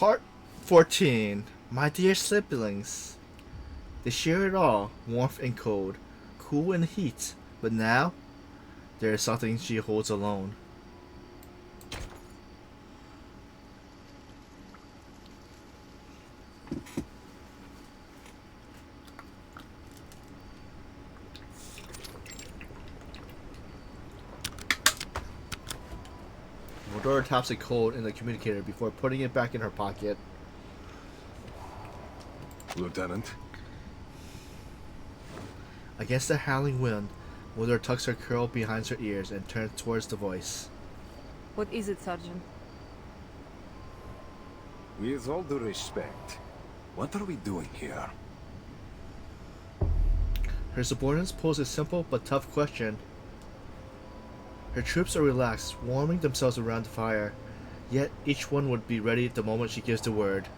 Part 14. My dear siblings. They share it all, warmth and cold, cool and heat, but now there is something she holds alone. Rodora taps a code in the communicator before putting it back in her pocket. Lieutenant? Against the howling wind, Rodora tucks her curl behind her ears and turns towards the voice. What is it, Sergeant? With all due respect, what are we doing here? Her subordinates pose a simple but tough question. Her troops are relaxed, warming themselves around the fire, yet each one would be ready the moment she gives the word.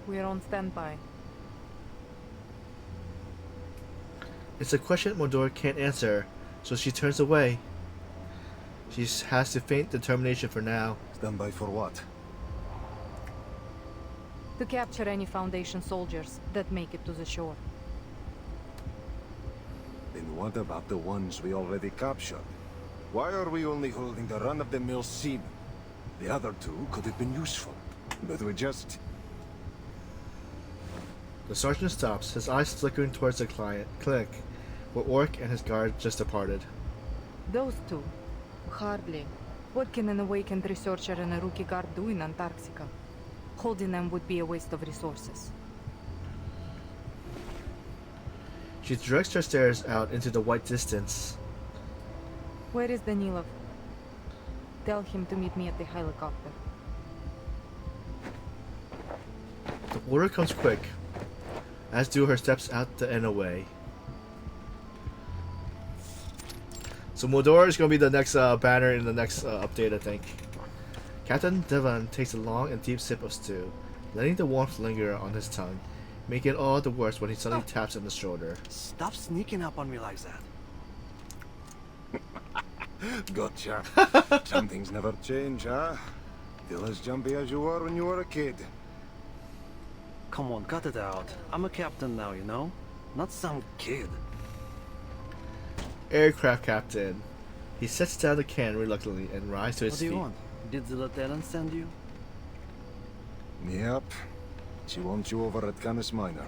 We are on standby. It's a question Modora can't answer, so she turns away. She has to faint determination for now. Stand by for what? To capture any Foundation soldiers that make it to the shore. Then what about the ones we already captured? Why are we only holding the run-of-the-mill seamen? The other two could have been useful, but we just... The sergeant stops, his eyes flickering towards the clinic, where Orc and his guard just departed. Those two? Hardly. What can an awakened researcher and a rookie guard do in Antarctica? Holding them would be a waste of resources. She directs her stares out into the white distance. Where is Danilov? Tell him to meet me at the helicopter. The order comes quick, as do her steps out the NOA. So Modora is going to be the next banner in the next update, I think. Captain Devon takes a long and deep sip of stew, letting the warmth linger on his tongue, making it all the worse when he suddenly taps on the shoulder. Stop sneaking up on me like that. Gotcha. Some things never change, huh? Still as jumpy as you were when you were a kid. Come on, cut it out. I'm a captain now, you know? Not some kid. Aircraft captain. He sets down the can reluctantly and rises to his What do you feet. want? Did the lieutenant send you? Yep. She wants you over at Canis Minor.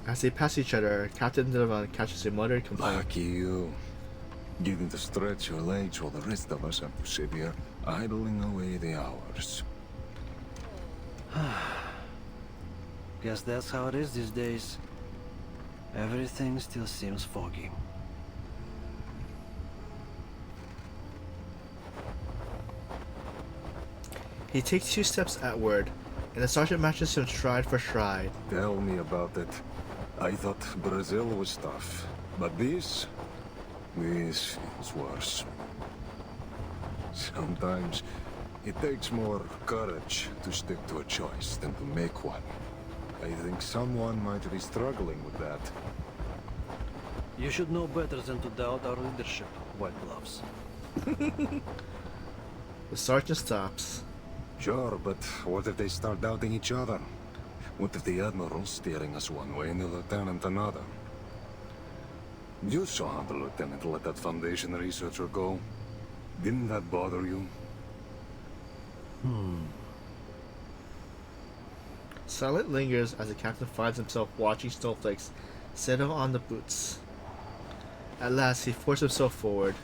As they pass each other, Captain Devon catches a muttered complaint. Lucky you. Getting to stretch your legs while the rest of us have to sit here, idling away the hours. Guess that's how it is these days. Everything still seems foggy. He takes 2 steps outward, and the sergeant matches him stride for stride. Tell me about it. I thought Brazil was tough, but this is worse. Sometimes it takes more courage to stick to a choice than to make one. I think someone might be struggling with that. You should know better than to doubt our leadership, White Gloves. The sergeant stops. Sure, but what if they start doubting each other? What if the Admiral's steering us one way and the Lieutenant another? You saw how the Lieutenant let that Foundation researcher go. Didn't that bother you? Silent lingers as the captain finds himself watching snowflakes settle on the boots. At last, he forces himself forward.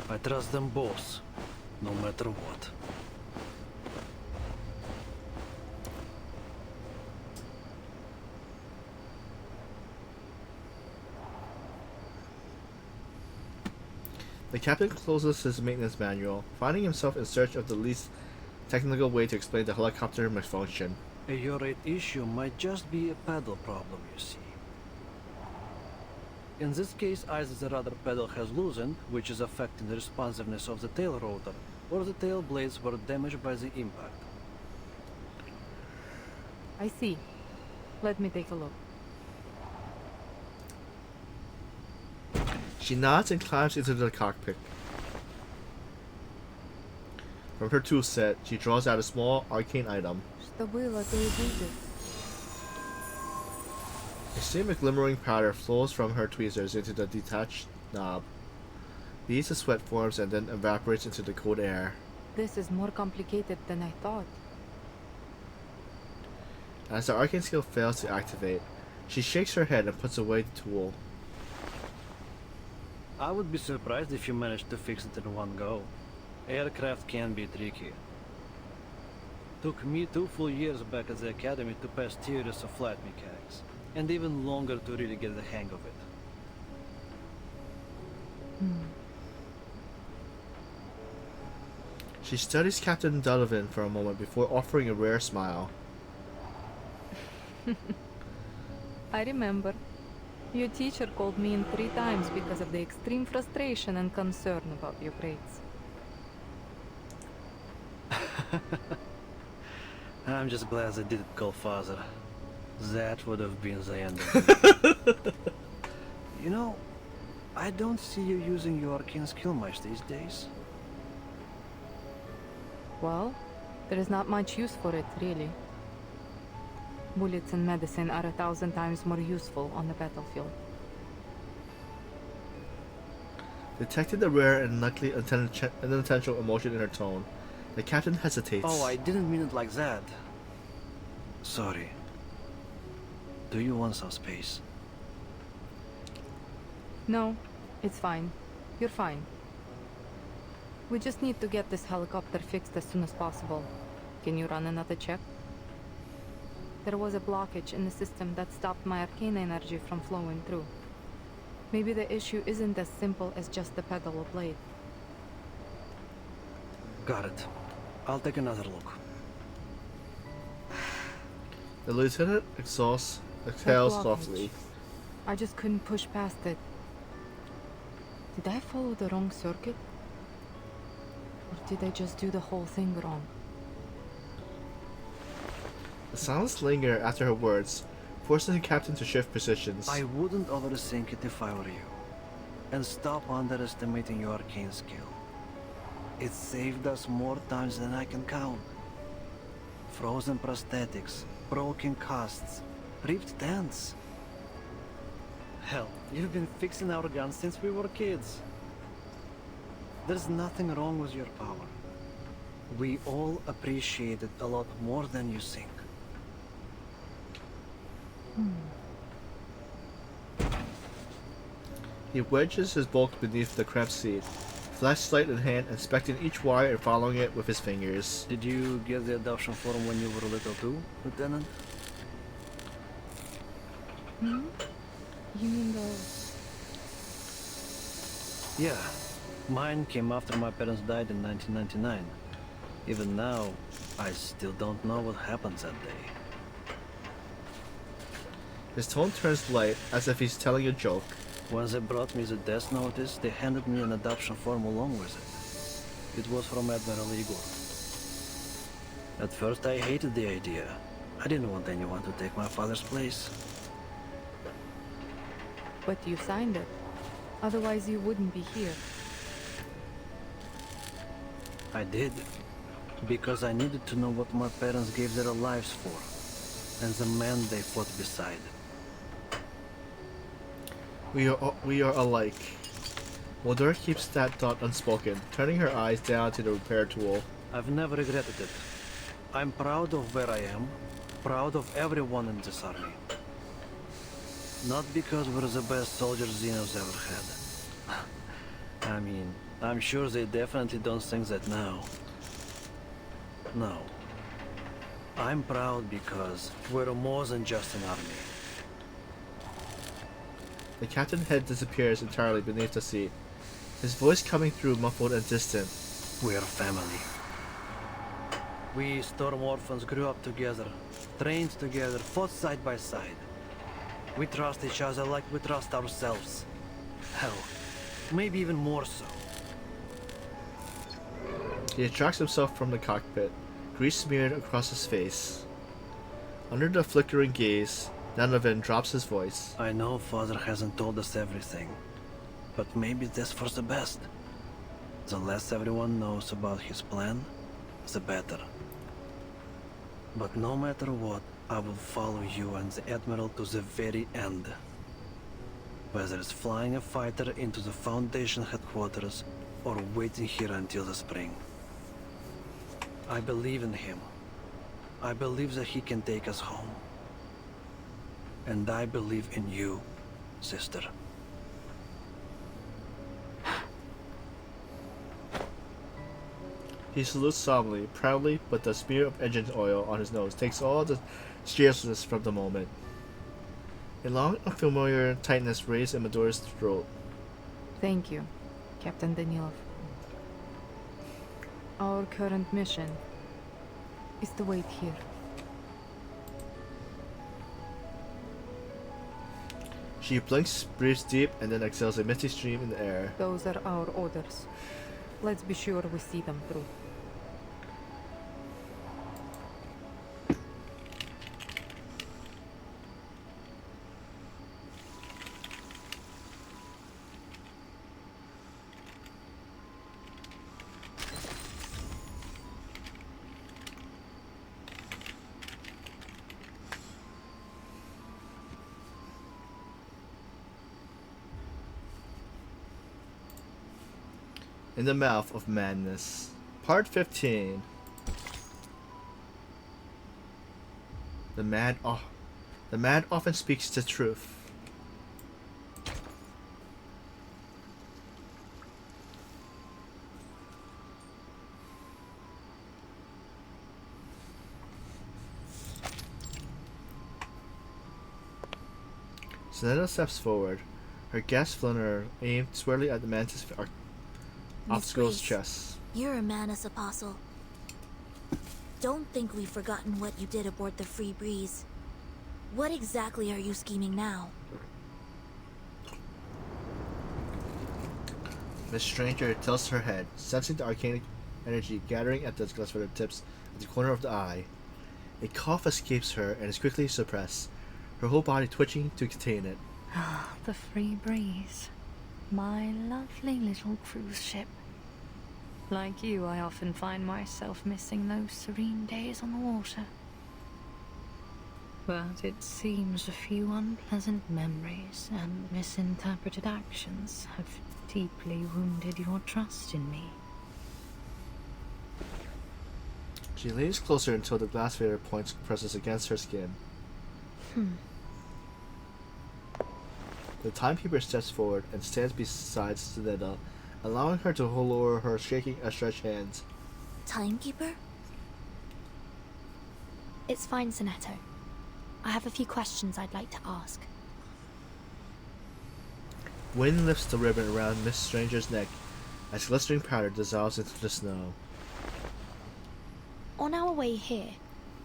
I trust them both, no matter what. The captain closes his maintenance manual, finding himself in search of the least technical way to explain the helicopter malfunction. A urate issue might just be a pedal problem, you see. In this case, either the rudder pedal has loosened, which is affecting the responsiveness of the tail rotor, or the tail blades were damaged by the impact. I see. Let me take a look. She nods and climbs into the cockpit. From her tool set, she draws out a small arcane item. Что было, то и будет. A stream of glimmering powder flows from her tweezers into the detached knob. Beads of sweat forms and then evaporates into the cold air. This is more complicated than I thought. As the arcane skill fails to activate, she shakes her head and puts away the tool. I would be surprised if you managed to fix it in one go. Aircraft can be tricky. Took me 2 full years back at the academy to pass theories of flight mechanics, and even longer to really get the hang of it. She studies Captain Donovan for a moment before offering a rare smile. I remember. Your teacher called me in 3 times because of the extreme frustration and concern about your grades. I'm just glad I didn't call father. That would have been the end of it. You know, I don't see you using your arcane skill much these days. Well, there is not much use for it, really. Bullets and medicine are 1,000 times more useful on the battlefield. Detecting the rare and likely unintentional emotion in her tone, the captain hesitates. Oh, I didn't mean it like that. Sorry. Do you want some space? No, it's fine. You're fine. We just need to get this helicopter fixed as soon as possible. Can you run another check? There was a blockage in the system that stopped my arcane energy from flowing through. Maybe the issue isn't as simple as just the pedal or blade. Got it. I'll take another look. The lieutenant exhales softly. I just couldn't push past it. Did I follow the wrong circuit? Or did I just do the whole thing wrong? The silence lingered after her words, forcing the captain to shift positions. I wouldn't overthink it if I were you. And stop underestimating your arcane skill. It saved us more times than I can count. Frozen prosthetics, broken casts, ripped tents. Hell, you've been fixing our guns since we were kids. There's nothing wrong with your power. We all appreciate it a lot more than you think. He wedges his bulk beneath the cramped seat, flashlight in hand, inspecting each wire and following it with his fingers. Did you get the adoption form when you were little too, Lieutenant? You mean the... Yeah. Mine came after my parents died in 1999. Even now, I still don't know what happened that day. His tone turns light, as if he's telling a joke. When they brought me the death notice, they handed me an adoption form along with it. It was from Admiral Igor. At first I hated the idea. I didn't want anyone to take my father's place. But you signed it. Otherwise you wouldn't be here. I did. Because I needed to know what my parents gave their lives for. And the man they fought beside. We are alike. Moldor keeps that thought unspoken, turning her eyes down to the repair tool. I've never regretted it. I'm proud of where I am, proud of everyone in this army. Not because we're the best soldiers Xenos ever had. I mean, I'm sure they definitely don't think that now. No. I'm proud because we're more than just an army. The captain's head disappears entirely beneath the seat, his voice coming through muffled and distant. We're family. We storm orphans grew up together, trained together, fought side by side. We trust each other like we trust ourselves. Hell, maybe even more so. He extracts himself from the cockpit, grease smeared across his face. Under the flickering gaze, Donovan drops his voice. I know Father hasn't told us everything, but maybe that's for the best. The less everyone knows about his plan, the better. But no matter what, I will follow you and the Admiral to the very end. Whether it's flying a fighter into the Foundation headquarters or waiting here until the spring. I believe in him. I believe that he can take us home. And I believe in you, sister. He salutes solemnly, proudly, but the smear of engine oil on his nose takes all the seriousness from the moment. A long, unfamiliar tightness raised in Medora's throat. Thank you, Captain Danilov. Our current mission is to wait here. She blinks, breathes deep, and then exhales a misty stream in the air. Those are our orders. Let's be sure we see them through. In the Mouth of Madness. Part 15. The man often speaks the truth. Sonetta steps forward, her gas flinner aimed squarely at the mantis obstacle's Reese, chest. you're a Manus apostle. Don't think we've forgotten what you did aboard the Free Breeze. What exactly are you scheming now? Miss Stranger tilts her head, sensing the arcane energy gathering at the glassweather tips at the corner of the eye. A cough escapes her and is quickly suppressed, her whole body twitching to contain it. The Free Breeze. My lovely little cruise ship. Like you, I often find myself missing those serene days on the water. But it seems a few unpleasant memories and misinterpreted actions have deeply wounded your trust in me. She leans closer until the glassweather point presses against her skin. The timekeeper steps forward and stands beside Sonetta, allowing her to lower her shaking, outstretched hands. Timekeeper? It's fine, Sonetto. I have a few questions I'd like to ask. Wind lifts the ribbon around Miss Stranger's neck as glistering powder dissolves into the snow. On our way here,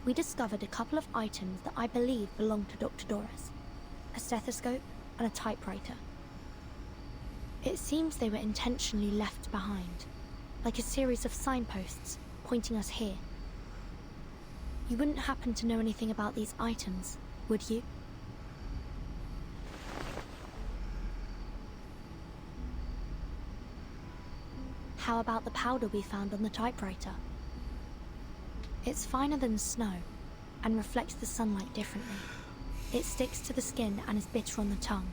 we discovered a couple of items that I believe belong to Dr. Doris. A stethoscope and a typewriter. It seems they were intentionally left behind, like a series of signposts pointing us here. You wouldn't happen to know anything about these items, would you? How about the powder we found on the typewriter? It's finer than snow and reflects the sunlight differently. It sticks to the skin and is bitter on the tongue.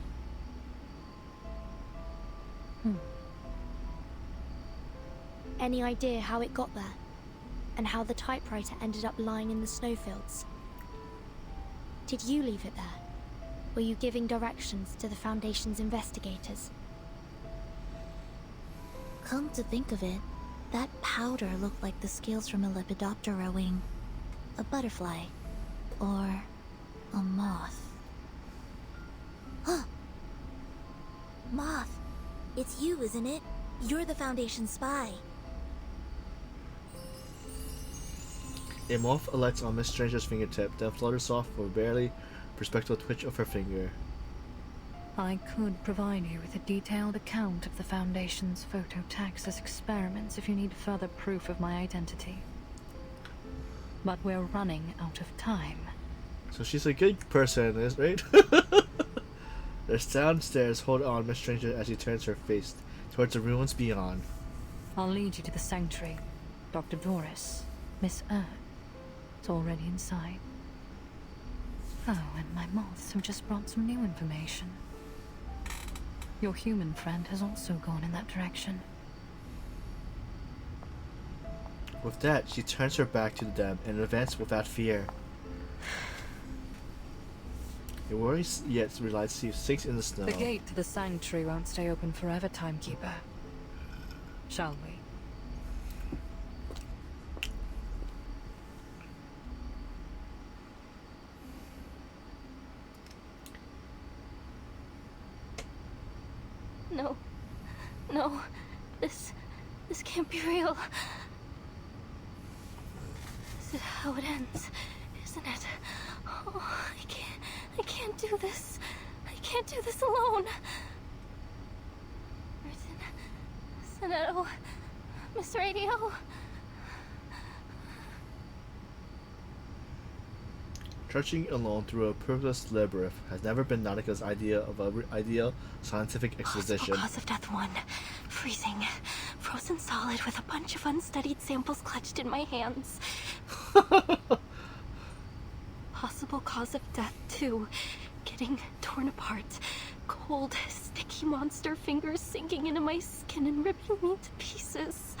Any idea how it got there? And how the typewriter ended up lying in the snowfields? Did you leave it there? Were you giving directions to the Foundation's investigators? Come to think of it, that powder looked like the scales from a Lepidoptera wing. A butterfly. Or a moth. Huh! Moth! It's you, isn't it? You're the Foundation spy. A moth alights on Miss Stranger's fingertip, then flutters off with a barely perceptible twitch of her finger. I could provide you with a detailed account of the Foundation's phototaxis experiments if you need further proof of my identity. But we're running out of time. So she's a good person, is right? There's downstairs. Hold on, Miss Stranger, as she turns her face towards the ruins beyond. I'll lead you to the sanctuary. Dr. Doris, Miss Earth is already inside. Oh, and my moths have just brought some new information. Your human friend has also gone in that direction. With that, she turns her back to them and advances without fear. It worries yet realizes she sinks in the snow. The gate to the sanctuary won't stay open forever, Timekeeper. Shall we? No. No. This can't be real. This is how it ends, isn't it? Oh, I can't do this. I can't do this alone. Sonetto, Miss Radio. Trudging alone through a purposeless labyrinth has never been Nanika's idea of an ideal scientific exposition. Possible cause of death 1. Freezing. Frozen solid with a bunch of unstudied samples clutched in my hands. Possible cause of death 2. Getting torn apart. Cold, sticky monster fingers sinking into my skin and ripping me to pieces.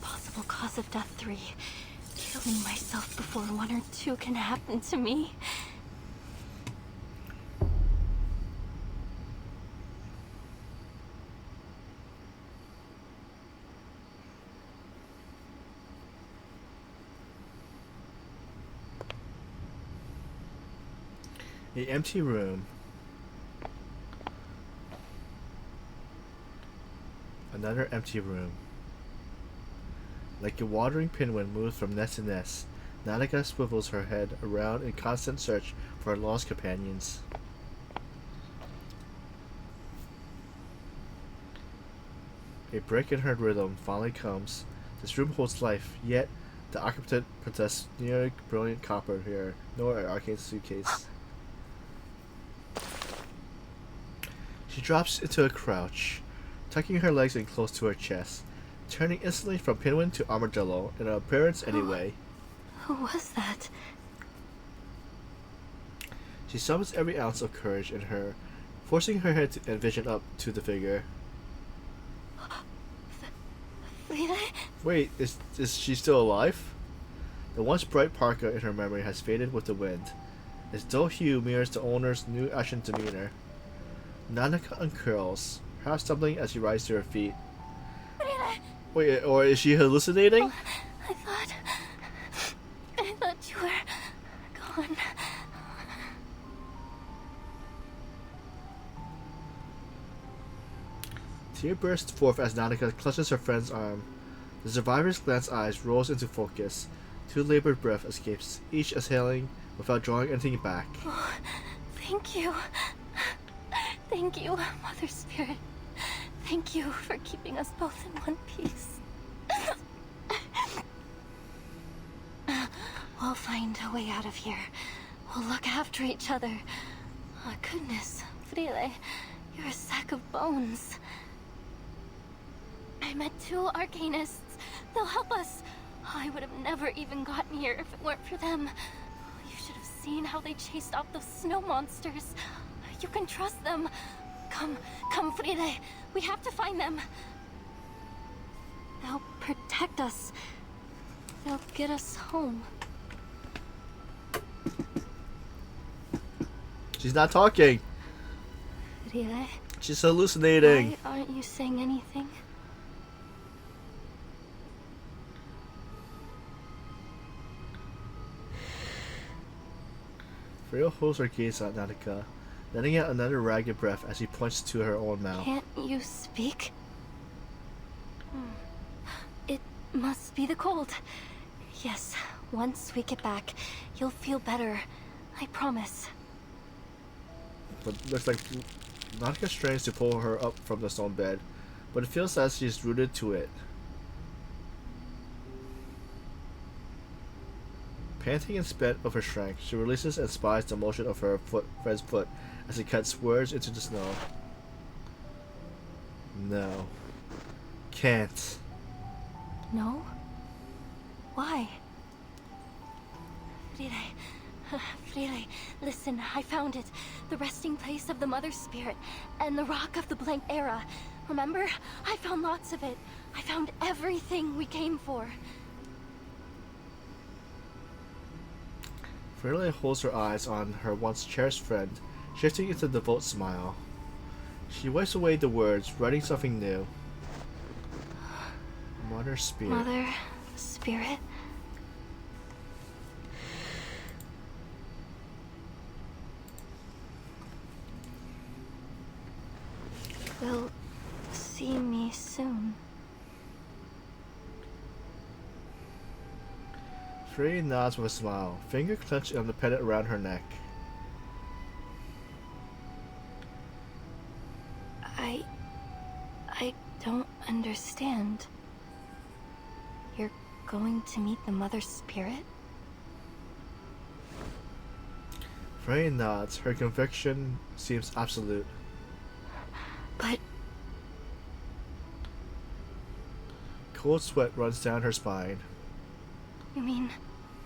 Possible cause of death 3. Killing myself before 1 or 2 can happen to me. An empty room. Another empty room. Like a wandering pinwheel moves from nest to nest, Nanika swivels her head around in constant search for her lost companions. A break in her rhythm finally comes. This room holds life, yet the occupant possesses nearly brilliant copper here, nor an arcane suitcase. She drops into a crouch, tucking her legs in close to her chest, turning instantly from pinwheel to armadillo in her appearance anyway. Who was that? She summons every ounce of courage in her, forcing her head and vision up to the figure. Frida? Wait, is she still alive? The once bright parka in her memory has faded with the wind. Its dull hue mirrors the owner's new ashen demeanor. Nanika uncurls, half stumbling as she rises to her feet. Frida! Wait, or is she hallucinating? I thought you were gone. Tear bursts forth as Nanika clutches her friend's arm. The survivor's glanced eyes rolls into focus. 2 labored breaths escapes, each exhaling without drawing anything back. Oh, thank you. Thank you, Mother Spirit. Thank you for keeping us both in one piece. We'll find a way out of here. We'll look after each other. Oh, goodness, Frile, you're a sack of bones. I met 2 arcanists. They'll help us. I would have never even gotten here if it weren't for them. You should have seen how they chased off those snow monsters. You can trust them. Come, Frile. We have to find them. They'll protect us. They'll get us home. She's not talking. Frile, She's hallucinating. why aren't you saying anything? Freya holds her gaze at Nanika, letting out another ragged breath as she points to her own mouth. Can't you speak? It must be the cold. Yes, once we get back, you'll feel better. I promise. But looks like Natika strains to pull her up from the stone bed, but it feels as she's rooted to it. Panting and spent of her strength, she releases and spies the motion of her friend's foot as it cuts swerves into the snow. No. can't. No? Why? Frire, Frire, listen, I found it. The resting place of the Mother Spirit and the Rock of the Blank Era. Remember? I found lots of it. I found everything we came for. Freya holds her eyes on her once cherished friend, shifting into a devout smile. She wipes away the words, writing something new. Mother Spirit. Mother Spirit? Will see me soon. Freya nods with a smile, finger clenched on the pendant around her neck. I don't understand. You're going to meet the Mother Spirit? Freya nods, her conviction seems absolute. But Cold sweat runs down her spine. you mean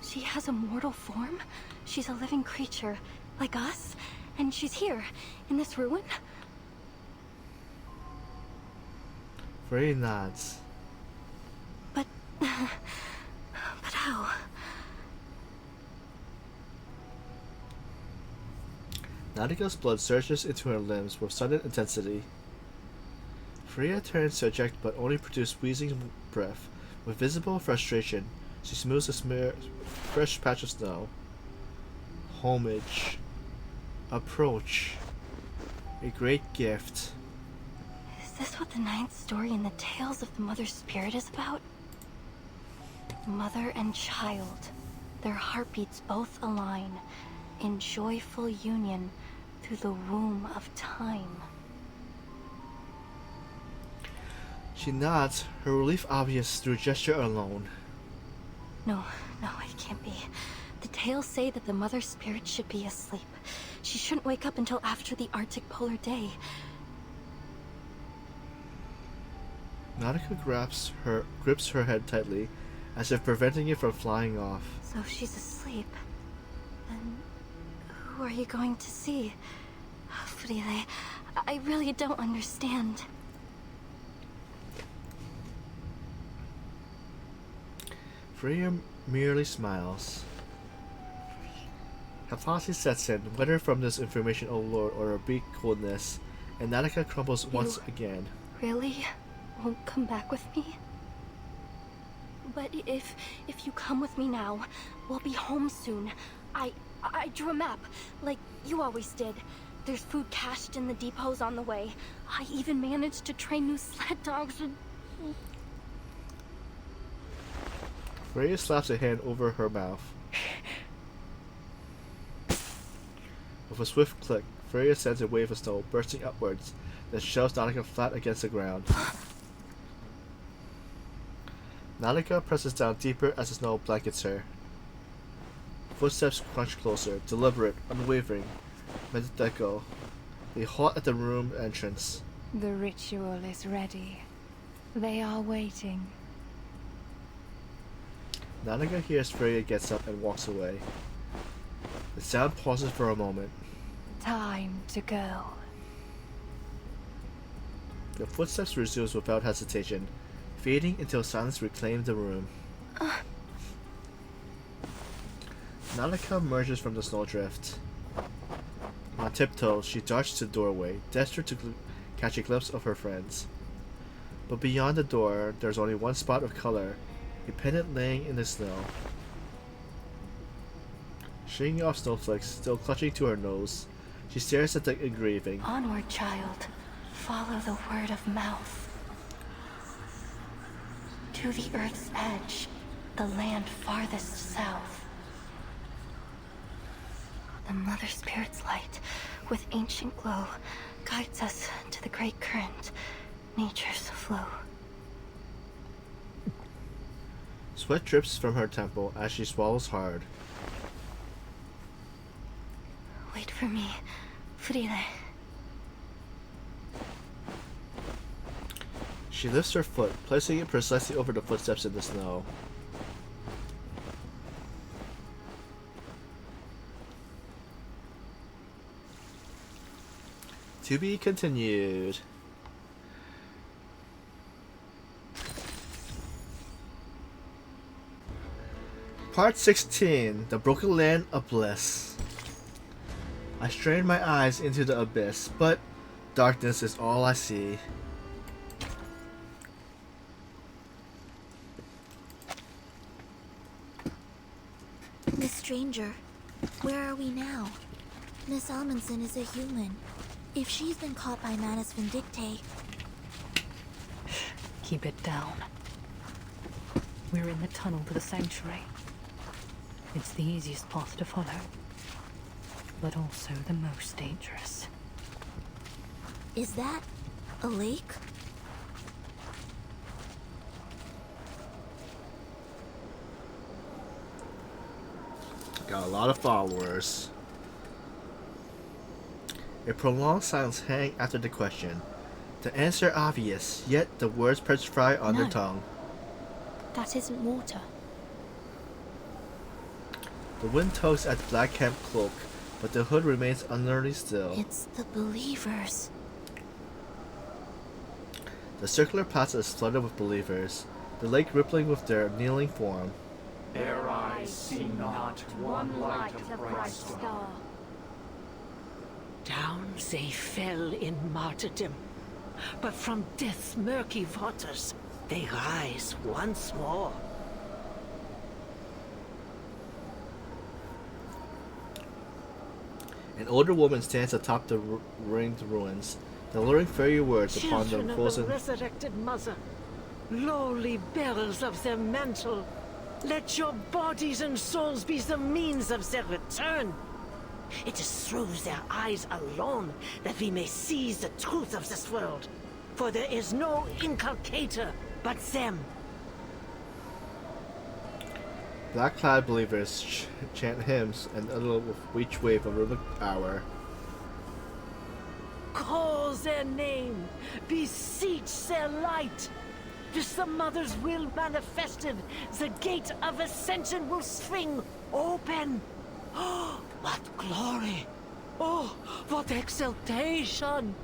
she has a mortal form? She's a living creature, like us? And she's here, in this ruin? Freya nods. But how? Natika's blood surges into her limbs with sudden intensity. Freya turns to eject but only produces wheezing breath. With visible frustration, she smooths a fresh patch of snow. Homage. Approach. A great gift. Is this what the ninth story in the Tales of the Mother Spirit is about? Mother and child. Their heartbeats both align in joyful union through the womb of time. She nods, her relief obvious through gesture alone. No, it can't be. The tales say that the Mother Spirit should be asleep. She shouldn't wake up until after the Arctic polar day. Natika grips her head tightly, as if preventing it from flying off. So if she's asleep, then who are you going to see? Fride, I really don't understand. Freya merely smiles. Hypnosis sets in, whether from this information overload or her beak coldness, and Natika crumbles once again. Really won't come back with me? But if you come with me now, we'll be home soon. I drew a map, like you always did. There's food cached in the depots on the way. I even managed to train new sled dogs and... Freya slaps a hand over her mouth. With a swift click, Freya sends a wave of snow bursting upwards, then shoves Natika flat against the ground. Natika presses down deeper as the snow blankets her. Footsteps crunch closer, deliberate, unwavering. Mediteco. They halt at the room entrance. The ritual is ready. They are waiting. Natika hears Freya gets up and walks away. The sound pauses for a moment. Time to go. The footsteps resumes without hesitation, fading until silence reclaims the room. Natika emerges from the snowdrift. On tiptoes, she darts to the doorway, desperate to catch a glimpse of her friends. But beyond the door, there's only one spot of color, a pendant laying in the snow. Shaking off snowflakes, still clutching to her nose, she stares at the engraving. Onward, child. Follow the word of mouth. To the Earth's edge, the land farthest south. The Mother Spirit's light, with ancient glow, guides us to the great current, nature's flow. Sweat drips from her temple as she swallows hard. Wait for me, Fride. She lifts her foot, placing it precisely over the footsteps in the snow. To be continued. Part 16, The Broken Land of Bliss. I strain my eyes into the abyss, but darkness is all I see. Miss Stranger, where are we now? Miss Amundsen is a human. If she's been caught by Manus Vindicte... Keep it down. We're in the tunnel to the sanctuary. It's the easiest path to follow, but also the most dangerous. Is that a lake? Got a lot of followers. A prolonged silence hangs after the question. The answer obvious, yet the words petrify on their No. tongue. That isn't water. The wind tugs at the black camp cloak, but the hood remains unnervingly still. It's the believers. The circular plaza is flooded with believers, the lake rippling with their kneeling form. Their eyes see not one light of bright star. Down they fell in martyrdom, but from death's murky waters they rise once more. An older woman stands atop the ringed ruins, delivering fairy words upon the Children of frozen. the resurrected mother, lowly bearers of their mantle, let your bodies and souls be the means of their return. It is through their eyes alone that we may seize the truth of this world, for there is no inculcator but them. Black-clad believers chant hymns and utter with each wave of rhythmic power. Call their name, beseech their light. This the Mother's will manifested, the gate of ascension will swing open. Oh, what glory! Oh, what exaltation!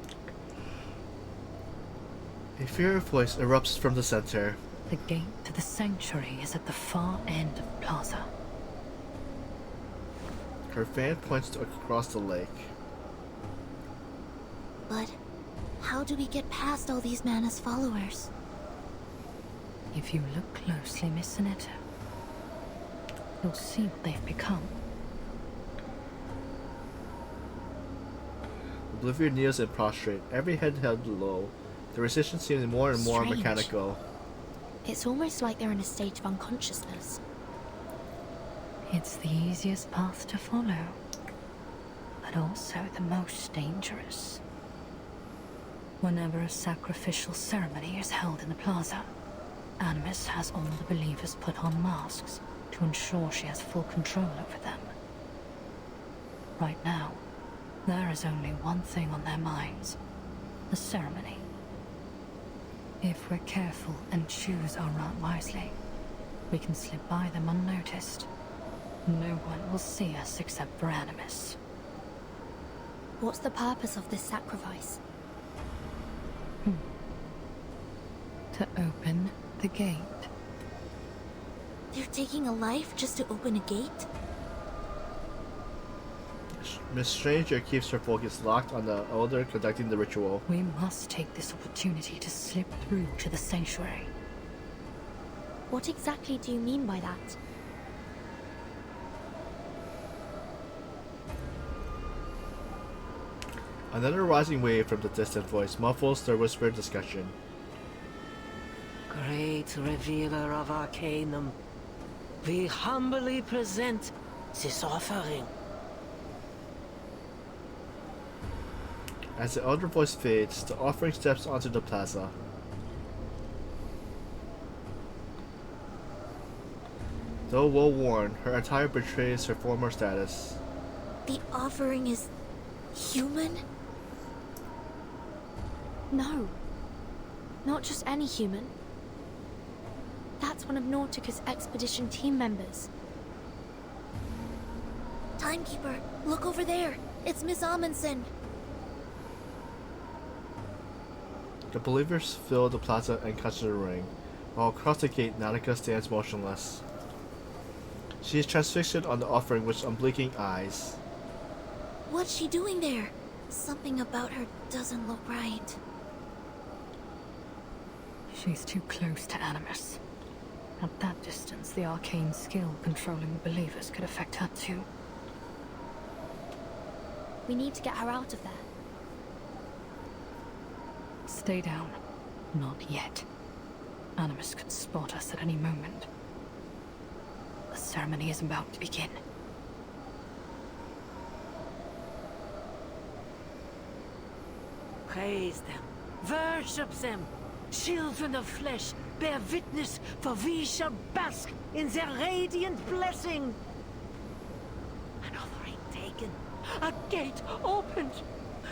A fiery voice erupts from the center. The gate to the sanctuary is at the far end of the plaza. Her fan points across the lake. But how do we get past all these Manus followers? If you look closely, Miss Sonetta, you'll see what they've become. Oblivion kneels and prostrate, every head held low. The resistance seems more and more Strange. mechanical. It's almost like they're in a state of unconsciousness. It's the easiest path to follow, but also the most dangerous. Whenever a sacrificial ceremony is held in the plaza, Animus has all the believers put on masks to ensure she has full control over them. Right now, there is only one thing on their minds: the ceremony. If we're careful and choose our route wisely, we can slip by them unnoticed. No one will see us except for Animus. What's the purpose of this sacrifice? To open the gate. They're taking a life just to open a gate? Miss Stranger keeps her focus locked on the elder conducting the ritual. We must take this opportunity to slip through to the sanctuary. What exactly do you mean by that? Another rising wave from the distant voice muffles their whispered discussion. Great revealer of Arcanum, we humbly present this offering. As the elder voice fades, the offering steps onto the plaza. Though well worn, her attire betrays her former status. The offering is human? No. Not just any human. That's one of Nautica's expedition team members. Timekeeper, look over there. It's Miss Amundsen. The believers fill the plaza and catch the ring, while across the gate Nautica stands motionless. She is transfixed on the offering with unblinking eyes. What's she doing there? Something about her doesn't look right. She's too close to Animus. At that distance, the arcane skill controlling the believers could affect her too. We need to get her out of there. Stay down. Not yet. Animus could spot us at any moment. The ceremony is about to begin. Praise them, worship them. Children of flesh, bear witness, for we shall bask in their radiant blessing. An offering taken, a gate opened.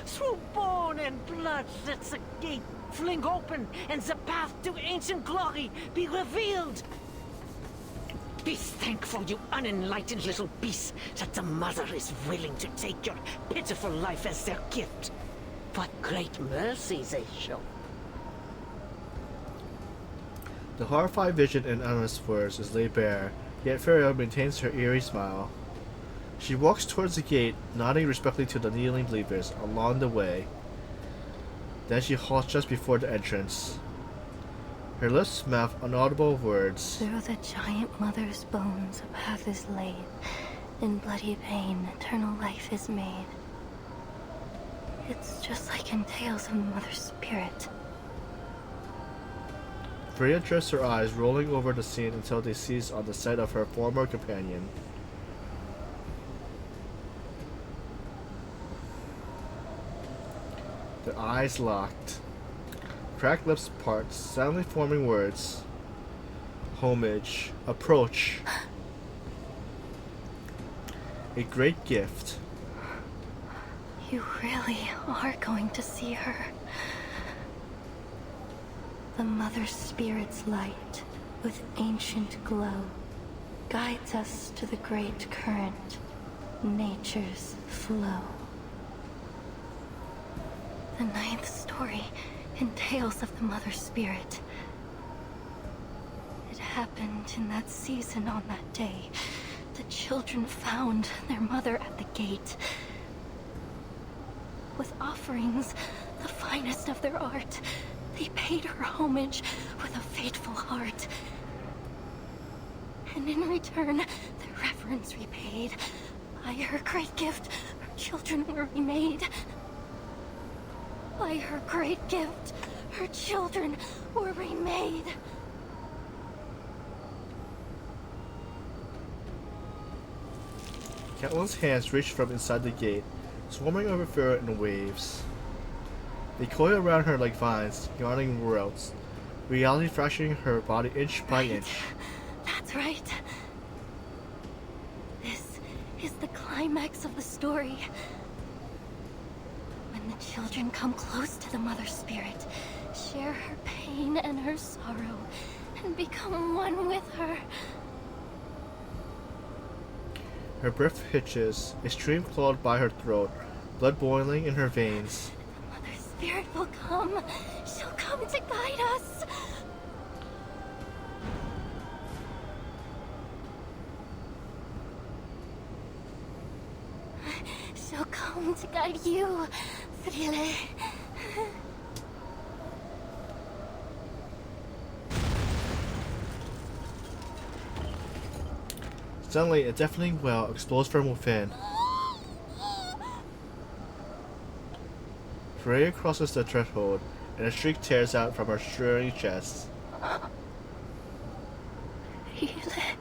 Through bone and blood let the gate fling open, and the path to ancient glory be revealed. Be thankful, you unenlightened little beasts, that the Mother is willing to take your pitiful life as their gift. What great mercy they show. The horrified vision in Animus' words is laid bare, yet Feria maintains her eerie smile. She walks towards the gate, nodding respectfully to the kneeling believers along the way. Then she halts just before the entrance. Her lips mouth inaudible words. Through the giant mother's bones a path is laid. In bloody pain, eternal life is made. It's just like in tales of the mother's spirit. Freya drifts her eyes, rolling over the scene until they seize on the sight of her former companion. Their eyes locked. Cracked lips part, silently forming words. Homage. Approach. A great gift. You really are going to see her. The mother spirit's light, with ancient glow, guides us to the great current, nature's flow. The ninth story in Tales of the Mother Spirit. It happened in that season on that day. The children found their mother at the gate. With offerings, the finest of their art, they paid her homage with a faithful heart. And in return, their reverence repaid. By her great gift, her children were remade. By her great gift, her children were remade. Catelyn's hands reach from inside the gate, swarming over Feria in waves. They coil around her like vines, yawning worlds, reality fracturing her body inch by inch. That's right. This is the climax of the story. When the children come close to the Mother Spirit, share her pain and her sorrow, and become one with her. Her breath hitches, a stream clawed by her throat, blood boiling in her veins. The Mother Spirit will come. She'll come to guide us. She'll come to guide you, Friele. Suddenly, a deafening wail explodes from within. Freya crosses the threshold, and a shriek tears out from her stirring chest. Friele.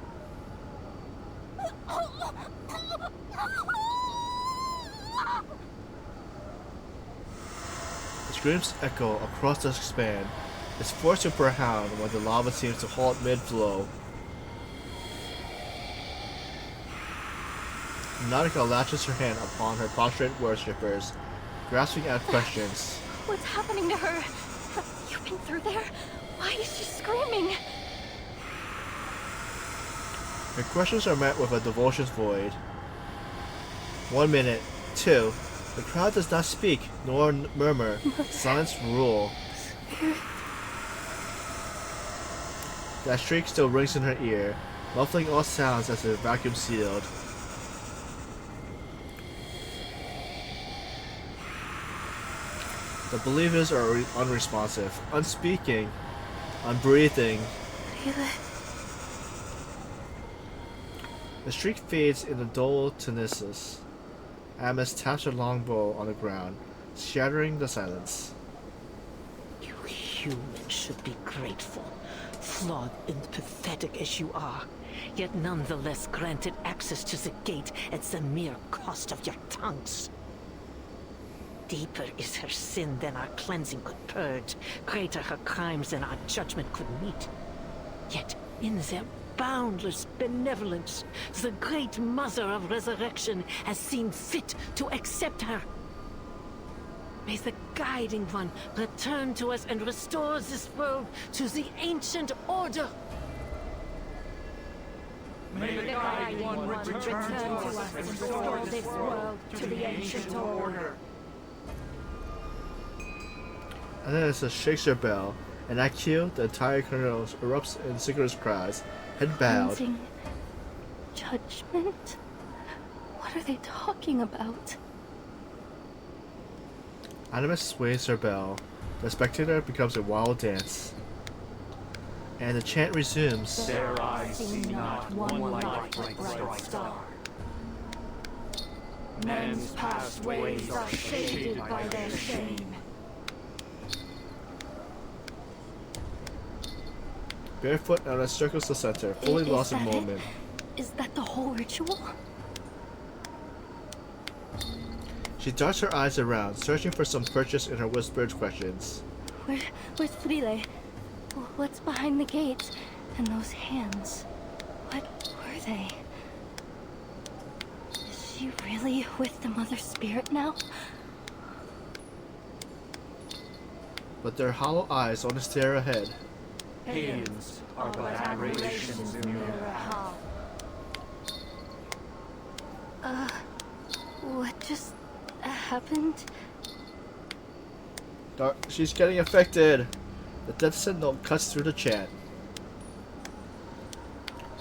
The screams echo across the span. It's forced to profound when the lava seems to halt mid-flow. Nautica latches her hand upon her prostrate worshippers, grasping at questions. What's happening to her? You've been through there? Why is she screaming? Her questions are met with a devotion's void. 1 minute. 2. The crowd does not speak, nor murmur. Silence rule. That shriek still rings in her ear, muffling all sounds as if vacuum sealed. The believers are unresponsive, unspeaking, unbreathing. The shriek fades in a dull tinnitus. Amos taps her longbow on the ground, shattering the silence. You humans should be grateful, flawed and pathetic as you are, yet nonetheless granted access to the gate at the mere cost of your tongues. Deeper is her sin than our cleansing could purge, greater her crimes than our judgment could meet. Yet, in their boundless benevolence, the great Mother of Resurrection has seen fit to accept her. May the Guiding One return to us and restore this world to the ancient order. May the Guiding One return to us and restore this world to the ancient order. And then it shakes her bell, and at cue, the entire colonel erupts in synchronous cries, head bowed. Cleansing. Judgment? What are they talking about? Animus sways her bell. The spectator becomes a wild dance. And the chant resumes. Their eyes see not one light like bright star. Men's past ways are shaded by their shame. Barefoot, Anna circles the center, fully lost in moment. Is that the whole ritual? She darts her eyes around, searching for some purchase in her whispered questions. Where's Frile? What's behind the gates? And those hands? What were they? Is she really with the Mother Spirit now? But their hollow eyes only stare ahead. Aliens are but aberrations in their heart. What just happened? She's getting affected. The death signal cuts through the chant.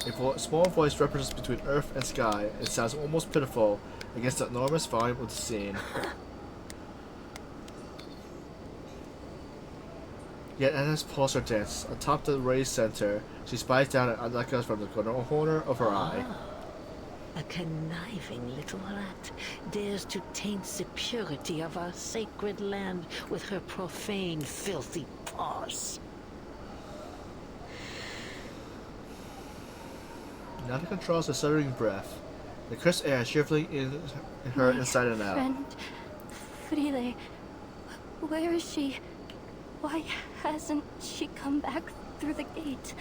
A small voice represents between earth and sky. It sounds almost pitiful against the enormous volume of the scene. Yet Anna's pulse her dance. Atop the raised center, she spies down at Anaka from the corner of her eye. A conniving little rat dares to taint the purity of our sacred land with her profane, filthy paws. Nana controls a shuddering breath. The crisp air shivering in her inside and out. Friend, Frile, where is she? Why hasn't she come back through the gate?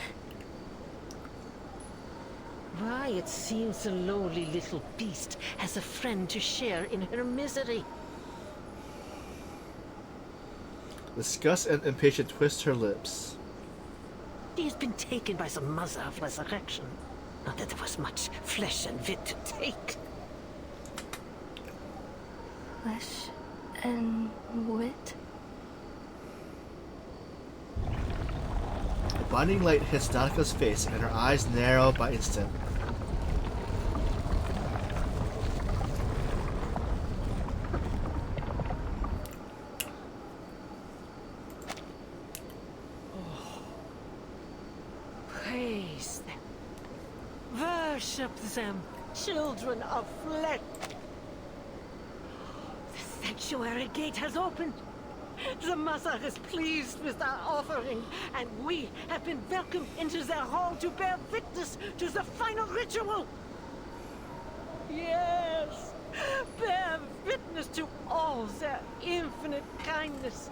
Why, it seems the lowly little beast has a friend to share in her misery. Disgust and impatience twist her lips. She has been taken by the Mother of Resurrection. Not that there was much flesh and wit to take. Flesh and wit? A blinding light hits Nanaka's face and her eyes narrow by instant. Praise them. Worship them, children of flesh. The sanctuary gate has opened. The Mother is pleased with our offering, and we have been welcomed into their hall to bear witness to the final ritual. Yes, bear witness to all their infinite kindness,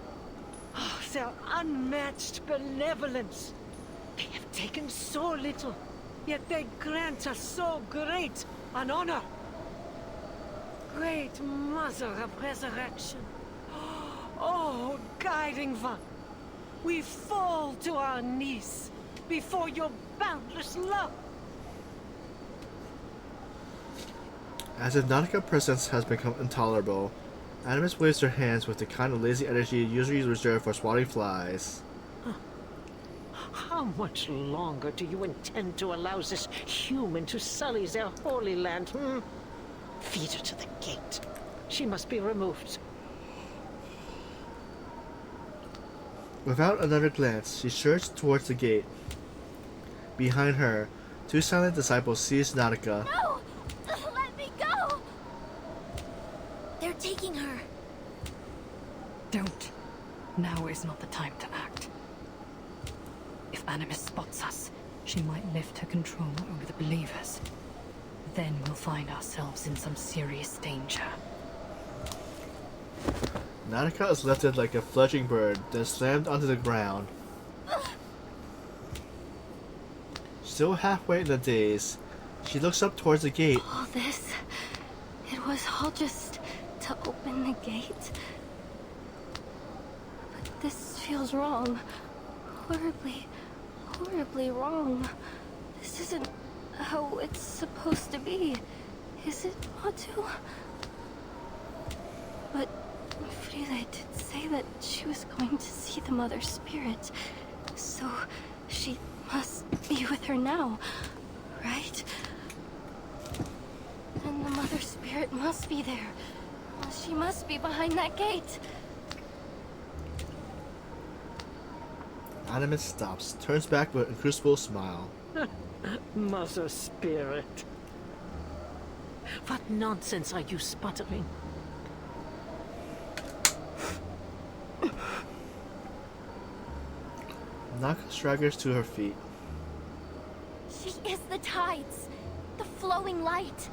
their unmatched benevolence. They have taken so little, yet they grant us so great an honor. Great Mother of Resurrection. Oh, Guiding One, We fall to our knees before your boundless love. As if Nautica's presence has become intolerable, Animus waves her hands with the kind of lazy energy usually reserved for swatting flies. How much longer do you intend to allow this human to sully their holy land, Feed her to the gate. She must be removed. Without another glance, she surged towards the gate. Behind her, two silent disciples seized Nautica. No! Let me go! They're taking her. Don't. Now is not the time to act. If Animus spots us, she might lift her control over the believers. Then we'll find ourselves in some serious danger. Nautica is lifted like a fledgling bird, then slammed onto the ground. Still halfway in the daze, she looks up towards the gate. All this, it was all just to open the gate. But this feels wrong. Horribly, horribly wrong. This isn't how it's supposed to be. Is it, Matu? But Frida did say that she was going to see the Mother Spirit. So she must be with her now, right? Then the Mother Spirit must be there. She must be behind that gate. Animus stops, turns back with an incredible smile. Mother Spirit. What nonsense are you sputtering? Nautica staggers to her feet. She is the tides, the flowing light.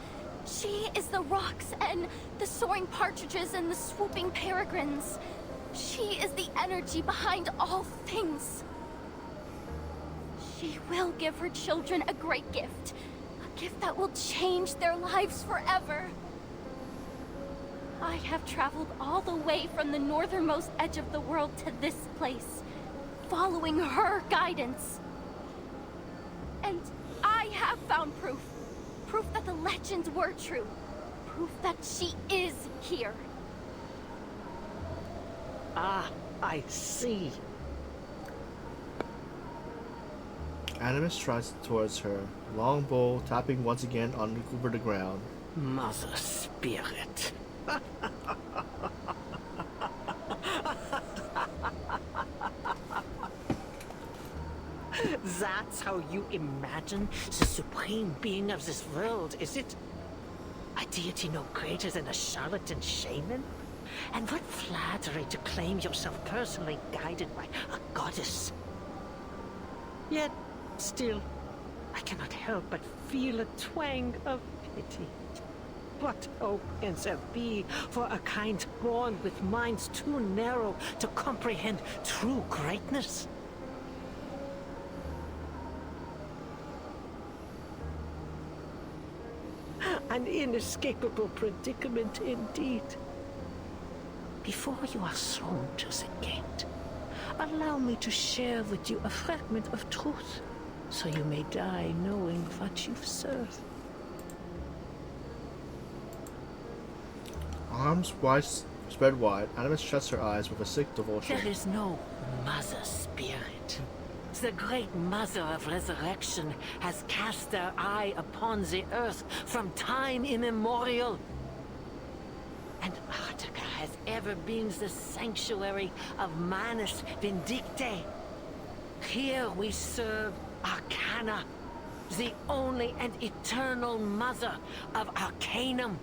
She is the rocks and the soaring partridges and the swooping peregrines. She is the energy behind all things. She will give her children a great gift. A gift that will change their lives forever. I have traveled all the way from the northernmost edge of the world to this place, following her guidance. And I have found proof. Proof that the legends were true. Proof that she is here. Ah, I see. Animus strides towards her, long bow tapping once again on the ground. Mother Spirit. That's how you imagine the supreme being of this world, is it? A deity no greater than a charlatan shaman? And what flattery to claim yourself personally guided by a goddess. Yet, still, I cannot help but feel a twang of pity. What hope can there be for a kind born with minds too narrow to comprehend true greatness? An inescapable predicament indeed. Before you are thrown to the gate, allow me to share with you a fragment of truth, so you may die knowing what you've served. Arms spread wide, Animus shuts her eyes with a sick devotion. There is no Mother Spirit. The great Mother of Resurrection has cast their eye upon the earth from time immemorial. And Artica has ever been the sanctuary of Manus Vindicte. Here we serve Arcana, the only and eternal mother of Arcanum.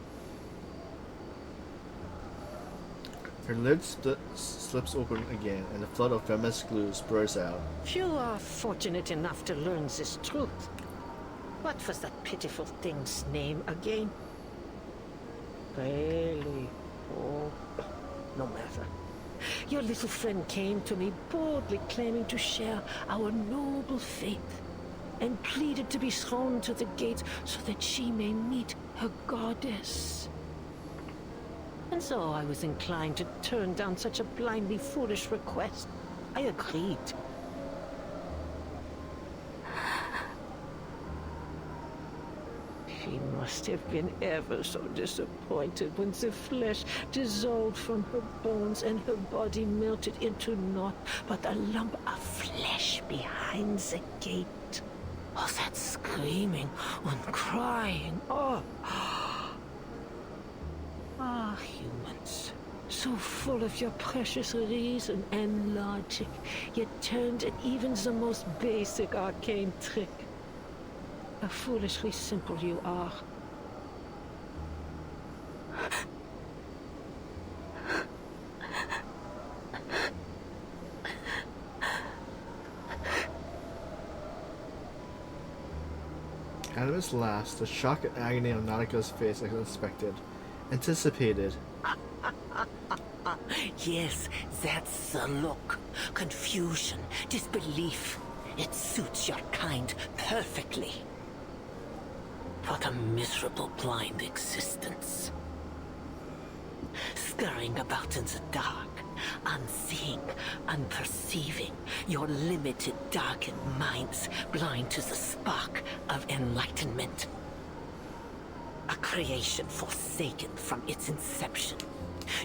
Her lid slips open again, and a flood of feminist glue spurs out. Few are fortunate enough to learn this truth. What was that pitiful thing's name again? Really? Oh, no matter. Your little friend came to me boldly claiming to share our noble faith, and pleaded to be thrown to the gate so that she may meet her goddess. And so I was inclined to turn down such a blindly foolish request. I agreed. She must have been ever so disappointed when the flesh dissolved from her bones and her body melted into naught but a lump of flesh behind the gate. Oh, that screaming and crying. Oh. Ah, humans. So full of your precious reason and logic, yet turned at even the most basic arcane trick. How foolishly simple you are. Animus laughs, the shock and agony on Nautica's face as expected. Anticipated. Yes, that's the look. Confusion, disbelief. It suits your kind perfectly. What a miserable blind existence. Scurrying about in the dark, unseeing, unperceiving, your limited, darkened minds blind to the spark of enlightenment. A creation forsaken from its inception.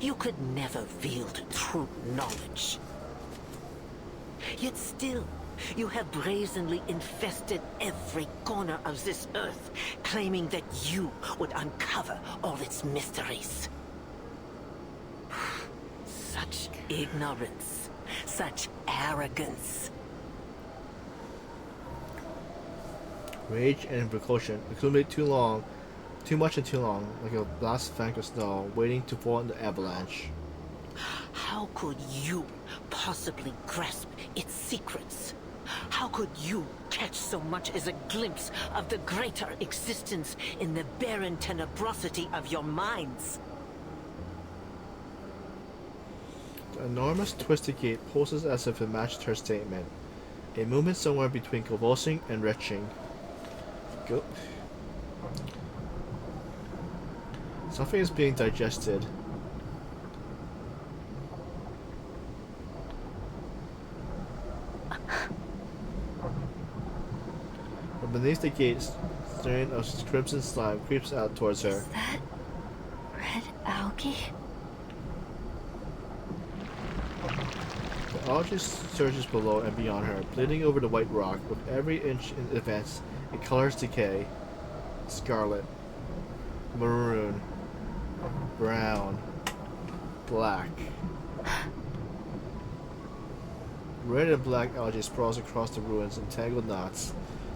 You could never wield true knowledge. Yet still, you have brazenly infested every corner of this earth, claiming that you would uncover all its mysteries. Such ignorance, such arrogance. Rage and precaution accumulate too much and too long, like a last bank of snow waiting to fall in the avalanche. How could you possibly grasp its secrets? How could you catch so much as a glimpse of the greater existence in the barren tenebrosity of your minds? The enormous twisted gate pulses as if it matched her statement. A movement somewhere between convulsing and retching. Go. Something is being digested. From beneath the gate, strain of crimson slime creeps out towards her. Is that red algae? The algae surges below and beyond her, bleeding over the white rock. With every inch in advance, it colors decay. Scarlet, maroon, brown, black. Red and black algae sprawls across the ruins in tangled knots,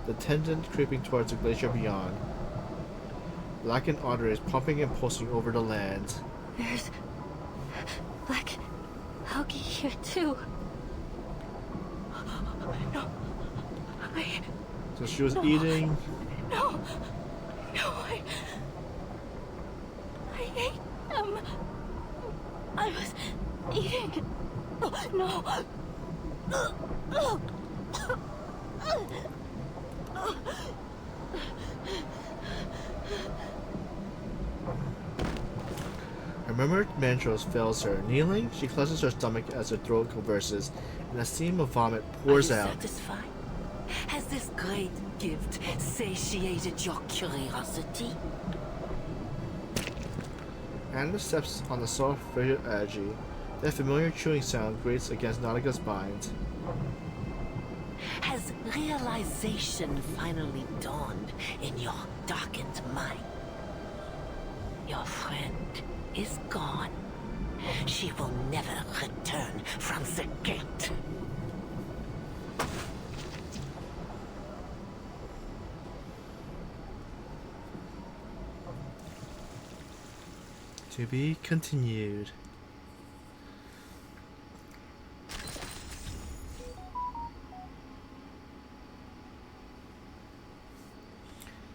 the tendon creeping towards the glacier beyond. Blackened arteries pumping and pulsing over the land. There's black algae here too. No, So she was eating. no, I ate them. I was eating. No. Her memory mantras fails her. Kneeling, she clutches her stomach as her throat converses, and a stream of vomit pours Are you out. satisfied? Has this great gift satiated your curiosity? Anna steps on the soft, frigid algae. That familiar chewing sound grates against Nautica's mind. Has realization finally dawned in your darkened mind? Your friend is gone. She will never return from the gate. To be continued.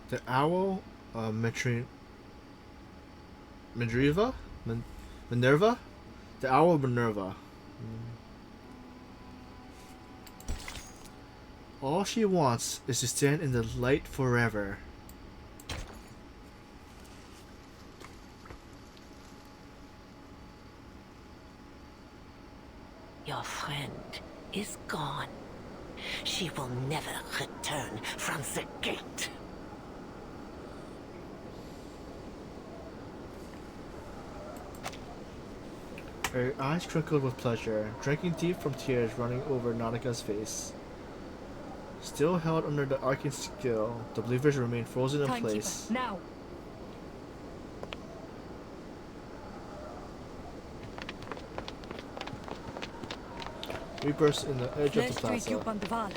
The owl, Minerva? The owl of Minerva. All she wants is to stand in the light forever. Your friend is gone. She will never return from the gate. Her eyes twinkled with pleasure, drinking deep from tears running over Nautica's face. Still held under the arcane skill, the believers remained frozen in place. Now! We burst in the edge of the plaza.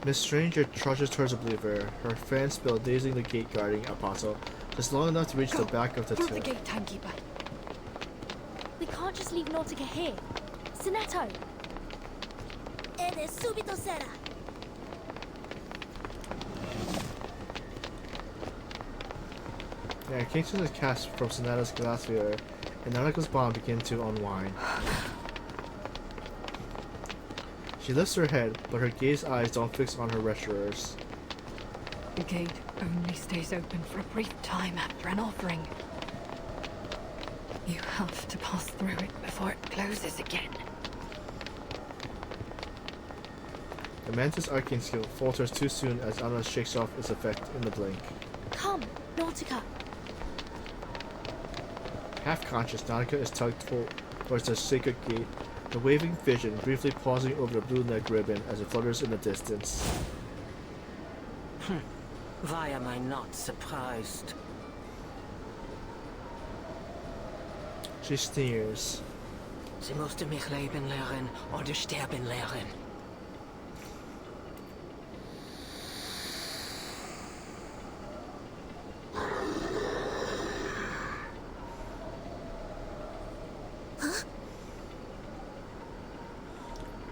Miss Stranger charges towards the believer, her fan spell dazing the gate guarding apostle, just long enough to reach the back of the Through the tomb. gate, timekeeper. We can't just leave Nautica here. Sonetto! Eres subito sera. Yeah, Kingston is cast from Sonata's Glacier, and Nautica's bomb begins to unwind. She lifts her head, but her gaze eyes don't fix on her rescuers. The gate only stays open for a brief time after an offering. You have to pass through it before it closes again. The Mantis arcane skill falters too soon as Anna shakes off its effect in the blink. Come, Nautica. Half-conscious, Nautica is tugged towards the sacred gate, the waving vision briefly pausing over the blue neck ribbon as it flutters in the distance. Why am I not surprised? She sneers. Sie musste mich leben lernen oder sterben lernen.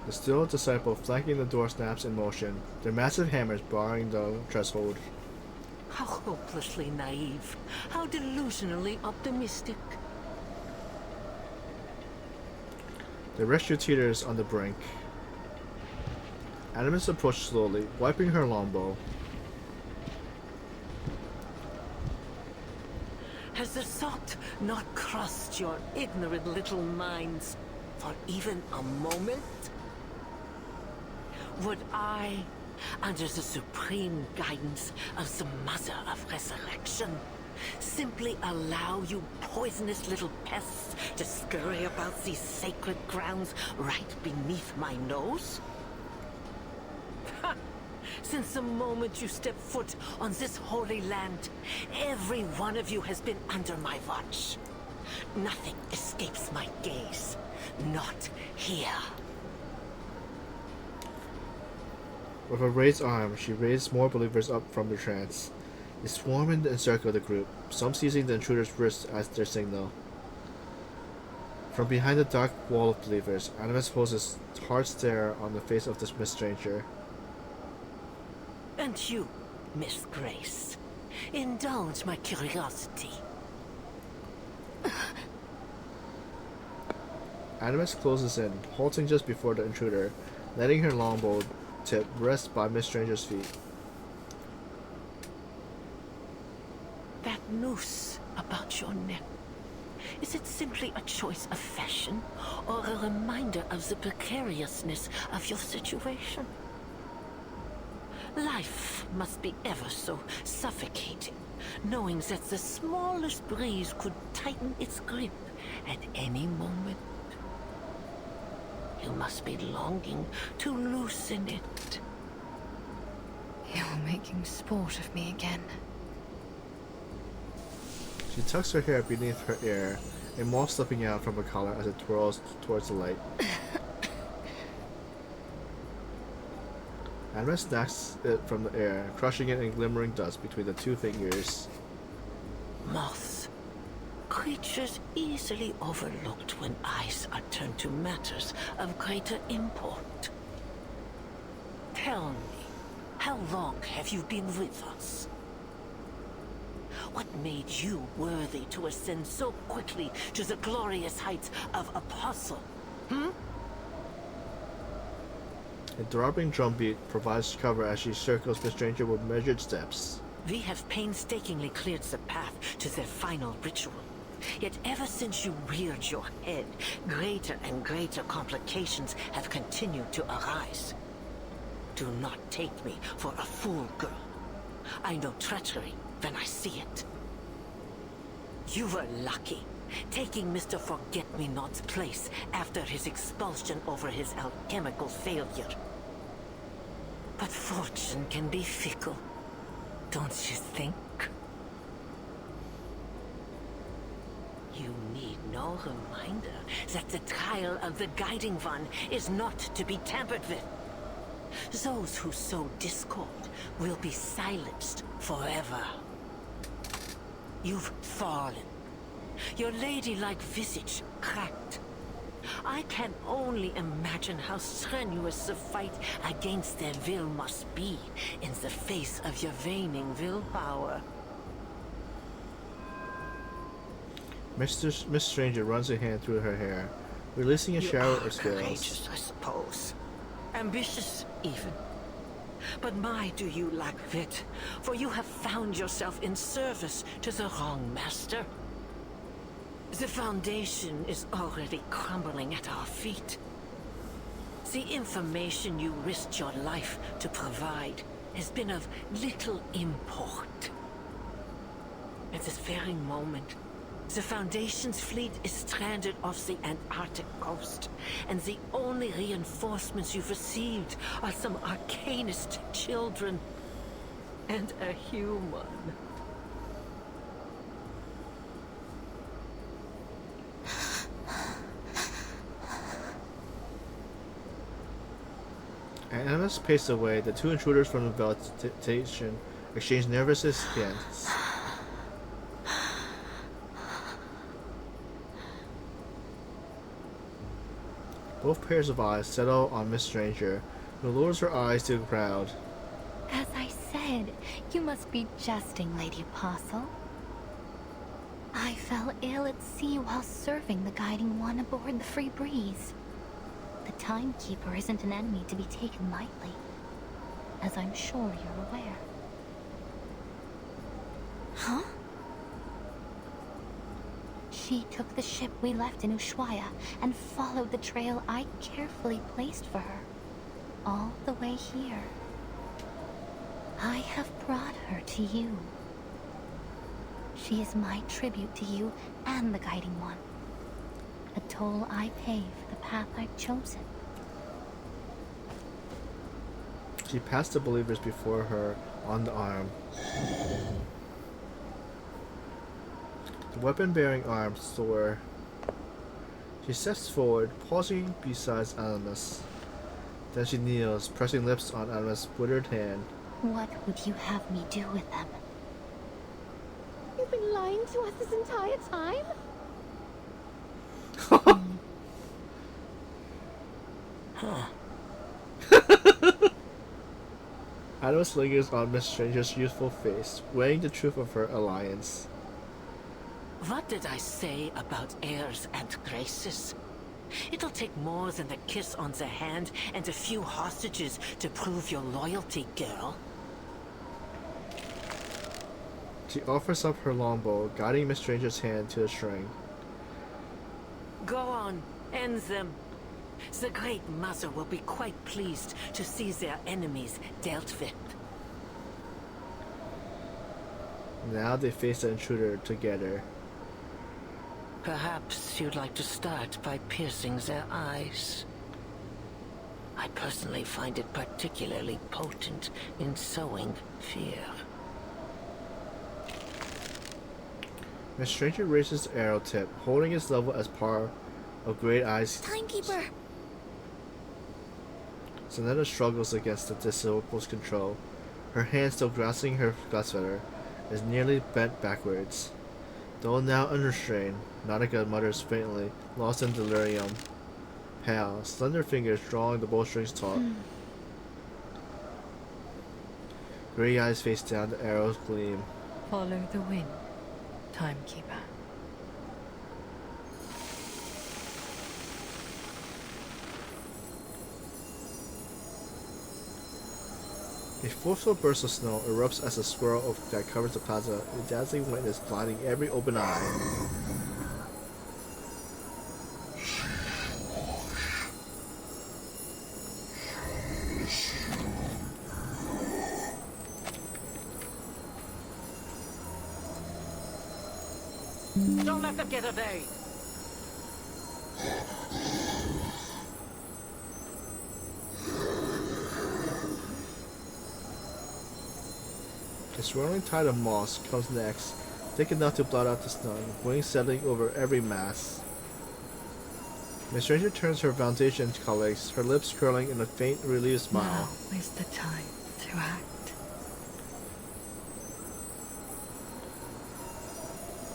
The still disciple flanking the door snaps in motion, their massive hammers barring the threshold. How hopelessly naive. How delusionally optimistic. The rescue teeters on the brink. Animus approached slowly, wiping her longbow. Has the thought not crossed your ignorant little minds for even a moment? Would I, under the supreme guidance of the Mother of Resurrection, simply allow you poisonous little pests to scurry about these sacred grounds right beneath my nose? Ha! Since the moment you step foot on this holy land, every one of you has been under my watch. Nothing escapes my gaze. Not here. With a raised arm, she raised more believers up from the trance. They swarm and encircle the group, some seizing the intruder's wrist as their signal. From behind the dark wall of believers, Animus poses hard stare on the face of this Miss Stranger. And you, Miss Grace, indulge my curiosity. Animus closes in, halting just before the intruder, letting her longbow tip rest by Miss Stranger's feet. That noose about your neck, is it simply a choice of fashion, or a reminder of the precariousness of your situation? Life must be ever so suffocating, knowing that the smallest breeze could tighten its grip at any moment. You must be longing to loosen it. You're making sport of me again. She tucks her hair beneath her ear, a moth slipping out from her collar as it twirls towards the light. Animus snatches it from the air, crushing it in glimmering dust between the two fingers. Moths. Creatures easily overlooked when eyes are turned to matters of greater import. Tell me, how long have you been with us? What made you worthy to ascend so quickly to the glorious heights of Apostle? A throbbing drumbeat provides cover as she circles the stranger with measured steps. We have painstakingly cleared the path to their final ritual. Yet ever since you reared your head, greater and greater complications have continued to arise. Do not take me for a fool, girl. I know treachery when I see it. You were lucky, taking Mr. Forget-Me-Not's place after his expulsion over his alchemical failure. But fortune can be fickle, don't you think? You need no reminder that the trial of the Guiding One is not to be tampered with. Those who sow discord will be silenced forever. You've fallen. Your ladylike visage cracked. I can only imagine how strenuous the fight against their will must be in the face of your waning willpower. Miss Stranger runs a hand through her hair, releasing a shower of scales. Courageous, I suppose. Ambitious, even. But my, do you lack wit, for you have found yourself in service to the wrong master. The Foundation is already crumbling at our feet. The information you risked your life to provide has been of little import. At this very moment, the Foundation's fleet is stranded off the Antarctic coast, and the only reinforcements you've received are some arcanist children and a human. As Animus paced away, the two intruders from the vegetation exchanged nervous scans. Both pairs of eyes settle on Miss Stranger, who lowers her eyes to the crowd. As I said, you must be jesting, Lady Apostle. I fell ill at sea while serving the Guiding One aboard the Free Breeze. The Timekeeper isn't an enemy to be taken lightly, as I'm sure you're aware. Huh? She took the ship we left in Ushuaia and followed the trail I carefully placed for her, all the way here. I have brought her to you. She is my tribute to you and the Guiding One. A toll I pay for the path I've chosen. She passed the believers before her on the arm. The weapon-bearing arms soar. She steps forward, pausing beside Animus. Then she kneels, pressing lips on Animus' withered hand. What would you have me do with them? You've been lying to us this entire time? Animus lingers on Miss Stranger's youthful face, weighing the truth of her alliance. What did I say about heirs and graces? It'll take more than a kiss on the hand and a few hostages to prove your loyalty, girl. She offers up her longbow, guiding Miss Stranger's hand to the string. Go on, end them. The Great Mother will be quite pleased to see their enemies dealt with. Now they face the intruder together. Perhaps you'd like to start by piercing their eyes. I personally find it particularly potent in sowing fear. Miss Stranger raises the arrow tip, holding its level as par of Great Eyes. Timekeeper! Zanetta struggles against the disciple's control. Her hand, still grasping her glass feather, is nearly bent backwards. Though now under strain, Nautica mutters faintly, lost in delirium. Pale, slender fingers drawing the bowstrings taut. Gray eyes face down, the arrows gleam. Follow the wind, Timekeeper. A forceful burst of snow erupts as a swirl that covers the plaza, a dazzling whiteness blinding every open eye. Don't let them get away! A swirling tide of moss comes next, thick enough to blot out the sun, wings settling over every mass. Miss Stranger turns her foundation colleagues, her lips curling in a faint, relieved smile. Now is the time to act.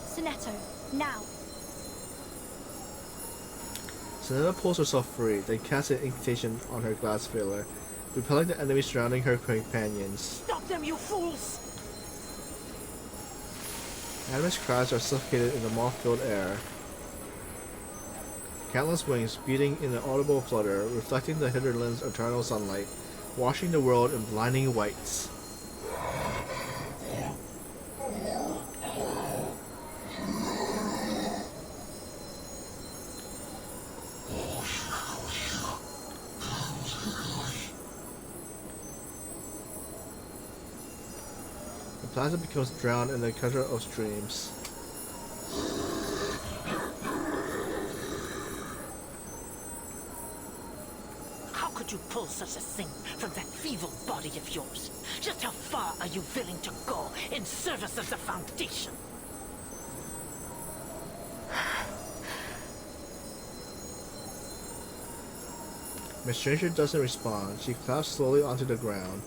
Sonetto, now. Sonetta pulls herself free, then casts an incantation on her glass veiler, repelling the enemies surrounding her companions. Stop them, you fools! Animus cries are suffocated in the moth-filled air. Countless wings beating in an audible flutter, reflecting the hinterland's eternal sunlight, washing the world in blinding whites. The plaza becomes drowned in the gutter of streams. How could you pull such a thing from that feeble body of yours? Just how far are you willing to go in service of the Foundation? Miss Stranger doesn't respond. She collapses slowly onto the ground.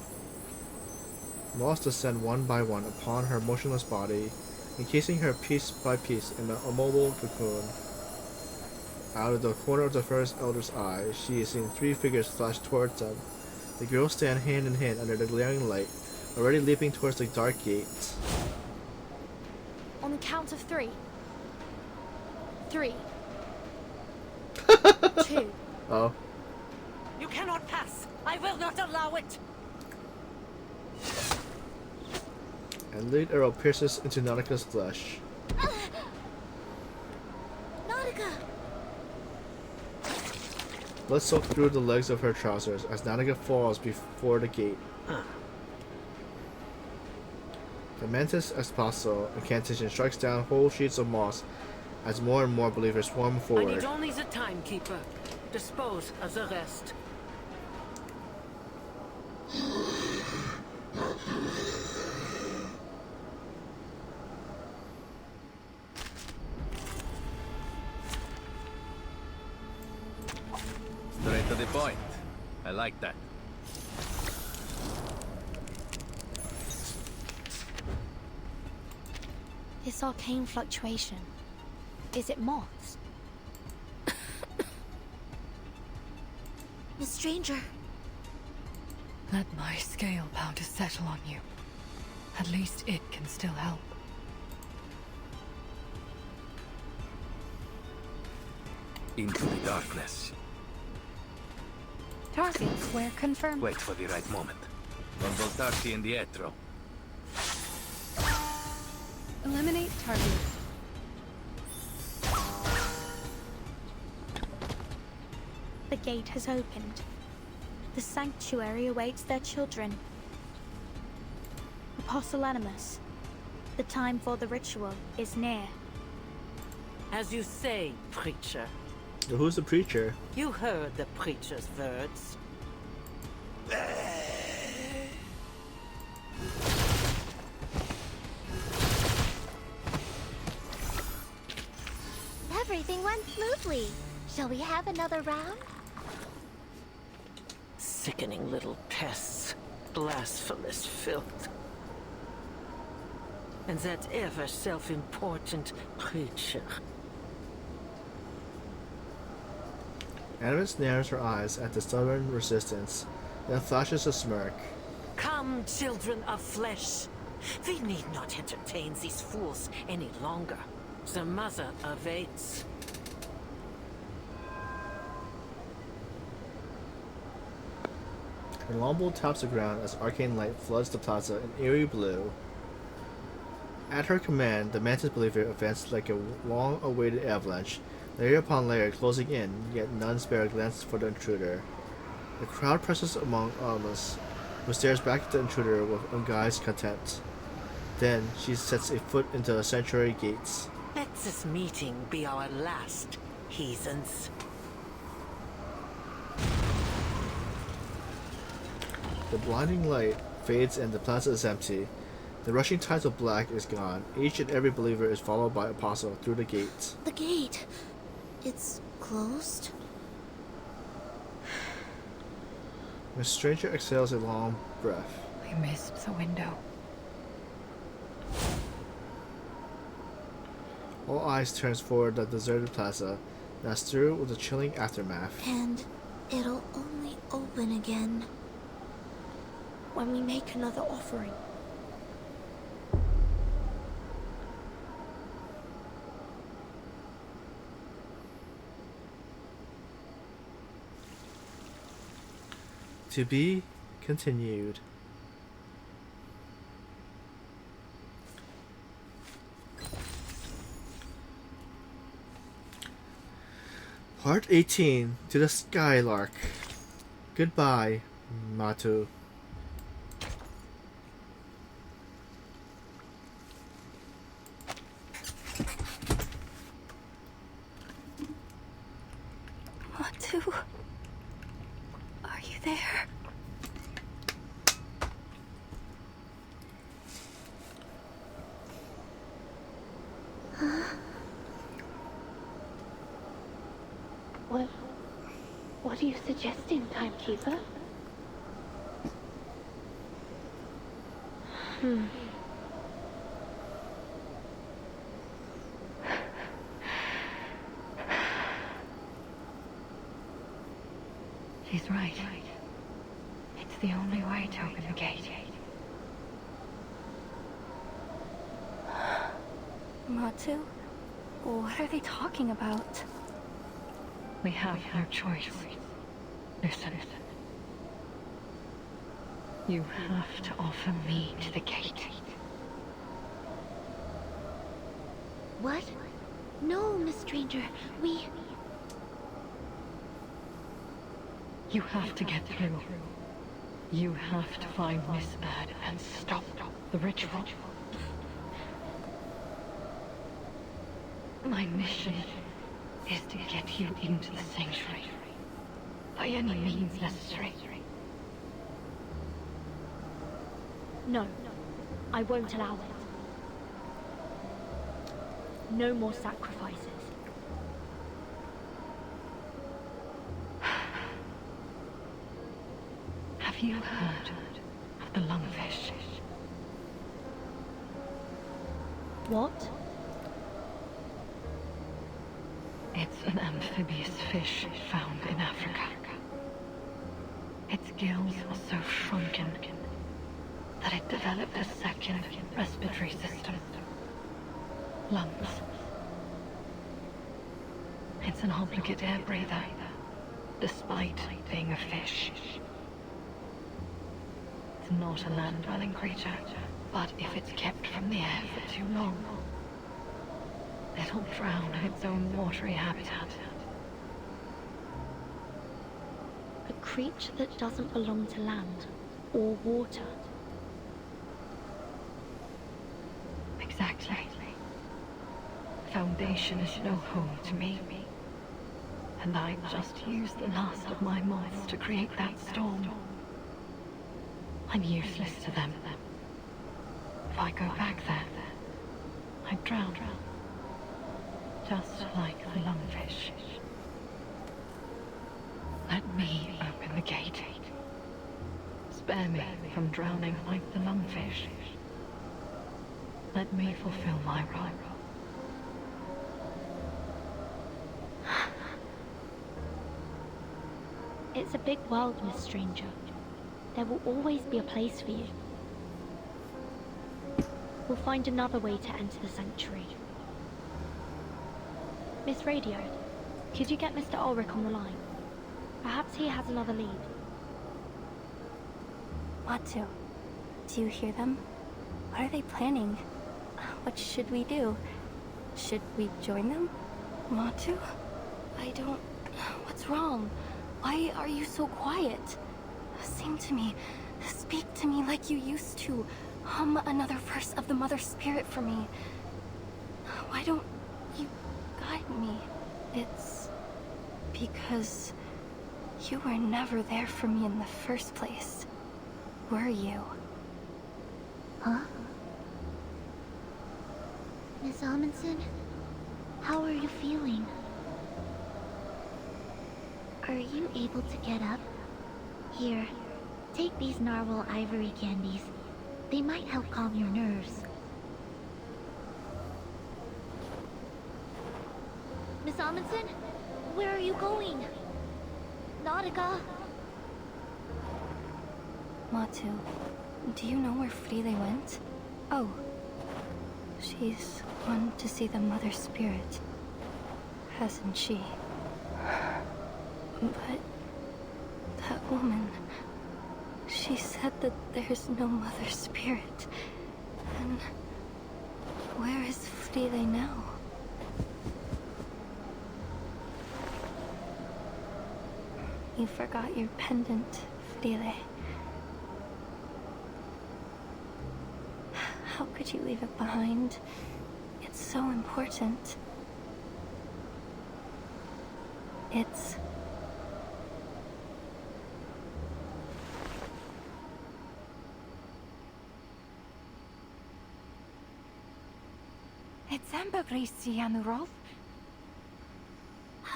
Moths descend one by one upon her motionless body, encasing her piece by piece in an immobile cocoon. Out of the corner of the first elder's eye, she is seeing three figures flash towards them. The girls stand hand in hand under the glaring light, already leaping towards the dark gate. On the count of 3. 3. 2. Oh. You cannot pass! I will not allow it! And lead arrow pierces into Nautica's flesh. Nautica! Blood soaked through the legs of her trousers as Nautica falls before the gate. The Mantis Espaso incantation strikes down whole sheets of moss as more and more believers swarm I forward. need only the timekeeper. Dispose of the rest. Straight to the point. I like that. This arcane fluctuation. Is it moths? Miss Stranger. Let my scale powder settle on you. At least it can still help. Into the darkness. Target, we're confirmed. Wait for the right moment. Non voltarti indietro. Eliminate target. The gate has opened. The sanctuary awaits their children. Apostle Animus, the time for the ritual is near. As you say, preacher. Who's the preacher? You heard the preacher's words. Everything went smoothly. Shall we have another round? Sickening little pests. Blasphemous filth. And that ever self-important preacher. Animus narrows her eyes at the stubborn resistance, then flashes a smirk. Come, children of flesh. We need not entertain these fools any longer. The mother awaits. Her longbow taps the ground as arcane light floods the plaza in eerie blue. At her command, the Mantis believer advanced like a long-awaited avalanche, layer upon layer closing in, yet none spare a glance for the intruder. The crowd presses among Almas, who stares back at the intruder with unguised contempt. Then she sets a foot into the sanctuary gates. Let this meeting be our last, heathens. The blinding light fades and the plaza is empty. The rushing tides of black is gone. Each and every believer is followed by Apostle through the gate. The gate. It's closed. Miss Stranger exhales a long breath. We missed the window. All eyes turns forward the deserted plaza, now stirred with a chilling aftermath. And it'll only open again When we make another offering. To be continued. Part 18, to the Skylark. Goodbye, Matu. Matu, are you there? What are you suggesting, Timekeeper? She's right. It's the only way to open the gate. Matu? What are they talking about? We have no choice. Listen. You have to offer me to the gate. What? No, Miss Stranger. You have to get through. You have to find Miss Bird and stop the ritual. My mission is to get you into the sanctuary. By any means necessary. No, I won't allow it. No more sacrifices. Have you heard of the lungfish? What? It's an amphibious fish found in Africa. Its gills are so shrunken that it developed a second respiratory system. Lungs. It's an obligate air breather, despite being a fish. It's not a land-dwelling creature, but if it's kept from the air for too long, it'll drown in its own watery habitat. A creature that doesn't belong to land or water. Exactly. Foundation is no home to me. And I just used the last of my moths to create that storm. I'm useless to them. If I go back there, I'd drown. Just like the lungfish. Let me open the gate. Spare me from drowning like the lungfish. Let me fulfill my role. It's a big world, Miss Stranger. There will always be a place for you. We'll find another way to enter the sanctuary. Miss Radio, could you get Mr. Ulrich on the line? Perhaps he has another lead. Matu, do you hear them? What are they planning? What should we do? Should we join them? Matu? I don't... What's wrong? Why are you so quiet? Sing to me. Speak to me like you used to. Hum another verse of the Mother Spirit for me. Why don't you guide me? It's because you were never there for me in the first place, were you? Huh? Miss Amundsen? How are you feeling? Are you able to get up? Here, take these narwhal ivory candies. They might help calm your nerves. Miss Amundsen? Where are you going? Nautica? Matu, do you know where Frile went? Oh, she's gone to see the Mother Spirit, hasn't she? But that woman, she said that there's no Mother Spirit. And where is Frile now? You forgot your pendant, Frile. How could you leave it behind? It's so important. It's... It's ambergris, Yanurov.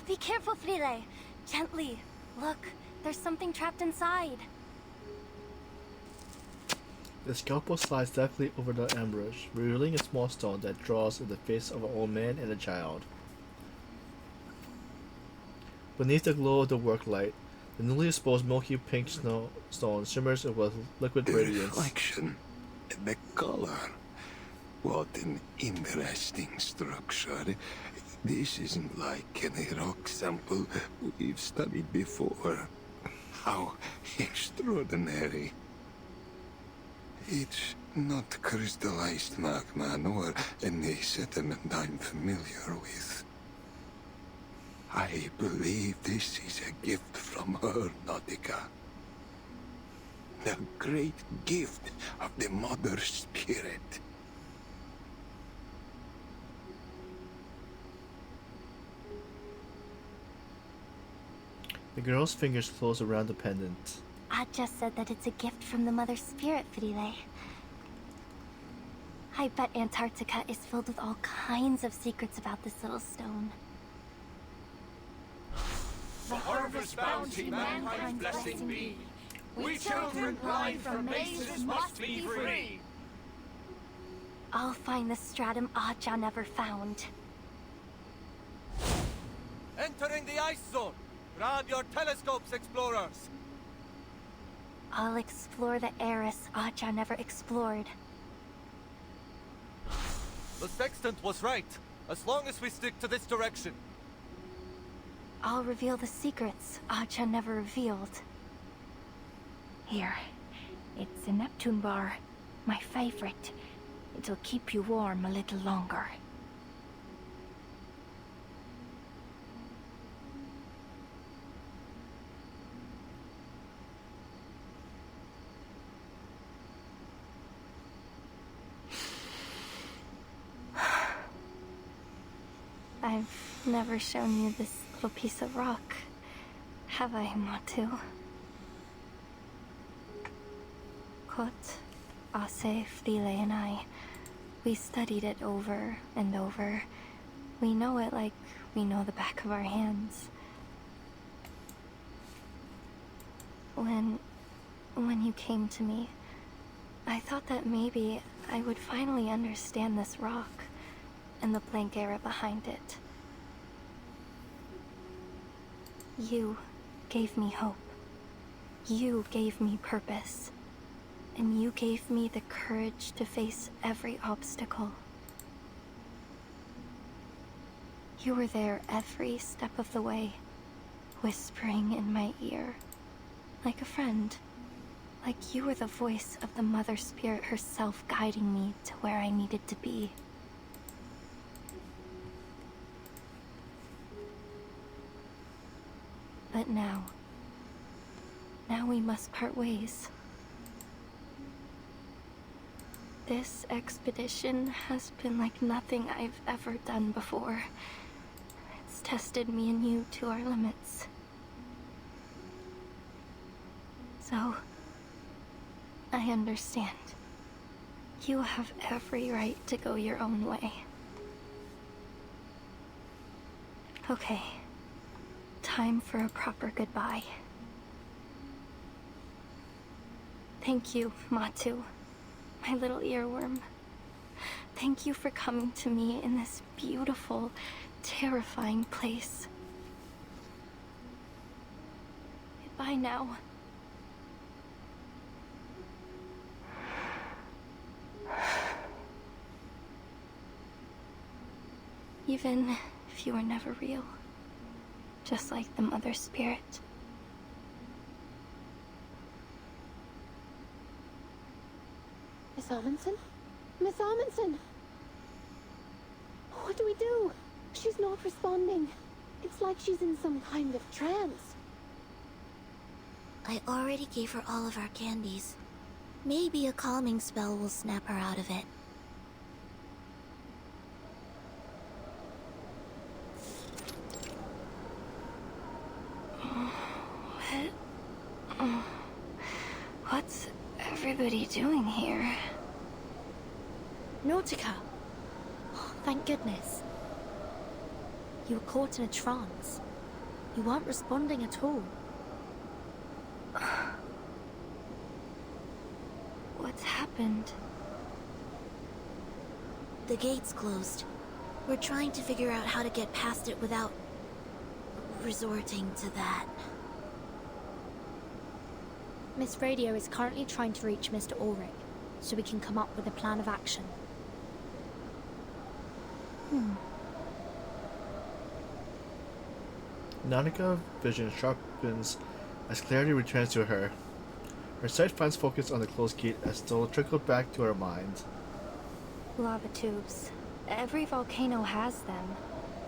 Be careful, Frile. Gently. Look, there's something trapped inside. The scalpel slides deftly over the ambush, revealing a small stone that draws in the face of an old man and a child. Beneath the glow of the work light, the newly exposed milky pink stone shimmers with liquid The radiance. reflection, the color. What an interesting structure. This isn't like any rock sample we've studied before. How extraordinary. It's not crystallized magma nor any sediment I'm familiar with. I believe this is a gift from her, Nautica. The great gift of the Mother Spirit. The girl's fingers close around the pendant. I just said that it's a gift from the Mother Spirit, Frile. I bet Antarctica is filled with all kinds of secrets about this little stone. The harvest bounty mankind's blessing be. We children blind from mazes must be free. I'll find the stratum Aja never found. Entering the ice zone. Grab your telescopes, explorers. I'll explore the Eris Aja never explored. The sextant was right, as long as we stick to this direction. I'll reveal the secrets Aja never revealed. Here, it's a Neptune bar, my favorite. It'll keep you warm a little longer. I've never shown you this little piece of rock, have I, Matu? Kot, Ase, Frile, and I, we studied it over and over. We know it like we know the back of our hands. When you came to me, I thought that maybe I would finally understand this rock and the blank era behind it. You gave me hope. You gave me purpose. And you gave me the courage to face every obstacle. You were there every step of the way, whispering in my ear, like a friend. Like you were the voice of the Mother Spirit herself guiding me to where I needed to be. But now we must part ways. This expedition has been like nothing I've ever done before. It's tested me and you to our limits. So, I understand. You have every right to go your own way. Okay. Time for a proper goodbye. Thank you, Matu, my little earworm. Thank you for coming to me in this beautiful, terrifying place. Goodbye now. Even if you were never real. Just like the Mother Spirit. Miss Amundsen? Miss Amundsen! What do we do? She's not responding. It's like she's in some kind of trance. I already gave her all of our candies. Maybe a calming spell will snap her out of it. What's everybody doing here? Nautica! Oh, thank goodness. You were caught in a trance. You weren't responding at all. What's happened? The gate's closed. We're trying to figure out how to get past it without resorting to that. Miss Radio is currently trying to reach Mr. Ulrich, so we can come up with a plan of action. Nanika's vision sharpens as clarity returns to her. Her sight finds focus on the closed gate as though trickled back to her mind. Lava tubes. Every volcano has them.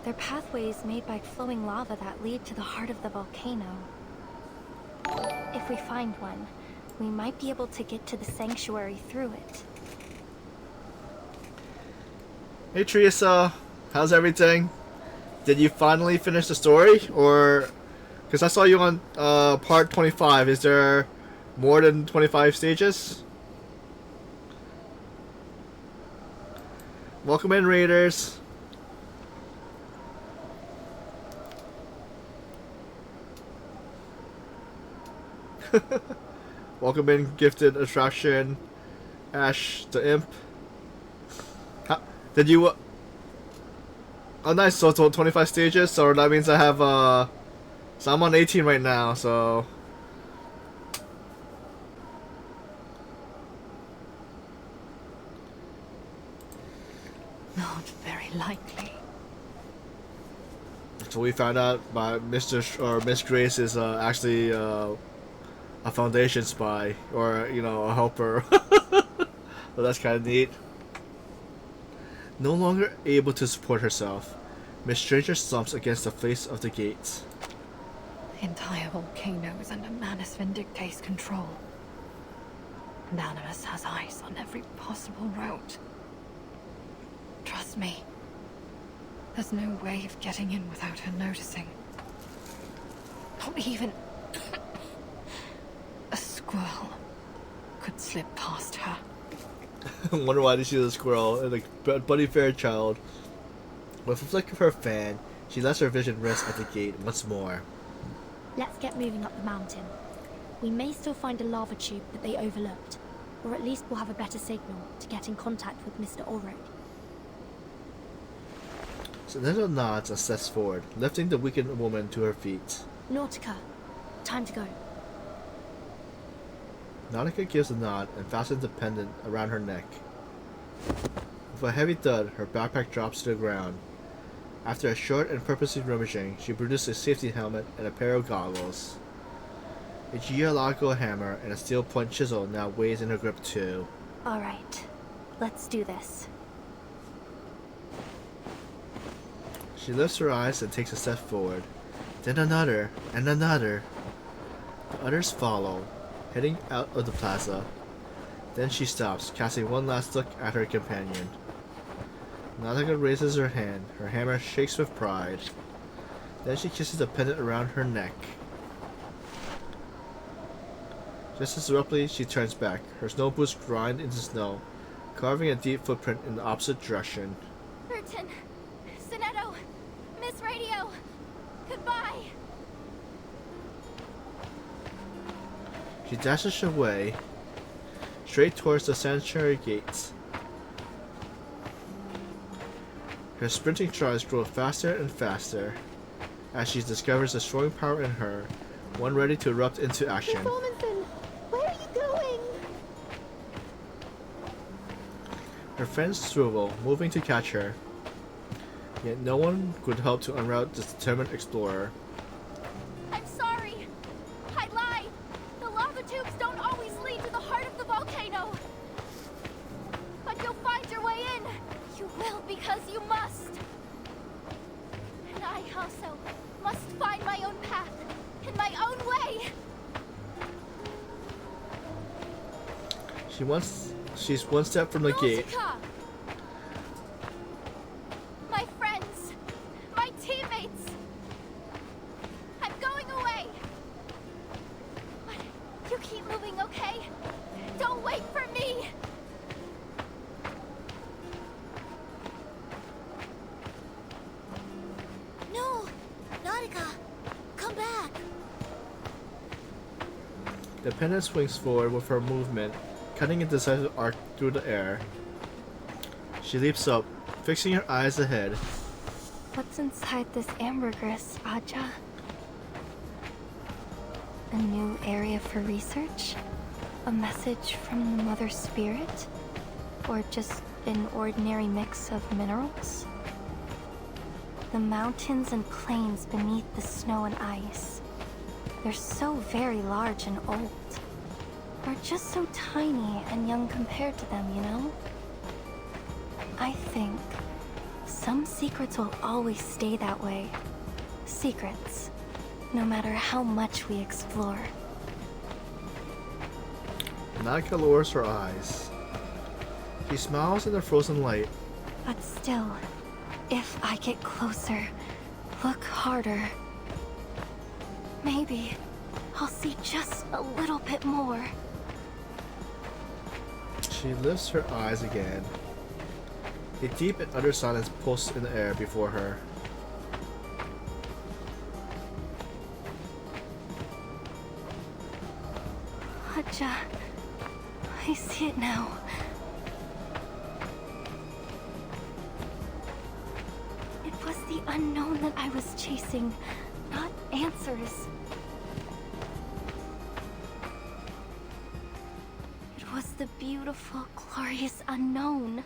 They're pathways made by flowing lava that lead to the heart of the volcano. If we find one, we might be able to get to the sanctuary through it. Hey Teresa, how's everything? Did you finally finish the story? Or... because I saw you on part 25. Is there more than 25 stages? Welcome in, Raiders. Welcome in, gifted attraction, Ash the Imp. Did you? Oh, nice. So 25 stages. So that means I have so I'm on 18 right now. So. Not very likely. So we found out by Miss Grace is actually a Foundation spy, or you know, a helper. So that's kind of neat. No longer able to support herself, Miss Stranger slumps against the face of the gate. The entire volcano is under Manus Vindictate's control. And Animus has eyes on every possible route. Trust me, there's no way of getting in without her noticing. Not even a squirrel could slip past her. Wonder why she's a squirrel. Like Buddy Fairchild. With a flick of her fan, she lets her vision rest at the gate once more. Let's get moving up the mountain. We may still find a lava tube that they overlooked, or at least we'll have a better signal to get in contact with Mr. Ulrich. Zanetto nods and steps forward, lifting the weakened woman to her feet. Nautica, time to go. Nautica gives a nod and fastens the pendant around her neck. With a heavy thud, her backpack drops to the ground. After a short and purposely rummaging, she produces a safety helmet and a pair of goggles. A geological hammer and a steel point chisel now weighs in her grip too. Alright, let's do this. She lifts her eyes and takes a step forward. Then another, and another. The others follow, heading out of the plaza. Then she stops, casting one last look at her companion. Nausicaa raises her hand. Her hammer shakes with pride. Then she kisses the pendant around her neck. Just as abruptly, she turns back. Her snow boots grind into snow, carving a deep footprint in the opposite direction. Burton, Sonetto, Miss Radio, goodbye. She dashes away, straight towards the sanctuary gates. Her sprinting strides grow faster and faster as she discovers the strong power in her, one ready to erupt into action. Where are you going? Her friends swivel, moving to catch her. Yet no one could help to unroute this determined explorer. I'm sorry. I lied. The lava tubes don't always lead to the heart of the volcano. But you'll find your way in. You will because you must. And I also must find my own path in my own way. She's one step from the gate. Nausicaa! My friends, my teammates. I'm going away. But you keep moving, okay? Don't wait for me. No, Nausicaa, come back. The pendant swings forward with her movement, cutting a decisive arc through the air. She leaps up, fixing her eyes ahead. What's inside this ambergris, Aja? A new area for research? A message from the Mother Spirit? Or just an ordinary mix of minerals? The mountains and plains beneath the snow and ice. They're so very large and old. We're just so tiny and young compared to them, you know? I think some secrets will always stay that way. Secrets, no matter how much we explore. Nausicaa lowers her eyes. She smiles in the frozen light. But still, if I get closer, look harder, maybe I'll see just a little bit more. She lifts her eyes again. A deep and utter silence pulses in the air before her. Aja, I see it now. It was the unknown that I was chasing, not answers. It was the beautiful, glorious unknown.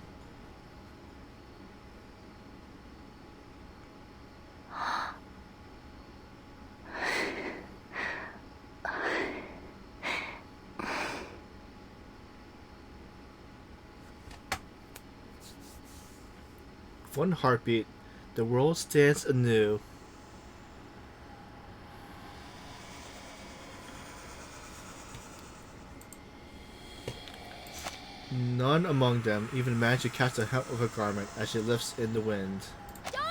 One heartbeat, the world stands anew. None among them even manage to catch the hem of her garment as she lifts in the wind. Don't!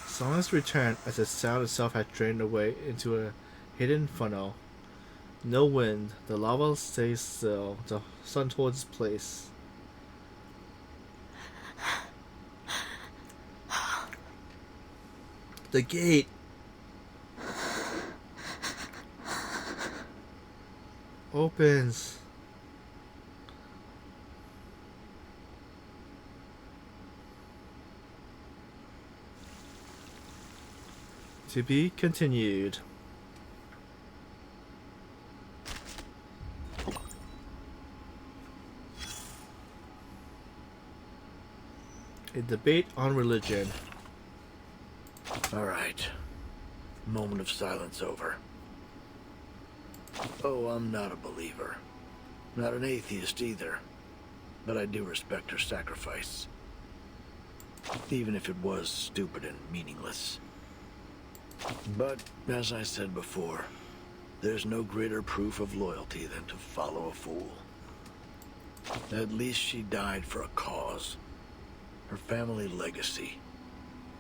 Silence returned as the sound itself had drained away into a hidden funnel. No wind, the lava stays still, the sun holds its place. The gate! Opens. To be continued. A debate on religion. Alright. Moment of silence over. Oh, I'm not a believer. Not an atheist either. But I do respect her sacrifice. Even if it was stupid and meaningless. But, as I said before, there's no greater proof of loyalty than to follow a fool. At least she died for a cause. Her family legacy.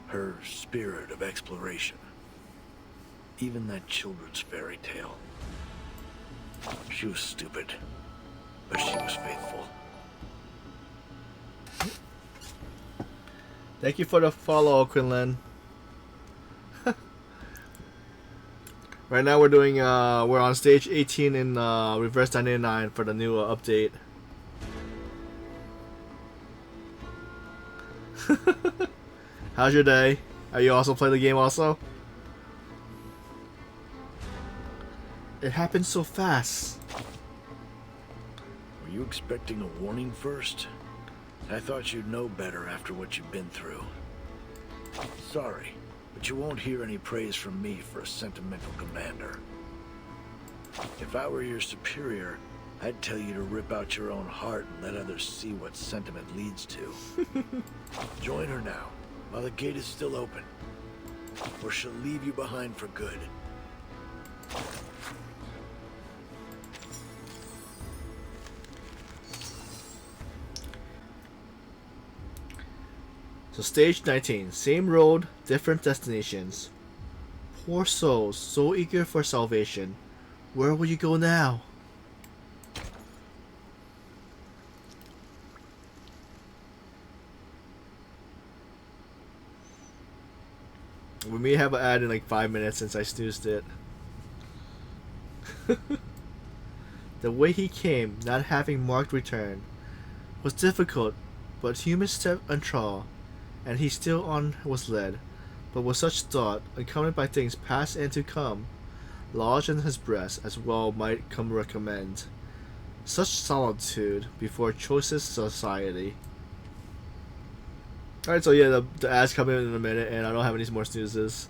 Her spirit of exploration. Even that children's fairy tale. She was stupid, but she was faithful. Thank you for the follow, Quinlan. Right now we're doing we're on stage 18 in Reverse 99 for the new update. How's your day? Are you also playing the game also? It happened so fast. Were you expecting a warning first? I thought you'd know better after what you've been through. Sorry, but you won't hear any praise from me for a sentimental commander. If I were your superior, I'd tell you to rip out your own heart and let others see what sentiment leads to. Join her now, while the gate is still open. Or she'll leave you behind for good. So stage 19, same road, different destinations. Poor souls, so eager for salvation. Where will you go now? We may have an ad in like 5 minutes since I snoozed it. The way he came, not having marked return, was difficult, but human step untrod, and he still on was led, but with such thought, accompanied by things past and to come, lodged in his breast as well might come recommend. Such solitude before choicest society. Alright, so yeah, the ads coming in a minute, and I don't have any more snoozes.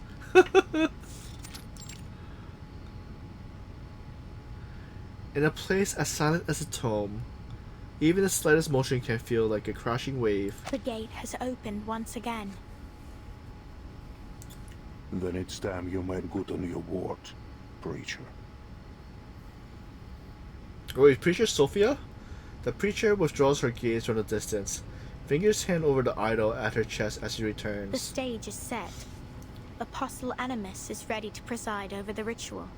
In a place as silent as a tomb, even the slightest motion can feel like a crashing wave. The gate has opened once again. Then it's time you made good on your word, preacher. Wait, Preacher Sophia? The preacher withdraws her gaze from the distance, fingers hand over the idol at her chest as she returns. The stage is set. Apostle Animus is ready to preside over the ritual.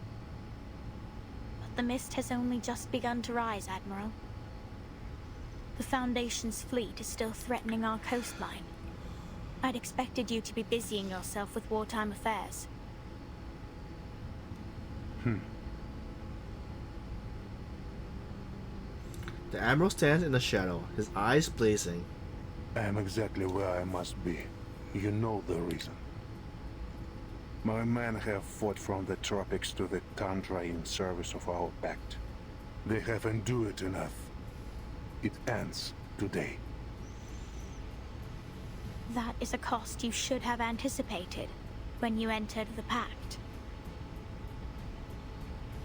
But the mist has only just begun to rise, Admiral. The Foundation's fleet is still threatening our coastline. I'd expected you to be busying yourself with wartime affairs. The Admiral stands in the shadow, his eyes blazing. I am exactly where I must be. You know the reason. My men have fought from the tropics to the tundra in service of our pact. They have endured enough. It ends today. That is a cost you should have anticipated when you entered the pact.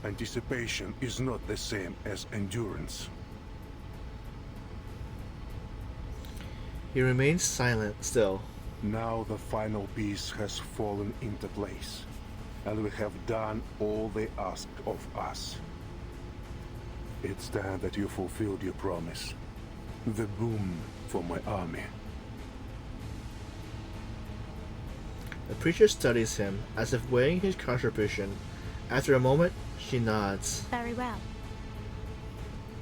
Anticipation is not the same as endurance. He remains silent still. Now the final piece has fallen into place, and we have done all they asked of us. It's time that you fulfilled your promise. The boon for my army. The preacher studies him, as if weighing his contribution. After a moment, she nods. Very well.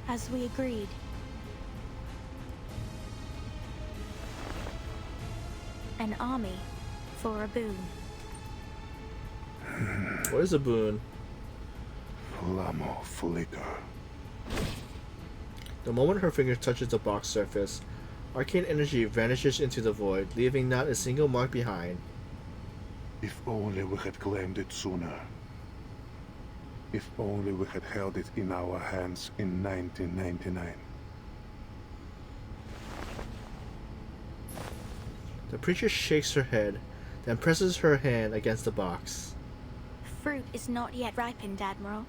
As we agreed. An army for a boon. What is a boon? Flamo flicker. The moment her finger touches the box surface, arcane energy vanishes into the void, leaving not a single mark behind. If only we had claimed it sooner. If only we had held it in our hands in 1999. The preacher shakes her head, then presses her hand against the box. Fruit is not yet ripened, Admiral.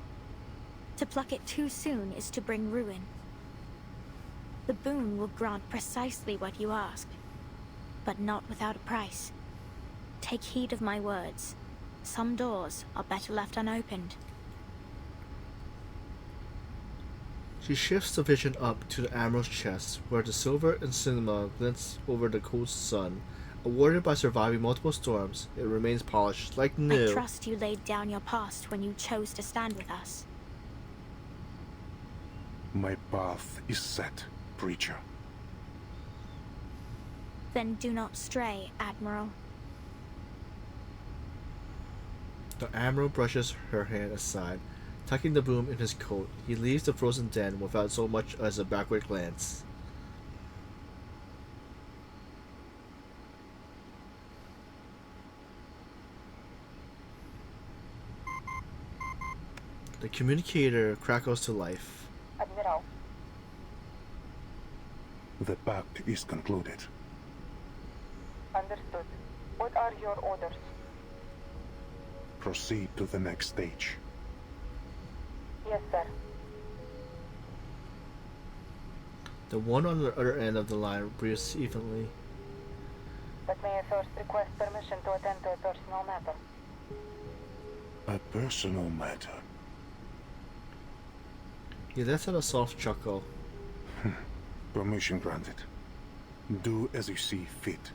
To pluck it too soon is to bring ruin. The boon will grant precisely what you ask, but not without a price. Take heed of my words. Some doors are better left unopened. She shifts the vision up to the Admiral's chest, where the silver and cinema glints over the cold sun. Awarded by surviving multiple storms, it remains polished like new. I trust you laid down your past when you chose to stand with us. My path is set, preacher. Then do not stray, Admiral. The Admiral brushes her hand aside. Tucking the broom in his coat, he leaves the frozen den without so much as a backward glance. The communicator crackles to life. Admiral, The pact is concluded. understood. What are your orders? Proceed to the next stage. Yes, sir. The one on the other end of the line breathes evenly. But may I first request permission to attend to a personal matter? A personal matter. He lets out a soft chuckle. Permission granted. Do as you see fit.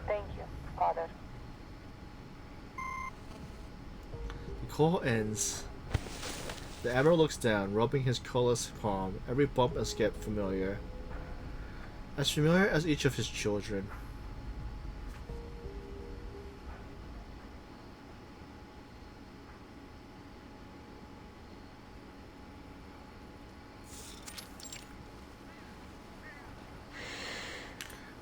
Thank you, Father. The call ends. The Admiral looks down, rubbing his colorless palm, every bump and skip familiar. As familiar as each of his children.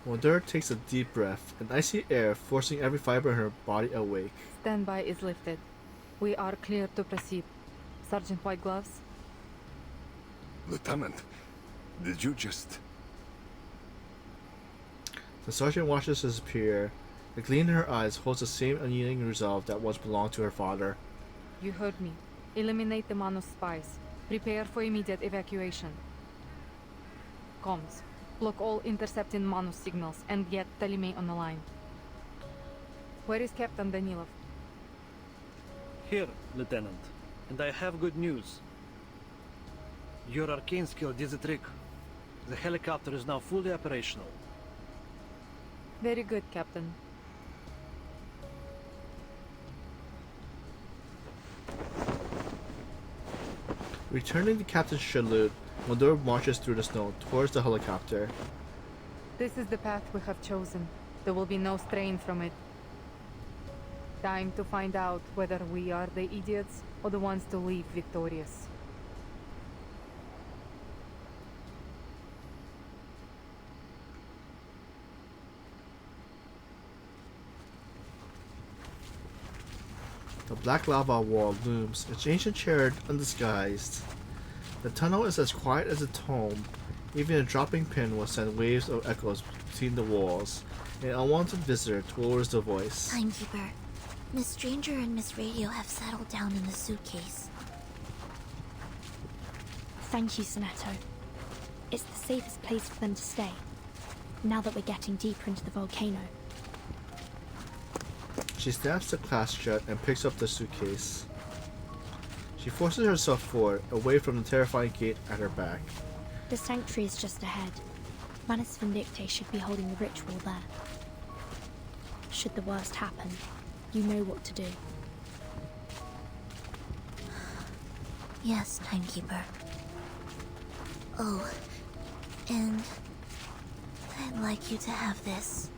Mondura takes a deep breath, an icy air forcing every fiber in her body awake. Standby is lifted. We are clear to proceed. Sergeant White Gloves? Lieutenant, did you just... The sergeant watches his peer. The gleam in her eyes holds the same unyielding resolve that once belonged to her father. You heard me. Eliminate the Manus spies. Prepare for immediate evacuation. Comms. Block all intercepting Manus signals and get Telime on the line. Where is Captain Danilov? Here, Lieutenant. And I have good news. Your arcane skill did the trick. The helicopter is now fully operational. Very good, Captain. Returning the captain's salute, Mondura marches through the snow towards the helicopter. This is the path we have chosen. There will be no strain from it. Time to find out whether we are the idiots or the ones to leave victorious. The black lava wall looms, its ancient chariot undisguised. The tunnel is as quiet as a tomb. Even a dropping pin will send waves of echoes between the walls. An unwanted visitor towards the voice. Timekeeper, Miss Stranger and Miss Radio have settled down in the suitcase. Thank you, Sonato. It's the safest place for them to stay, now that we're getting deeper into the volcano. She snaps the clasp shut and picks up the suitcase. She forces herself forward, away from the terrifying gate at her back. The sanctuary is just ahead. Manus Vindicte should be holding the ritual there. Should the worst happen, you know what to do. Yes, Timekeeper. Oh, and I'd like you to have this.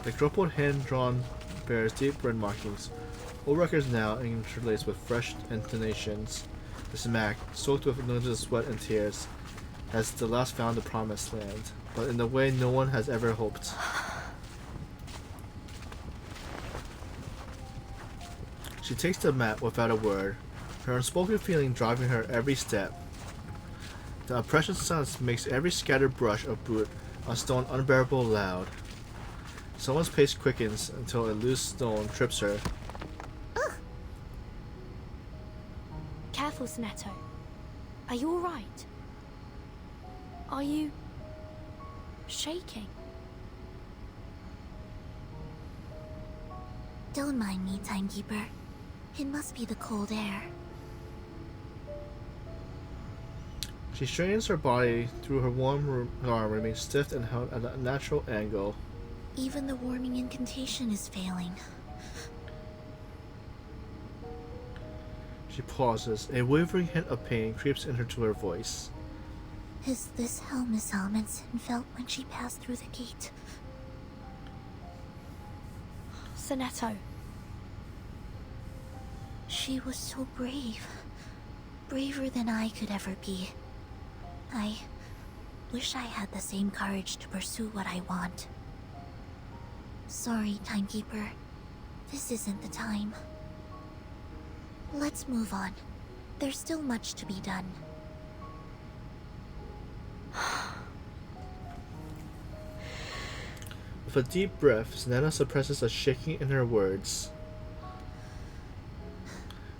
The crumpled hand-drawn bears deep red markings. Old records now interlaced with fresh intonations. The smack, soaked with noticeable sweat and tears, has the last found the promised land, but in a way no one has ever hoped. She takes the mat without a word, her unspoken feeling driving her every step. The oppression sound makes every scattered brush of boot on stone unbearable loud. Someone's pace quickens until a loose stone trips her. Ugh. Careful, Sonetto. Are you alright? Are you shaking? Don't mind me, Timekeeper. It must be the cold air. She straightens her body through her warm arm, remains stiff and held at a natural angle. Even the warming incantation is failing. She pauses. A wavering hint of pain creeps into her voice. Is this how Miss Amundsen felt when she passed through the gate? Sonetto. She was so brave. Braver than I could ever be. I wish I had the same courage to pursue what I want. Sorry, Timekeeper. This isn't the time. Let's move on. There's still much to be done. With a deep breath, Sonetta suppresses a shaking in her words.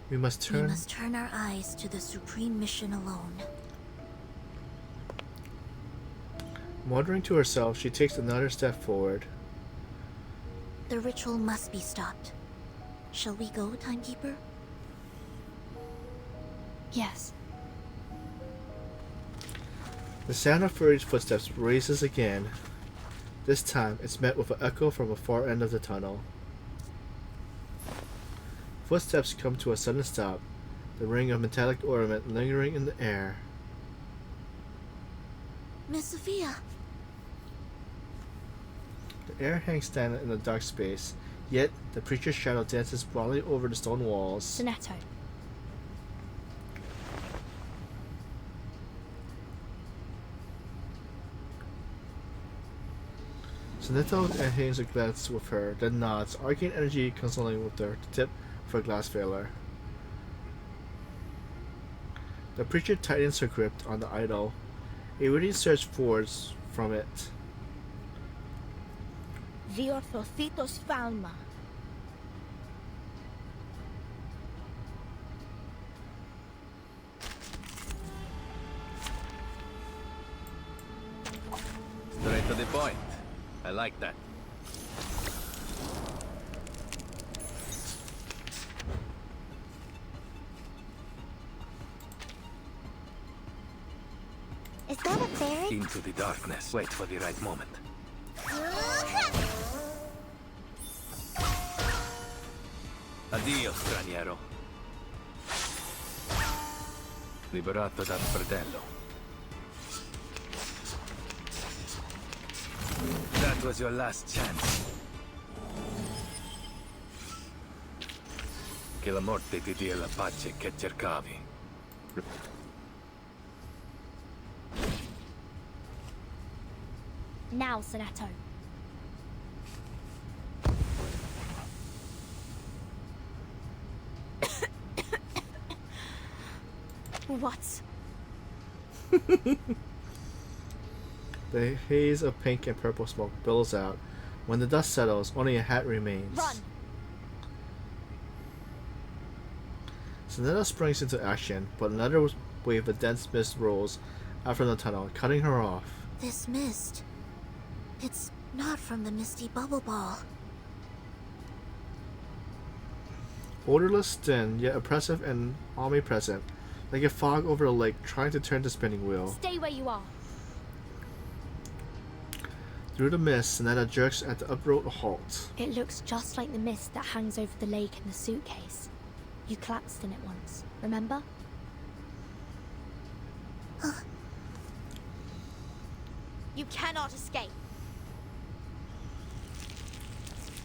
We must turn our eyes to the supreme mission alone. Muttering to herself, she takes another step forward. The ritual must be stopped. Shall we go, Timekeeper? Yes. The sound of Furry's footsteps raises again. This time, it's met with an echo from the far end of the tunnel. Footsteps come to a sudden stop, the ring of metallic ornament lingering in the air. Miss Sophia! The air hangs stagnant in the dark space, yet the preacher's shadow dances broadly over the stone walls. Sonetto. Sonetto exchanges a glance with her, then nods, arcane energy consoling with the tip of her glass veiler. The preacher tightens her grip on the idol. A radiant surge forwards from it. Diorthositos Falma. Straight to the point. I like that. Is that a fairy? Into the darkness. Wait for the right moment. Addio, straniero. Liberato dal fratello. That was your last chance. Che la morte ti dia la pace che cercavi. Now, Sonetto. What? The haze of pink and purple smoke billows out. When the dust settles, only a hat remains. Run! Sonetta springs into action, but another wave of dense mist rolls out from the tunnel, cutting her off. This mist. It's not from the misty bubble ball. Odorless, thin, yet oppressive and omnipresent, like a fog over a lake trying to turn the spinning wheel. Stay where you are. Through the mist, Sonetta jerks at the abrupt halt. It looks just like the mist that hangs over the lake in the suitcase. You collapsed in it once, remember? You cannot escape.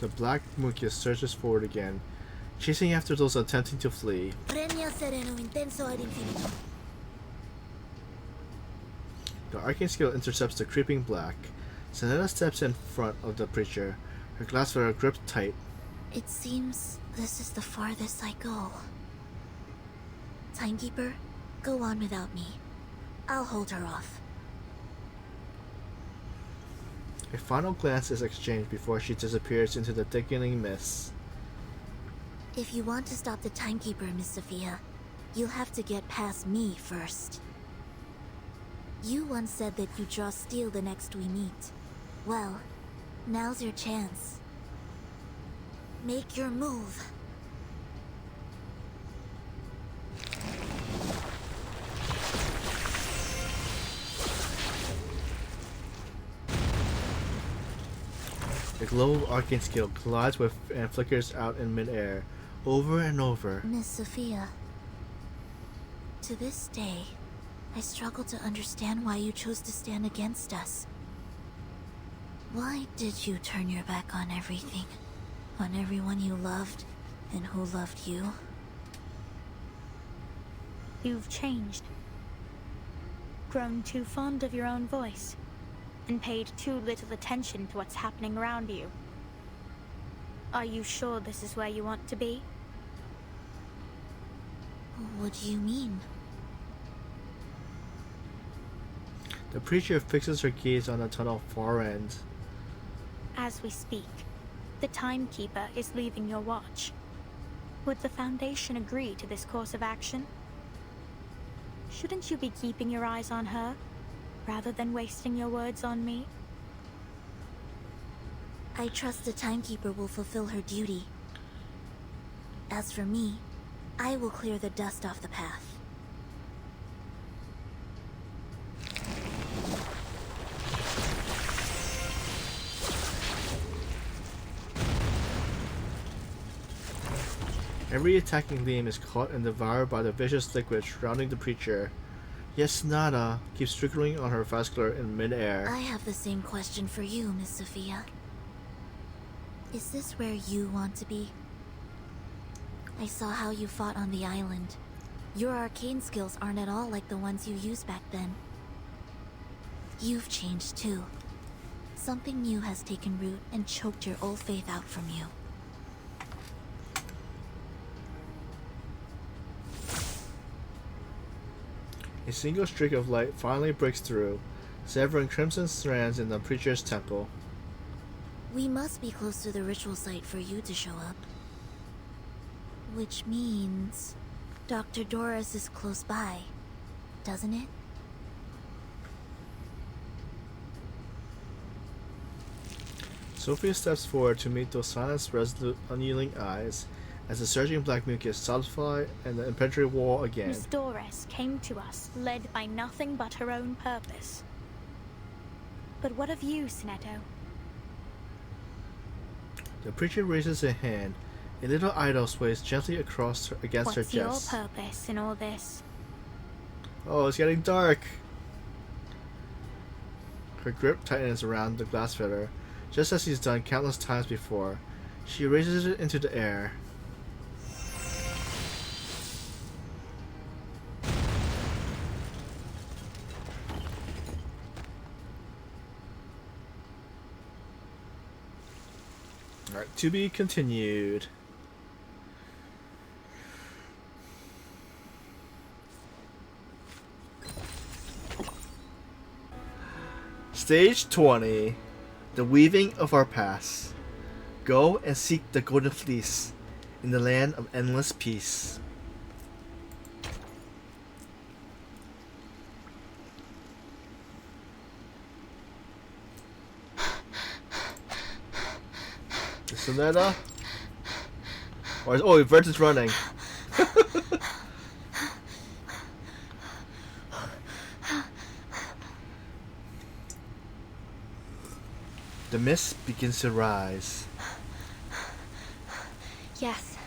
The black mucus surges forward again, chasing after those attempting to flee. Premia sereno intenso ad infinitum. The arcane skill intercepts the creeping black. Sonetta steps in front of the preacher, her glass veil gripped tight. It seems this is the farthest I go. Timekeeper, go on without me. I'll hold her off. A final glance is exchanged before she disappears into the thickening mist. If you want to stop the Timekeeper, Miss Sophia, you'll have to get past me first. You once said that you'd draw steel the next we meet. Well, now's your chance. Make your move. The glow of arcane skill collides with and flickers out in midair, over and over. Miss Sophia, to this day, I struggle to understand why you chose to stand against us. Why did you turn your back on everything? On everyone you loved, and who loved you? You've changed. Grown too fond of your own voice, and paid too little attention to what's happening around you. Are you sure this is where you want to be? What do you mean? The preacher fixes her gaze on the tunnel far end. As we speak, the Timekeeper is leaving your watch. Would the Foundation agree to this course of action? Shouldn't you be keeping your eyes on her, rather than wasting your words on me? I trust the Timekeeper will fulfill her duty. As for me, I will clear the dust off the path. Every attacking gleam is caught and devoured by the vicious liquid surrounding the preacher. Yes, Nada keeps trickling on her vascular in midair. I have the same question for you, Miss Sophia. Is this where you want to be? I saw how you fought on the island. Your arcane skills aren't at all like the ones you used back then. You've changed too. Something new has taken root and choked your old faith out from you. A single streak of light finally breaks through, severing crimson strands in the preacher's temple. We must be close to the ritual site for you to show up. Which means Dr. Doris is close by, doesn't it? Sophia steps forward to meet those silent, resolute, unyielding eyes as the surging black mucus solidifies and the impenetrable wall again. Miss Doris came to us, led by nothing but her own purpose. But what of you, Sinetto? The preacher raises a hand. A little idol sways gently across against her chest. What's your purpose in all this? Oh, it's getting dark. Her grip tightens around the glass feather, just as she's done countless times before. She raises it into the air. Alright, to be continued. Stage 20. The Weaving of Our Past. Go and seek the Golden Fleece in the land of endless peace. Sonetta? Oh, Vert is running. The mist begins to rise. Yes,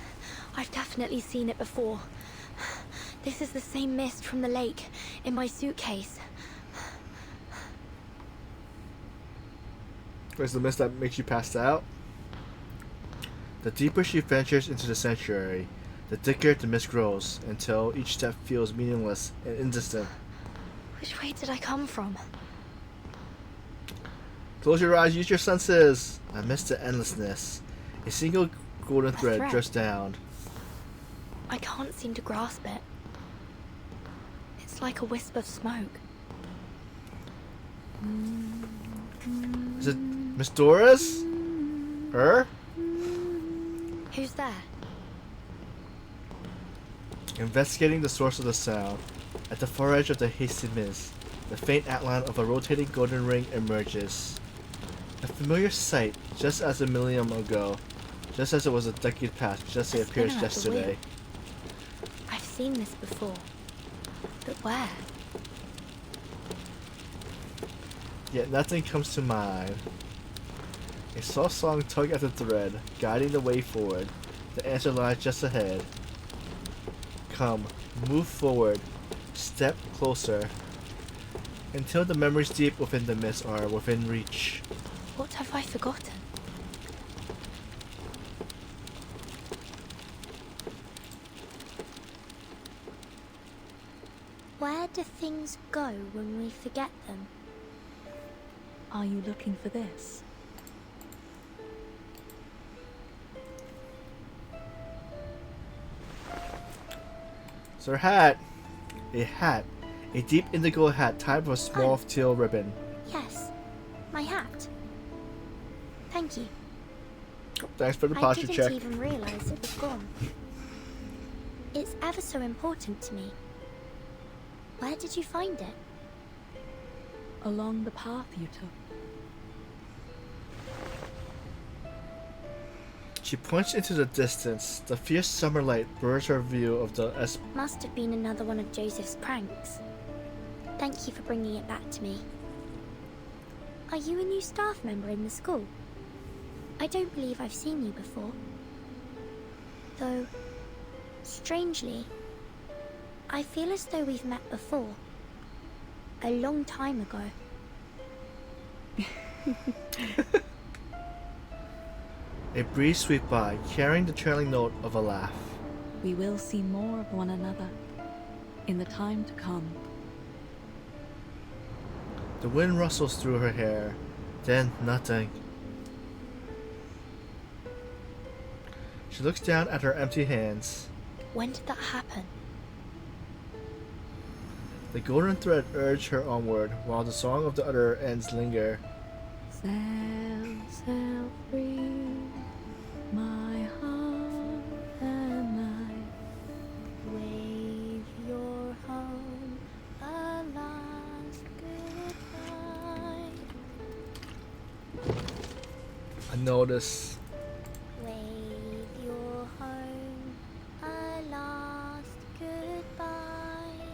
I've definitely seen it before. This is the same mist from the lake in my suitcase. Where's the mist that makes you pass out? The deeper she ventures into the sanctuary, the thicker the mist grows, until each step feels meaningless and indistant. Which way did I come from? Close your eyes, use your senses! Amidst the endlessness, a single golden thread drifts down. I can't seem to grasp it. It's like a wisp of smoke. Miss Doris? Her? Who's there? Investigating the source of the sound, at the far edge of the hasty mist, the faint outline of a rotating golden ring emerges. A familiar sight, just as a millennium ago, just as it was a decade past, just as it appears Spinner at the wheel. yesterday. I've seen this before. But where? Yet nothing comes to mind. A soft song tug at the thread, guiding the way forward. The answer lies just ahead. Come, move forward, step closer, until the memories deep within the mist are within reach. What have I forgotten? Where do things go when we forget them? Are you looking for this? It's her hat. A hat. A deep indigo hat tied with a small teal ribbon. Yes, my hat. Thank you. Thanks for the I posture didn't check. even realize it was gone. It's ever so important to me. Where did you find it? Along the path you took. She points into the distance. The fierce summer light blurs her view of the Must have been another one of Joseph's pranks. Thank you for bringing it back to me. Are you a new staff member in the school? I don't believe I've seen you before. Though, strangely, I feel as though we've met before. A long time ago. A breeze sweeps by, carrying the trailing note of a laugh. We will see more of one another in the time to come. The wind rustles through her hair, then nothing. She looks down at her empty hands. When did that happen? The golden thread urges her onward, while the song of the other ends linger. Sail, sail free, my heart and I. Wave your home a last goodbye. Unnoticed. Wave your home a last goodbye.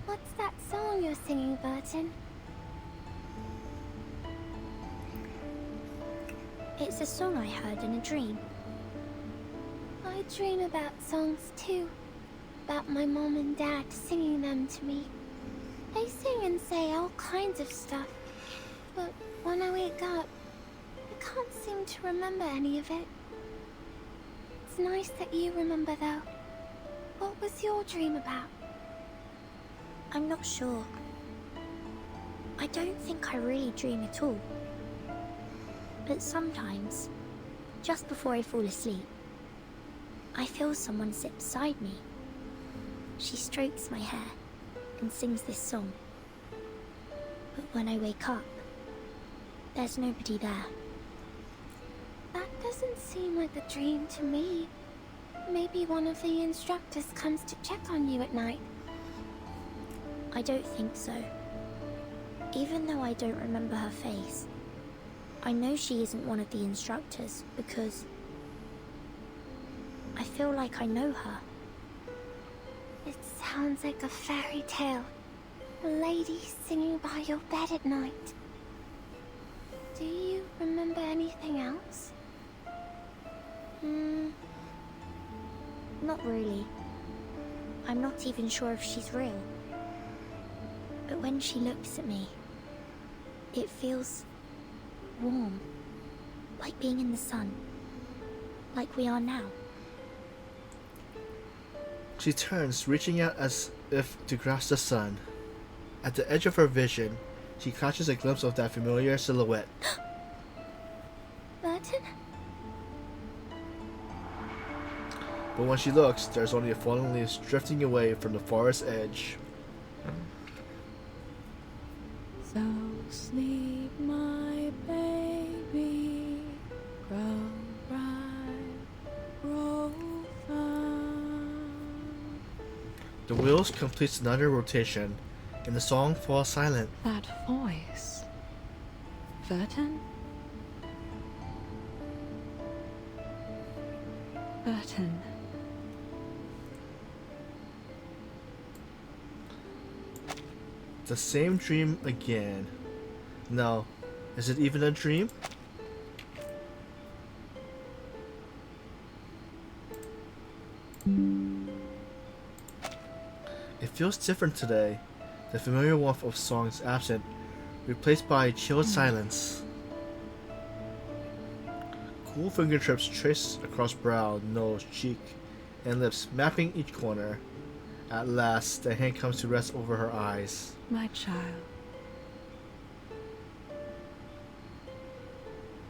What's that song you're singing, Burton? It's a song I heard in a dream. I dream about songs too. About my mom and dad singing them to me. They sing and say all kinds of stuff. But when I wake up, I can't seem to remember any of it. It's nice that you remember though. What was your dream about? I'm not sure. I don't think I really dream at all. But sometimes, just before I fall asleep, I feel someone sit beside me. She strokes my hair and sings this song. But when I wake up, there's nobody there. That doesn't seem like a dream to me. Maybe one of the instructors comes to check on you at night. I don't think so. Even though I don't remember her face, I know she isn't one of the instructors because I feel like I know her. It sounds like a fairy tale. A lady singing by your bed at night. Do you remember anything else? Not really. I'm not even sure if she's real. But when she looks at me, it feels warm, like being in the sun, like we are now. She turns, reaching out as if to grasp the sun. At the edge of her vision, she catches a glimpse of that familiar silhouette. Burton? But when she looks, there's only a fallen leaves drifting away from the forest edge. So sleep, my baby. Row right, row far. The wheels completes another rotation, and the song falls silent. That voice. Verton? Verton. The same dream again. No. Is it even a dream? It feels different today. The familiar warmth of song is absent, replaced by a chilled silence. Cool fingertips trace across brow, nose, cheek, and lips, mapping each corner. At last, the hand comes to rest over her eyes. My child.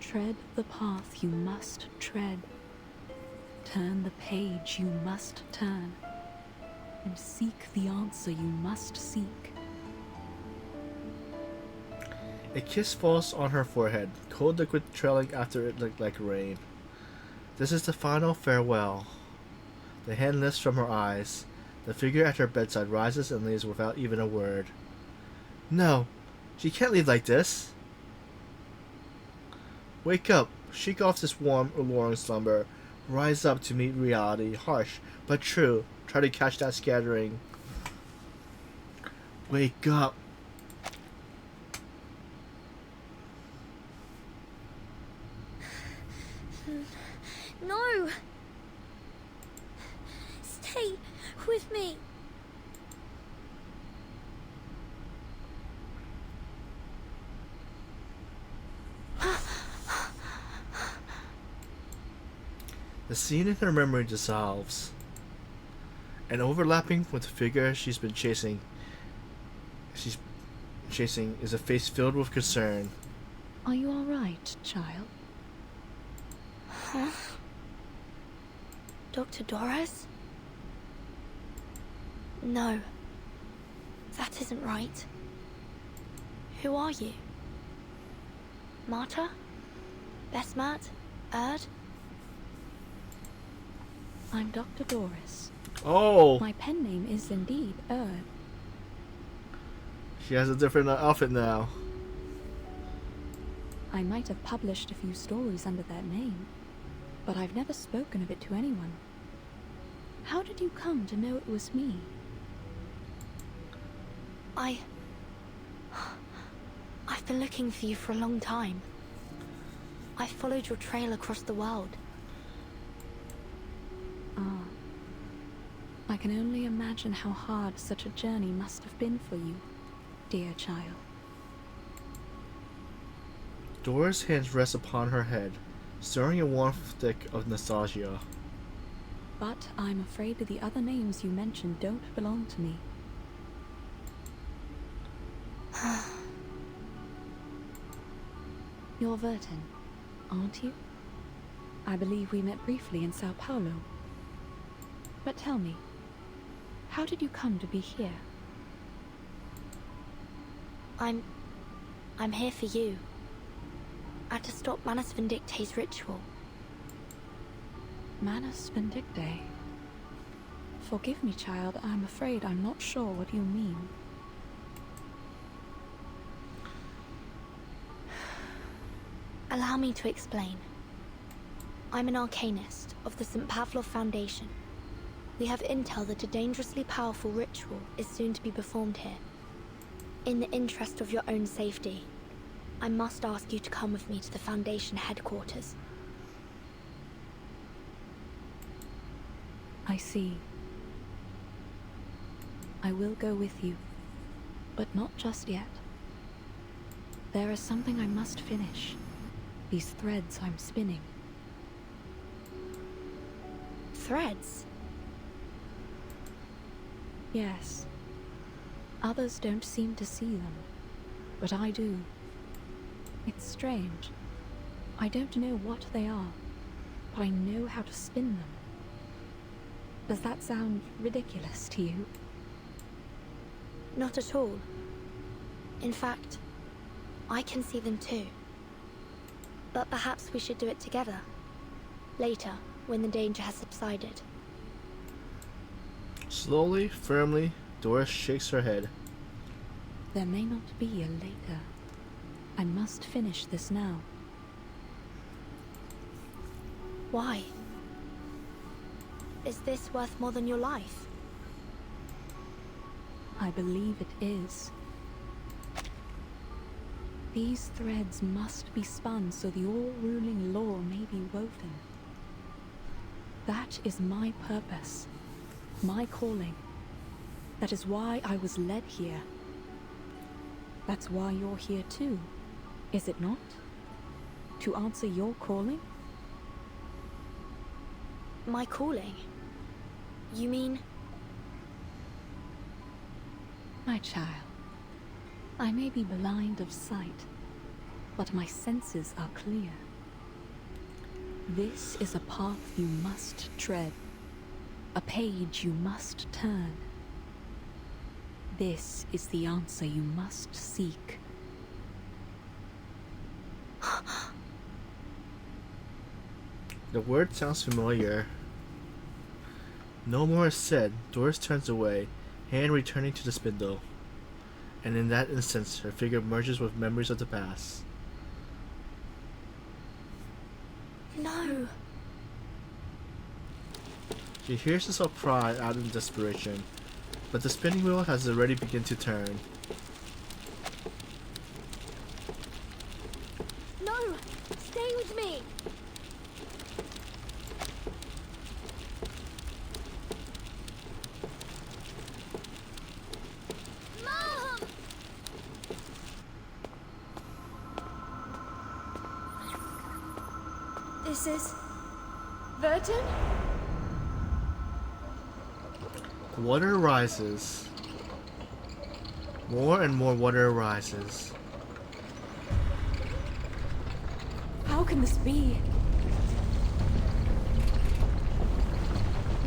Tread the path you must tread. Turn the page you must turn. And seek the answer you must seek. A kiss falls on her forehead, cold liquid trailing after it like rain. This is the final farewell. The hand lifts from her eyes. The figure at her bedside rises and leaves without even a word. No, she can't leave like this. Wake up, shake off this warm, alluring slumber. Rise up to meet reality, harsh but true. Try to catch that scattering. Wake up. No! Stay with me! The scene in her memory dissolves. And overlapping with the figure she's chasing is a face filled with concern. Are you alright, child? Huh? Dr. Doris? No. That isn't right. Who are you? Marta? Besmat? Erd? I'm Dr. Doris. Oh! My pen name is indeed Erd. She has a different outfit now. I might have published a few stories under that name, but I've never spoken of it to anyone. How did you come to know it was me? I've been looking for you for a long time. I followed your trail across the world. Ah. I can only imagine how hard such a journey must have been for you, dear child. Dora's hands rest upon her head, stirring a warm stick of nostalgia. But I'm afraid the other names you mentioned don't belong to me. You're Verton, aren't you? I believe we met briefly in Sao Paulo. But tell me, how did you come to be here? I'm here for you. To stop Manus Vindicte's ritual. Manus Vindicte? Forgive me, child, I'm afraid I'm not sure what you mean. Allow me to explain. I'm an arcanist of the St. Pavlov Foundation. We have intel that a dangerously powerful ritual is soon to be performed here. In the interest of your own safety, I must ask you to come with me to the Foundation headquarters. I see. I will go with you, but not just yet. There is something I must finish. These threads I'm spinning. Threads? Yes. Others don't seem to see them, but I do. It's strange. I don't know what they are, but I know how to spin them. Does that sound ridiculous to you? Not at all. In fact, I can see them too. But perhaps we should do it together. Later, when the danger has subsided. Slowly, firmly, Doris shakes her head. There may not be a later. I must finish this now. Why? Is this worth more than your life? I believe it is. These threads must be spun so the all-ruling law may be woven. That is my purpose, my calling. That is why I was led here. That's why you're here too, is it not? To answer your calling? My calling? You mean? My child, I may be blind of sight, but my senses are clear. This is a path you must tread, a page you must turn. This is the answer you must seek. The word sounds familiar. No more is said. Doris turns away, hand returning to the spindle. And in that instant, her figure merges with memories of the past. No. She hears herself cry out in desperation, but the spinning wheel has already begun to turn. No! Stay with me! Mom! This is... Verton? The water rises. More and more water rises. How can this be?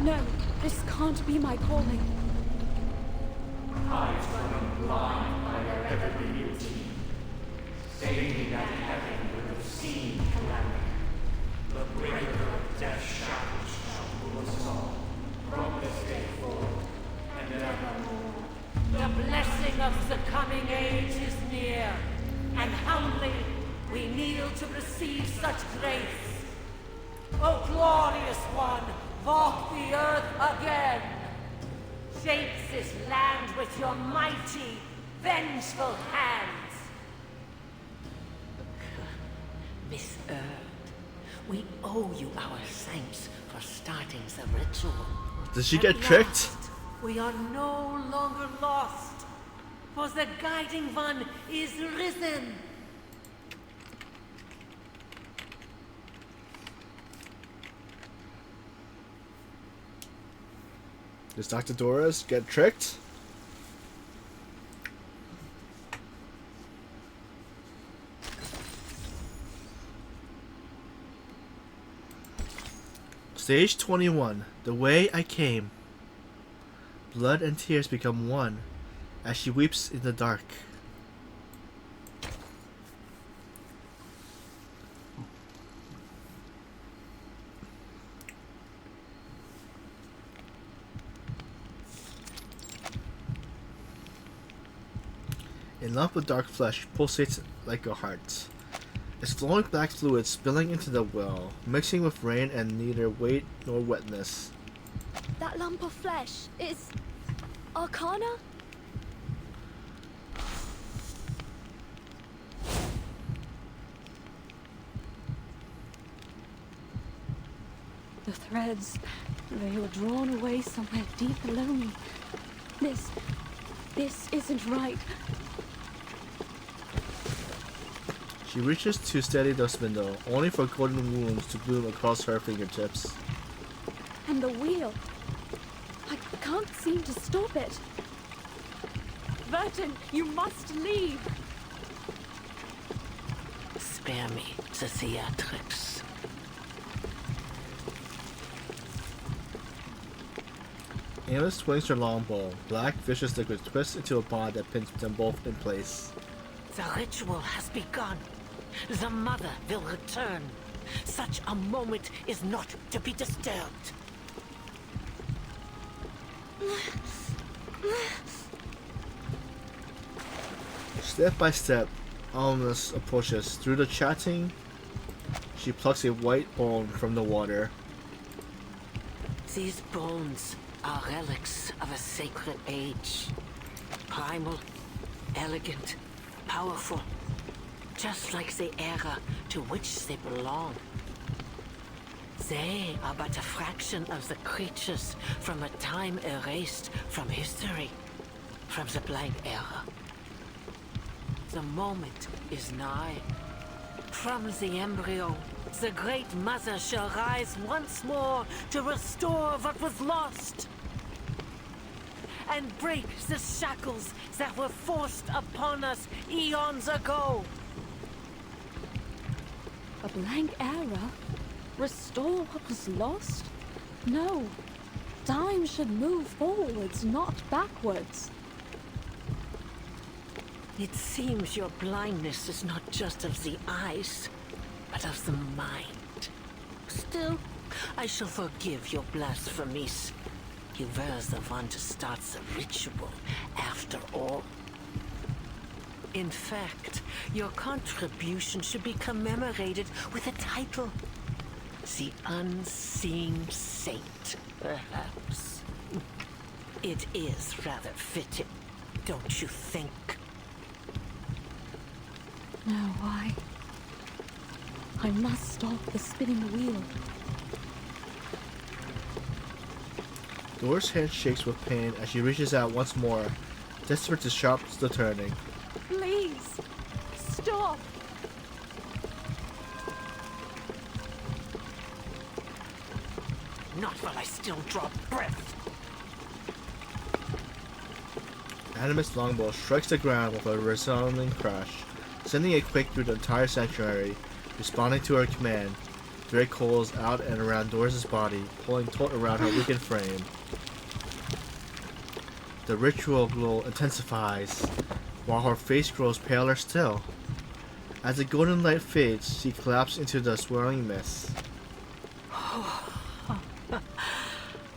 No, this can't be my calling. Eyes running blind by their heavenly beauty, saying that heaven would have seen calamity. The breaker of death shackles shall rule us all, from this day forth and evermore. The blessing of the coming age is near, and humbly we kneel to receive such grace. O glorious one, walk the earth again. Shape this land with your mighty, vengeful hands. Miss Earth, we owe you our thanks for starting the ritual. Did she get tricked? Last, we are no longer lost, for the guiding one is risen. Does Dr. Doris get tricked? Stage 21. The way I came. Blood and tears become one as she weeps in the dark. In love with dark flesh pulsates like a heart. Its flowing black fluid spilling into the well, mixing with rain and neither weight nor wetness. That lump of flesh is... Arcana? The threads, they were drawn away somewhere deep below me. This isn't right. She reaches to steady the spindle, only for golden wounds to bloom across her fingertips. And the wheel. I can't seem to stop it. Verton, you must leave. Spare me the theatrics. Amos swings her longbow. Black, vicious liquid twists into a bond that pins them both in place. The ritual has begun. The mother will return. Such a moment is not to be disturbed. Step by step, Almas approaches. Through the chatting, she plucks a white bone from the water. These bones are relics of a sacred age. Primal, elegant, powerful. Just like the era to which they belong. They are but a fraction of the creatures from a time erased from history, from the blank era. The moment is nigh. From the embryo, the Great Mother shall rise once more to restore what was lost. And break the shackles that were forced upon us eons ago. A blank era? Restore what was lost? No. Time should move forwards, not backwards. It seems your blindness is not just of the eyes, but of the mind. Still, I shall forgive your blasphemies. You were the one to start the ritual, after all. In fact, your contribution should be commemorated with a title. The Unseen Saint, perhaps. It is rather fitting, don't you think? No, I must stop the spinning wheel. Dora's hand shakes with pain as she reaches out once more, desperate to stop the turning. Please, stop! Not while I still draw breath. Animus longbow strikes the ground with a resounding crash, sending a quake through the entire sanctuary. Responding to her command, Drake calls out and around Doris' body, pulling taut around her weakened frame. The ritual glow intensifies, while her face grows paler still. As the golden light fades, she collapses into the swirling mist.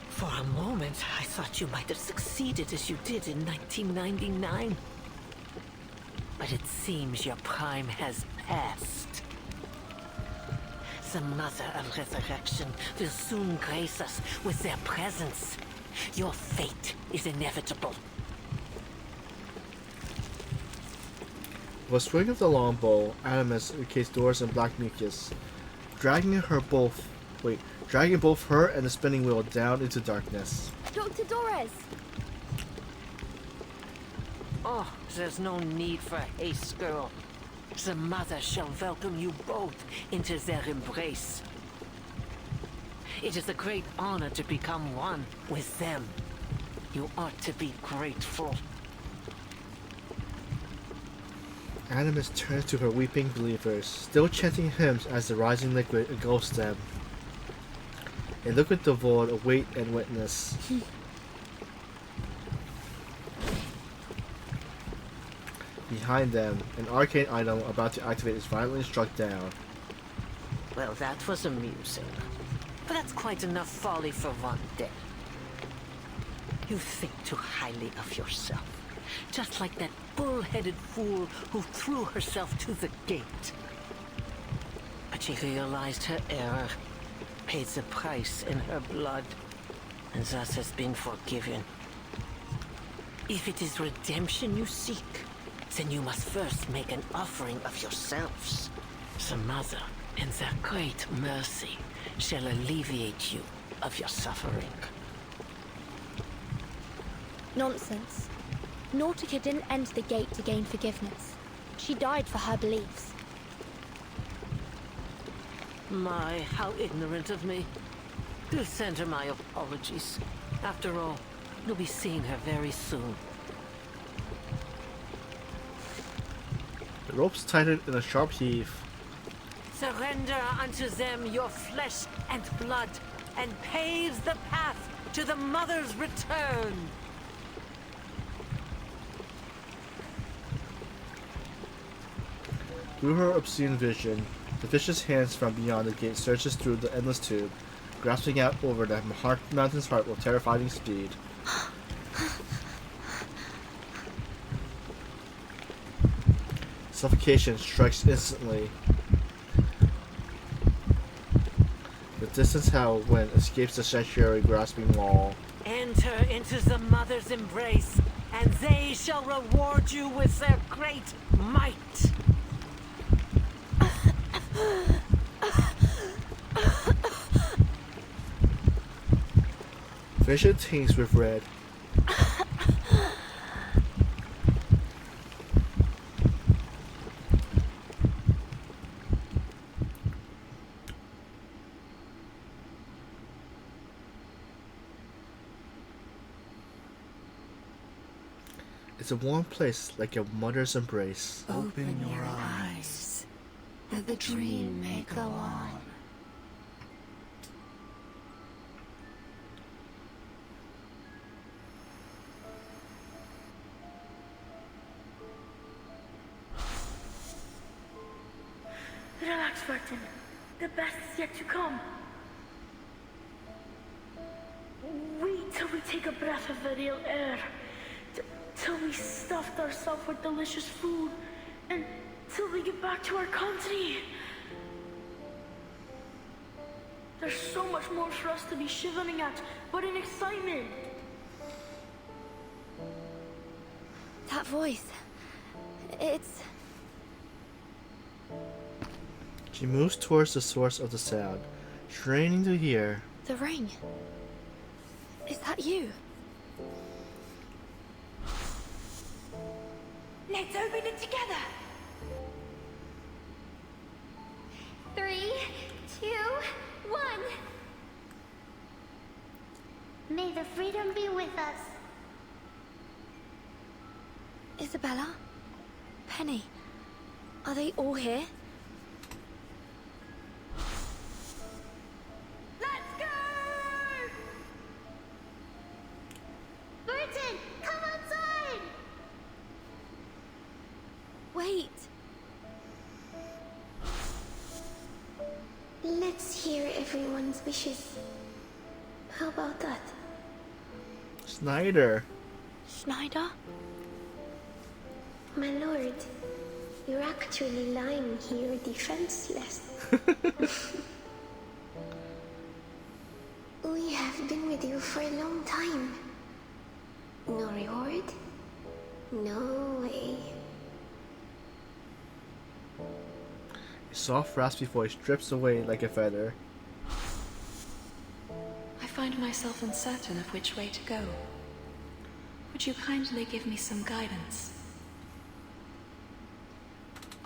For a moment, I thought you might have succeeded as you did in 1999. But it seems your prime has passed. The Mother of Resurrection will soon grace us with their presence. Your fate is inevitable. With a swing of the longbow, Animus encased Doris in black mucus, dragging both her and the spinning wheel down into darkness. Dr. Doris! Oh, there's no need for haste, girl. The Mother shall welcome you both into their embrace. It is a great honor to become one with them. You ought to be grateful. Animus turns to her weeping believers, still chanting hymns as the rising liquid engulfs them. A liquid devoid of weight and witness. Behind them, an arcane item about to activate is violently struck down. Well, that was amusing. But that's quite enough folly for one day. You think too highly of yourself. Just like that bull-headed fool who threw herself to the gate. But she realized her error, paid the price in her blood, and thus has been forgiven. If it is redemption you seek, then you must first make an offering of yourselves. The Mother, in their great mercy, shall alleviate you of your suffering. Nonsense. Nautica didn't enter the gate to gain forgiveness. She died for her beliefs. My, how ignorant of me. Do send her my apologies. After all, you'll be seeing her very soon. The ropes tighten in a sharp heave. Surrender unto them your flesh and blood, and pave the path to the Mother's return. Through her obscene vision, the vicious hands from beyond the gate searches through the endless tube, grasping out over the mountain's heart with terrifying speed. Suffocation strikes instantly. The distant howl wind escapes the sanctuary grasping wall. Enter into the mother's embrace, and they shall reward you with their great might. Vision tints with red. It's a warm place like a mother's embrace. Open your eyes, that the dream may go on. Relax, Martin. The best is yet to come. Wait till we take a breath of the real air. Till we stuffed ourselves with delicious food. And till we get back to our country. There's so much more for us to be shivering at, but in excitement. That voice. It's... She moves towards the source of the sound, straining to hear. the ring. Is that you? Let's open it together. 3, 2, 1. May the freedom be with us. Isabella? Penny? Are they all here? Let's go! Burton, come outside! Wait. Let's hear everyone's wishes. How about that? Snyder. Schneider? My lord, you're actually lying here defenseless. We have been with you for a long time. No reward? No way. His soft, raspy voice drips away like a feather. I find myself uncertain of which way to go. Would you kindly give me some guidance?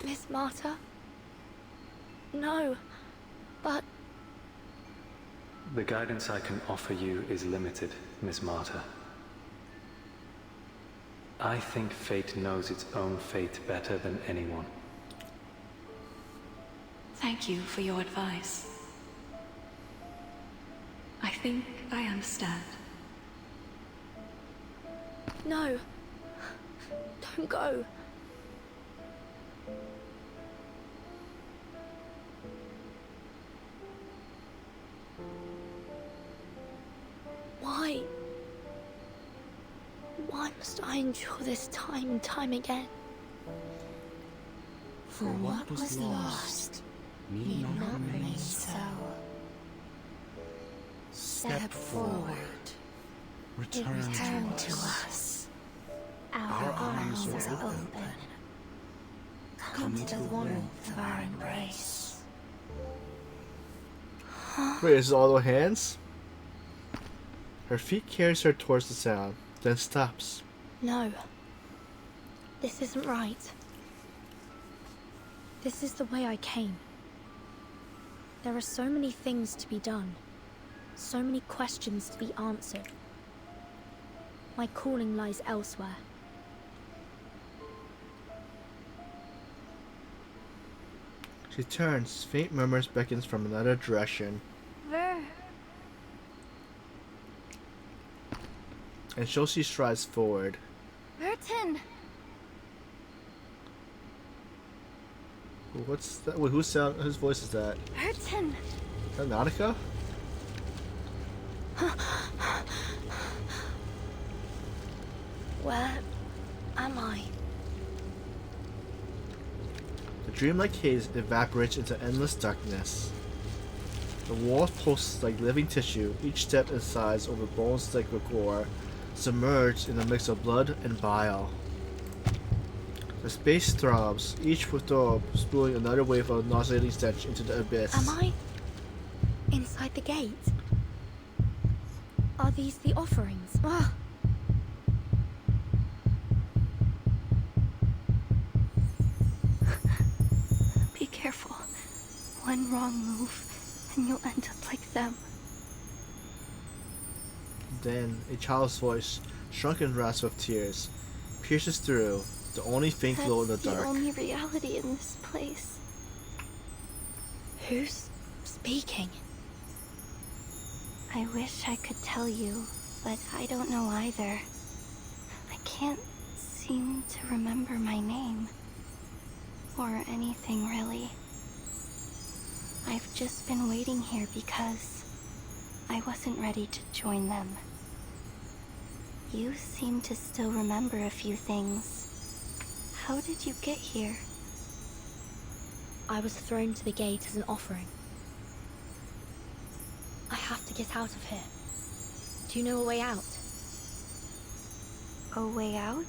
Miss Marta? No, but... The guidance I can offer you is limited, Miss Marta. I think fate knows its own fate better than anyone. Thank you for your advice. I think I understand. No. Don't go. Why? Why must I endure this time and time again? For what was lost need not remain so. Step forward. Return to us. Our arms are open. Come to the warmth of our embrace. Wait, is it all the hands? Her feet carries her towards the sound, then stops. No. This isn't right. This is the way I came. There are so many things to be done. So many questions to be answered. My calling lies elsewhere. She turns, faint murmurs beckons from another direction, Where? and Shoshi strides forward. Burton! What's that? Wait, whose voice is that? Hurtin! Is that Nautica? Where am I? The dreamlike haze evaporates into endless darkness. The walls pulse like living tissue, each step in size over bones like gore, submerged in a mix of blood and bile. The space throbs, each throb spewing another wave of nauseating stench into the abyss. Am I inside the gate? Are these the offerings? Ah. Be careful. One wrong move, and you'll end up like them. Then a child's voice, shrunken rasp of tears, pierces through, the only faint glow in the dark. The only reality in this place. Who's speaking? I wish I could tell you, but I don't know either. I can't seem to remember my name. Or anything, really. I've just been waiting here because I wasn't ready to join them. You seem to still remember a few things. How did you get here? I was thrown to the gate as an offering. I have to get out of here. Do you know a way out? A way out?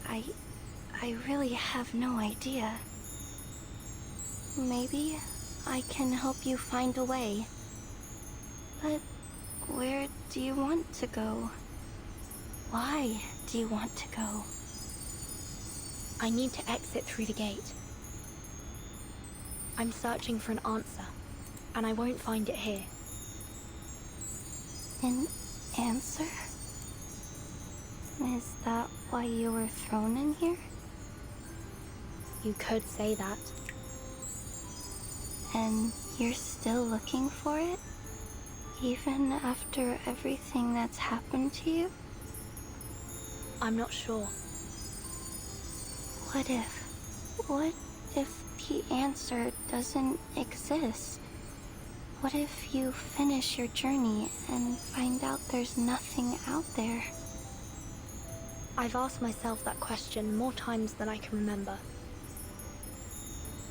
I really have no idea. Maybe I can help you find a way. But where do you want to go? Why do you want to go? I need to exit through the gate. I'm searching for an answer, and I won't find it here. An answer? Is that why you were thrown in here? You could say that. And you're still looking for it? Even after everything that's happened to you? I'm not sure. What if the answer doesn't exist? What if you finish your journey and find out there's nothing out there? I've asked myself that question more times than I can remember.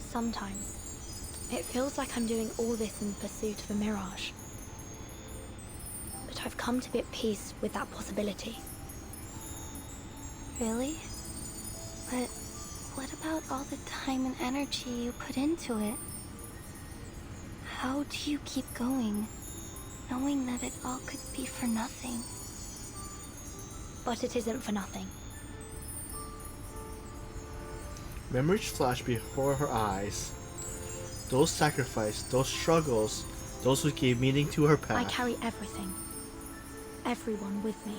Sometimes, it feels like I'm doing all this in pursuit of a mirage. But I've come to be at peace with that possibility. Really? But what about all the time and energy you put into it? How do you keep going, knowing that it all could be for nothing? But it isn't for nothing. Memories flash before her eyes. Those sacrifices, those struggles, those who gave meaning to her path. I carry everything. Everyone with me.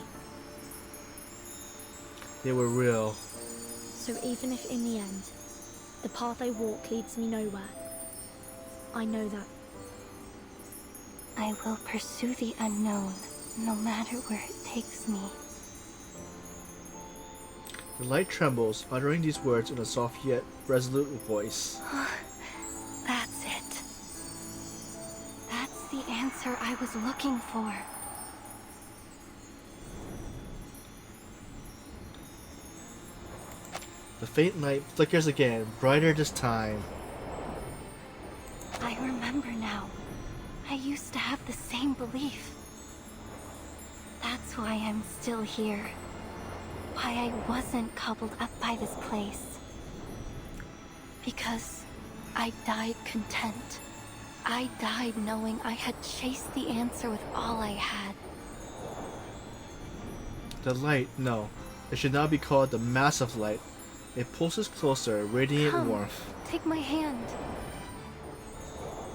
They were real. So even if in the end, the path I walk leads me nowhere, I know that. I will pursue the unknown, no matter where it takes me. The light trembles, uttering these words in a soft yet resolute voice. That's it. That's the answer I was looking for. The faint light flickers again, brighter this time. I remember now. I used to have the same belief. That's why I'm still here. Why I wasn't cobbled up by this place. Because I died content. I died knowing I had chased the answer with all I had. The light, no. It should now be called the massive light. It pulses closer, radiant Come, warmth. take my hand.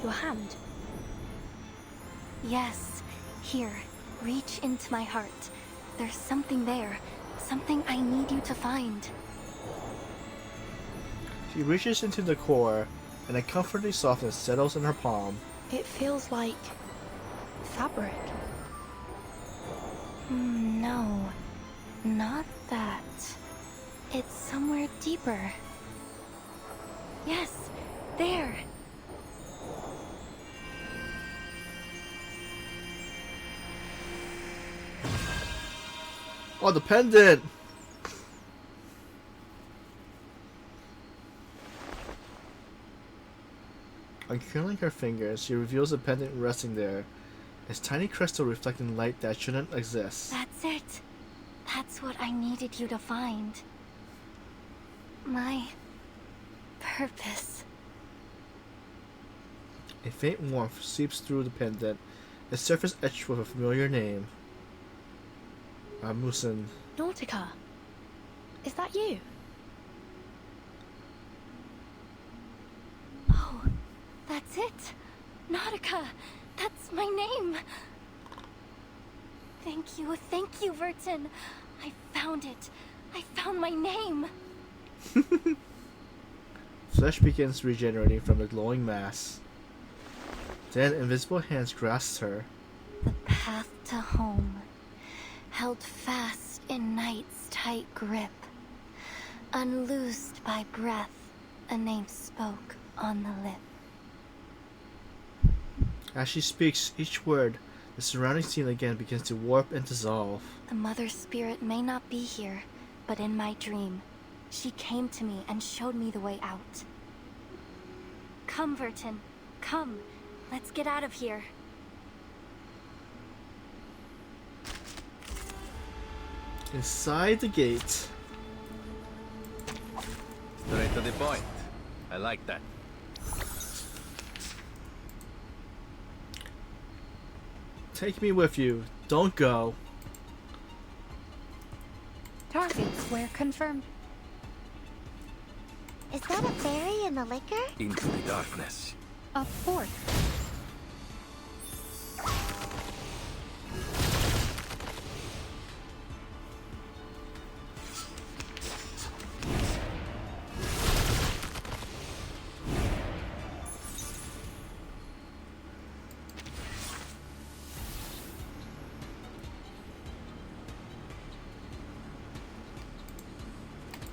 Your hand? Yes. Here, reach into my heart. There's something there. Something I need you to find. She reaches into the core, and a comforting softness settles in her palm. It feels like fabric. No, not that. It's somewhere deeper. Yes, there. Oh, the pendant! Uncurling her fingers, she reveals the pendant resting there. Its tiny crystal reflecting light that shouldn't exist. That's it. That's what I needed you to find. My purpose. A faint warmth seeps through the pendant, its surface etched with a familiar name. Musin. Nautica. Is that you? Oh, that's it. Nautica. That's my name. Thank you, Vertin. I found it. I found my name. Flesh begins regenerating from the glowing mass. Then invisible hands grasp her. The path to home, held fast in night's tight grip, unloosed by breath, a name spoke on the lip. As she speaks each word, the surrounding scene again begins to warp and dissolve. The mother spirit may not be here, but in my dream, she came to me and showed me the way out. Come, Vertin, come. Let's get out of here. Inside the gate. Straight to the point. I like that. Take me with you. Don't go. Target square confirmed. Is that a fairy in the liquor? Into the darkness. A port.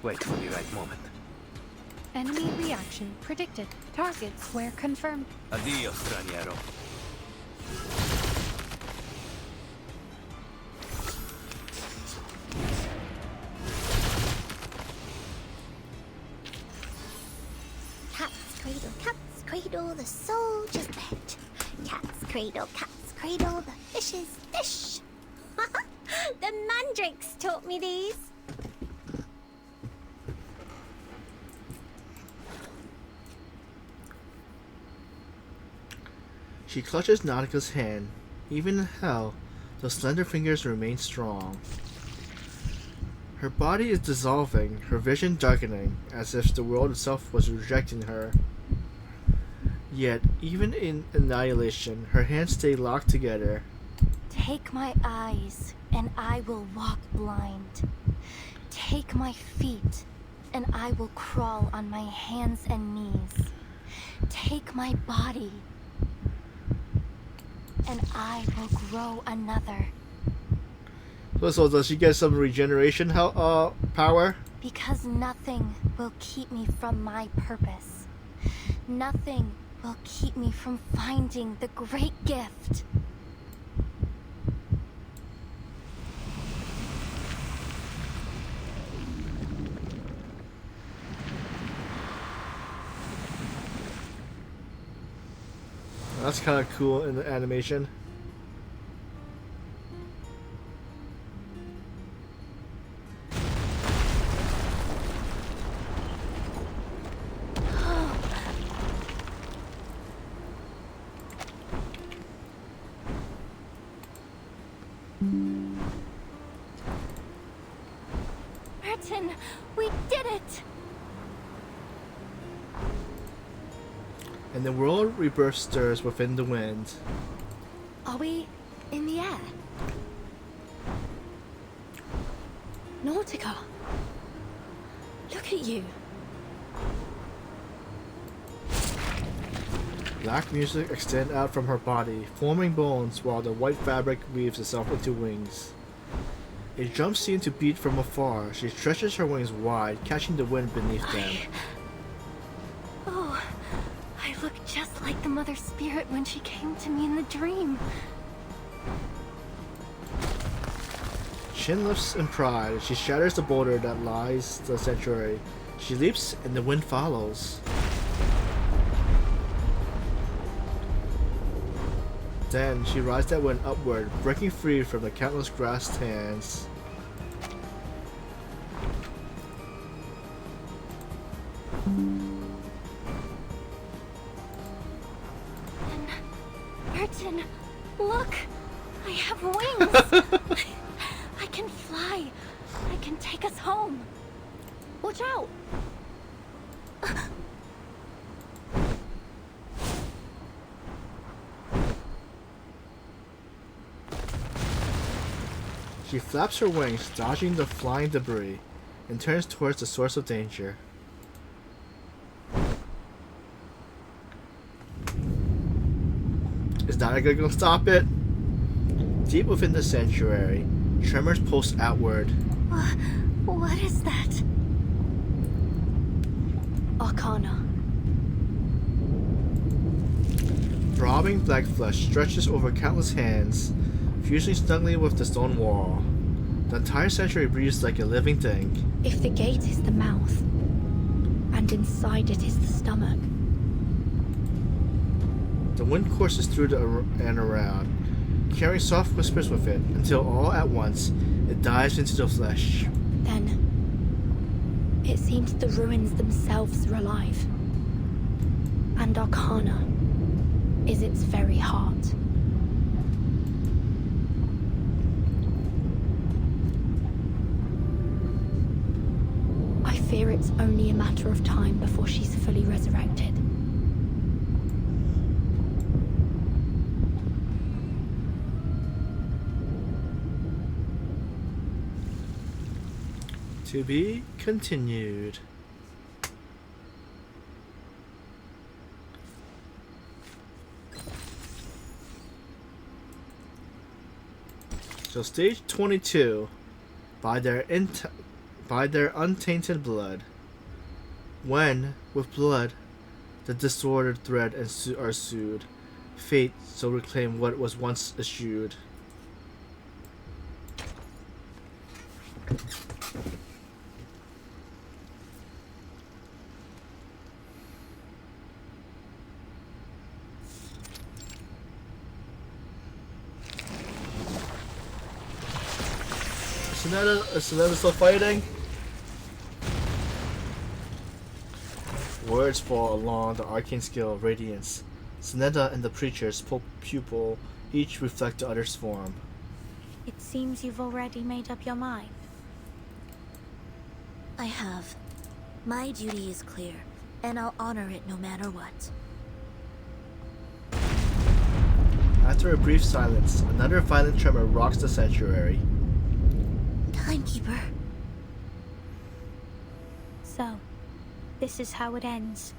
Wait for the right moment. Enemy reaction predicted. Target square confirmed. Addio, straniero. Cat's cradle, the soldier's bed. Cat's cradle, the fish's fish. The mandrakes taught me these. She clutches Nautica's hand. Even in hell, those slender fingers remain strong. Her body is dissolving, her vision darkening, as if the world itself was rejecting her. Yet, even in annihilation, her hands stay locked together. Take my eyes, and I will walk blind. Take my feet, and I will crawl on my hands and knees. Take my body, and I will grow another. So does she get some regeneration power? Because nothing will keep me from my purpose. Nothing will keep me from finding the great gift. That's kind of cool in the animation. Martin, we did it! And the world rebirth stirs within the wind. Are we in the air? Nautica. Look at you. Black music extends out from her body, forming bones while the white fabric weaves itself into wings. A drum seems to beat from afar. She stretches her wings wide, catching the wind beneath them. Oh, I look just like the Mother Spirit when she came to me in the dream. Shin lifts in pride. She shatters the boulder that lies the sanctuary. She leaps, and the wind follows. Then she rides that wind upward, breaking free from the countless grasped hands. Burton, look! I have wings! I can fly. I can take us home. Watch out! She flaps her wings, dodging the flying debris, and turns towards the source of danger. Is Naga gonna stop it? Deep within the sanctuary, tremors pulse outward. What is that? Arcana. Throbbing black flesh stretches over countless hands, fusing snugly with the stone wall. The entire sanctuary breathes like a living thing. If the gate is the mouth, and inside it is the stomach. The wind courses through and around, carrying soft whispers with it, until all at once it dives into the flesh. Then, it seems the ruins themselves are alive. And Arcana is its very heart. I fear it's only a matter of time before she's fully resurrected. To be continued. So stage 22, by their untainted blood. When, with blood, the disordered thread are sued, fate so reclaim what was once eschewed. Is Sonetta still fighting? Words fall along the arcane scale of radiance. Sonetta and the preacher's pupil each reflect the other's form. It seems you've already made up your mind. I have. My duty is clear, and I'll honor it no matter what. After a brief silence, another violent tremor rocks the sanctuary. Timekeeper. So, this is how it ends.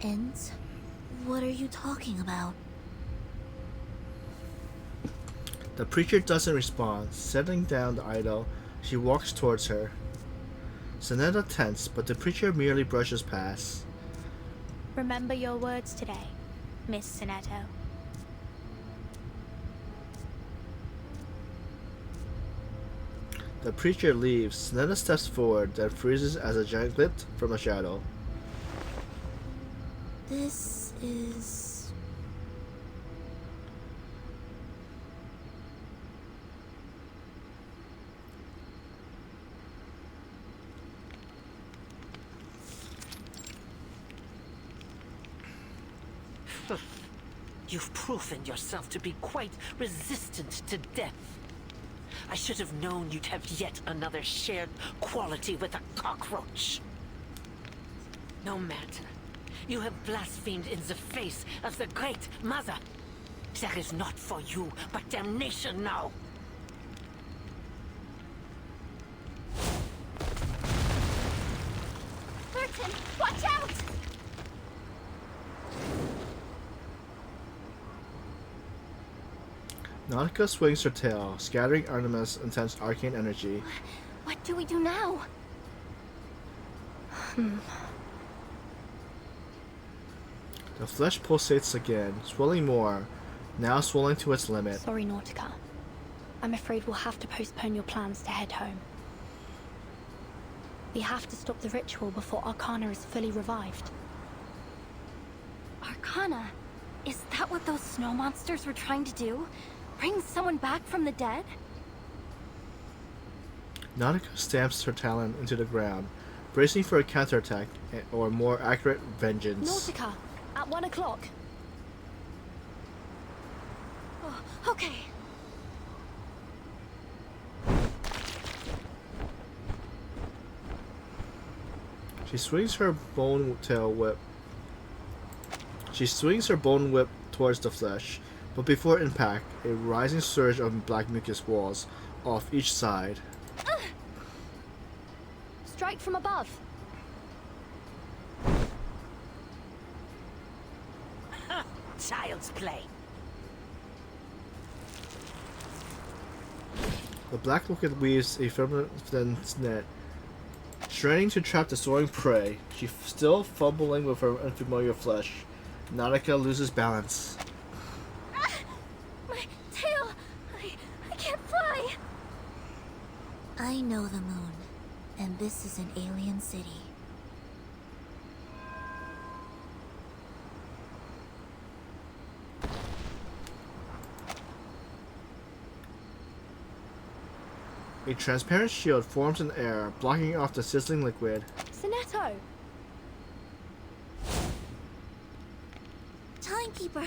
Ends? What are you talking about? The preacher doesn't respond. Setting down the idol, she walks towards her. Sonetta tense, but the preacher merely brushes past. Remember your words today, Miss Sonetto. The preacher leaves. Sonetta steps forward, then freezes as a giant lit from a shadow. This is... You've proven yourself to be quite resistant to death. I should have known you'd have yet another shared quality with a cockroach. No matter. You have blasphemed in the face of the Great Mother. There is not for you, but damnation now. Burton, watch out! Nautica swings her tail, scattering Artemis' intense arcane energy. What do we do now? The flesh pulsates again, swelling more, now swelling to its limit. Sorry, Nautica. I'm afraid we'll have to postpone your plans to head home. We have to stop the ritual before Arcana is fully revived. Arcana? Is that what those snow monsters were trying to do? Bring someone back from the dead? Nautica stamps her talon into the ground, bracing for a counterattack, or more accurate, vengeance. Nautica, at 1 o'clock. Oh, okay. She swings her bone tail whip. She swings her bone whip towards the flesh, but before impact, a rising surge of black mucus walls off each side. Strike from above. Child's play. The black wicked weaves a feminine net, straining to trap the soaring prey. She still fumbling with her unfamiliar flesh. Nautica loses balance. My tail! I can't fly! I know the moon, and this is an alien city. A transparent shield forms in air, blocking off the sizzling liquid. Sonetto! Timekeeper,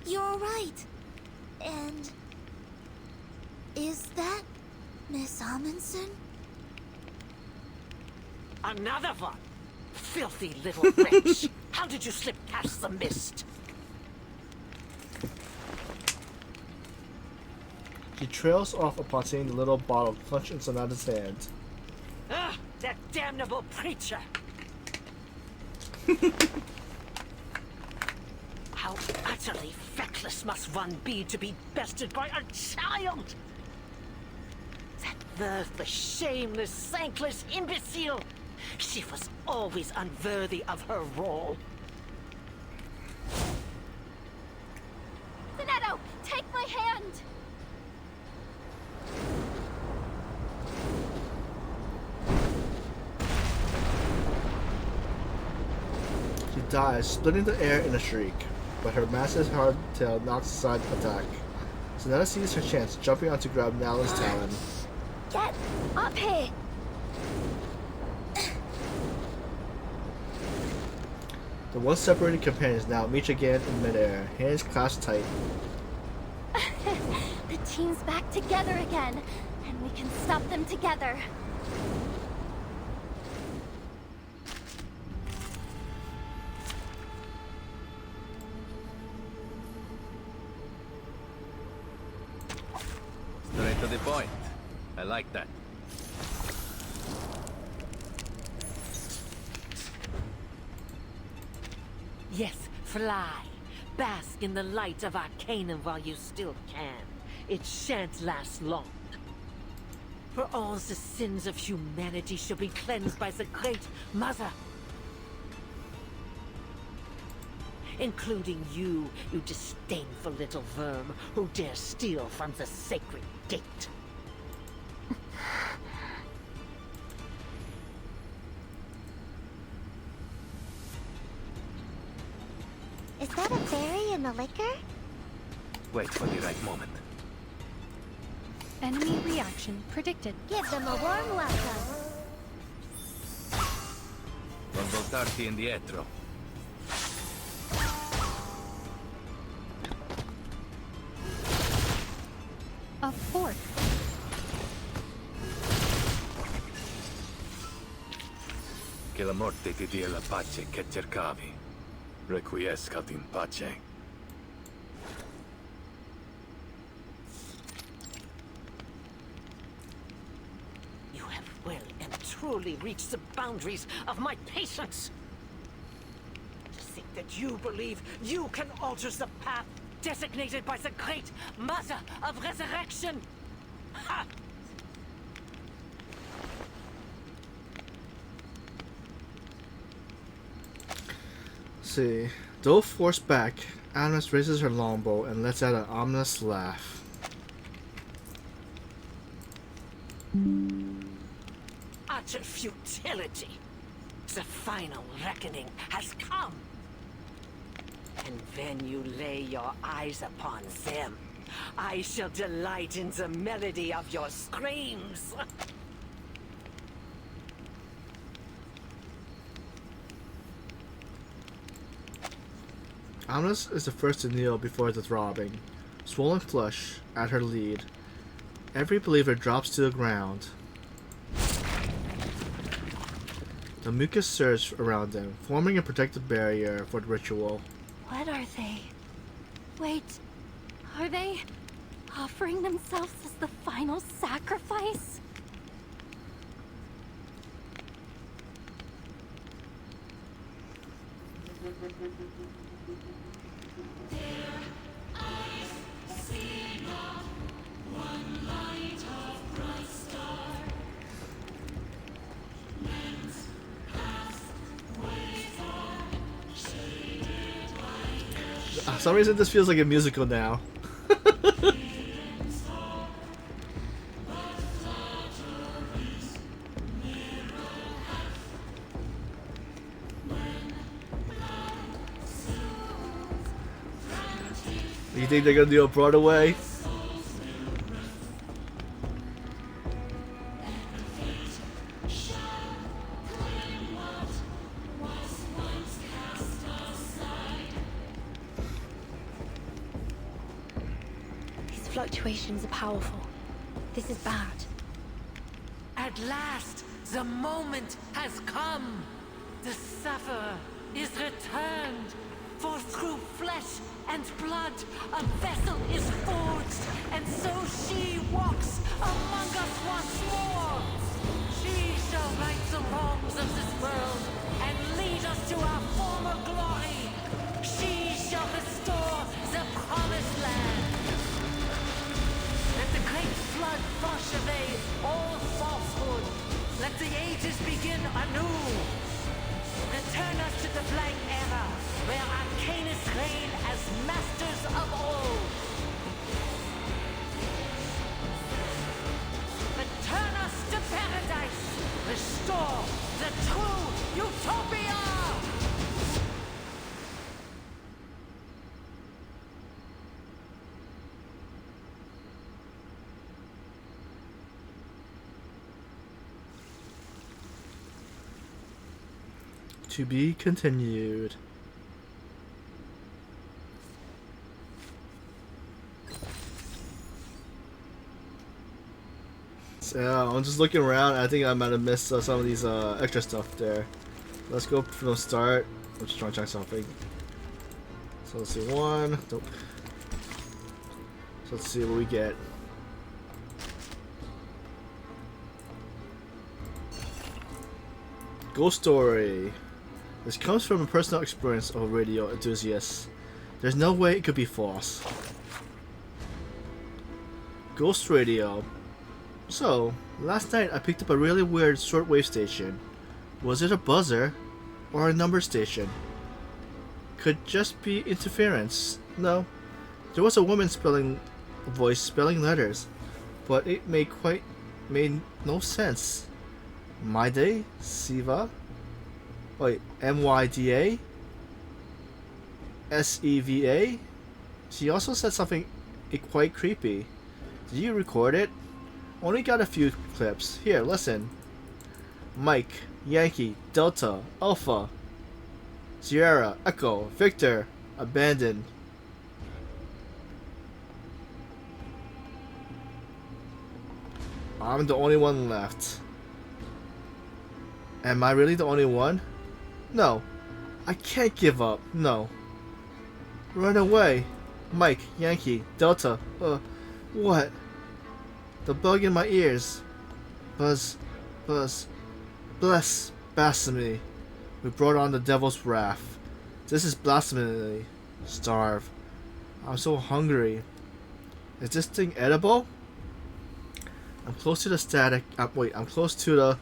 you're alright. And... is that Miss Amundsen? Another one! Filthy little wretch! How did you slip past the mist? She trails off upon seeing the little bottle clenched in Sonata's hand. Ah, that damnable preacher! How utterly feckless must one be to be bested by a child? That worthless, shameless, thankless imbecile! She was always unworthy of her role. Sonetto, take my hand! She dies, splitting the air in a shriek, but her massive hard tail knocks aside the attack. Sonata sees her chance, jumping on to grab Nalan's talon. Get up here! The once separated companions now meet again in midair, hands clasped tight. The team's back together again, and we can stop them together. Straight to the point. I like that. Yes, fly. Bask in the light of Arcanum while you still can. It shan't last long. For all the sins of humanity shall be cleansed by the Great Mother. Including you, you disdainful little worm who dare steal from the sacred gate. Is that a fairy in the liquor? Wait for the right moment. Enemy reaction predicted. Give them a warm welcome. Non voltarti indietro. A fourth. Che la morte ti dia la pace che cercavi. Requiescat in pace. You have well and truly reached the boundaries of my patience. To think that you believe you can alter the path designated by the Great Mother of Resurrection. Ha! See, Though forced back, Agnes raises her longbow and lets out an ominous laugh. Utter futility. The final reckoning has come. And when you lay your eyes upon them, I shall delight in the melody of your screams. Agnes is the first to kneel before the throbbing, swollen flush at her lead. Every believer drops to the ground. The mucus surges around them, forming a protective barrier for the ritual. What are they? Wait, are they offering themselves as the final sacrifice? For some reason this feels like a musical now. You think they're gonna do a Broadway? These fluctuations are powerful. This is bad. At last, the moment has come. The sufferer is returned. For through flesh and blood, a vessel is forged, and so she walks among us once more. She shall right the wrongs of this world and lead us to our former glory. She shall restore the promised land. Let the great flood wash away all falsehood. Let the ages begin anew. Return us to the blank era, where Arcanists reign as masters of all. Return us to paradise. Restore the true utopia. To be continued. So, yeah, I'm just looking around. I think I might have missed some of these extra stuff there. Let's go from the start. I'm just trying to check something. So let's see, one. Nope. So let's see what we get. Ghost story. This comes from a personal experience of a radio enthusiast. There's no way it could be false. Ghost radio. So, last night I picked up a really weird shortwave station. Was it a buzzer or a number station? Could just be interference. No. There was a woman voice spelling letters, but it made no sense. Myday? Siva? Wait, MYDA? SEVA? She also said something quite creepy. Did you record it? Only got a few clips. Here, listen. Mike, Yankee, Delta, Alpha, Sierra, Echo, Victor, Abandoned. I'm the only one left. Am I really the only one? No. I can't give up. No. Run away. Mike, Yankee, Delta. What? The bug in my ears. Buzz. Bless blasphemy. We brought on the devil's wrath. This is blasphemy. Starve. I'm so hungry. Is this thing edible? I'm close to the static. I'm close to the...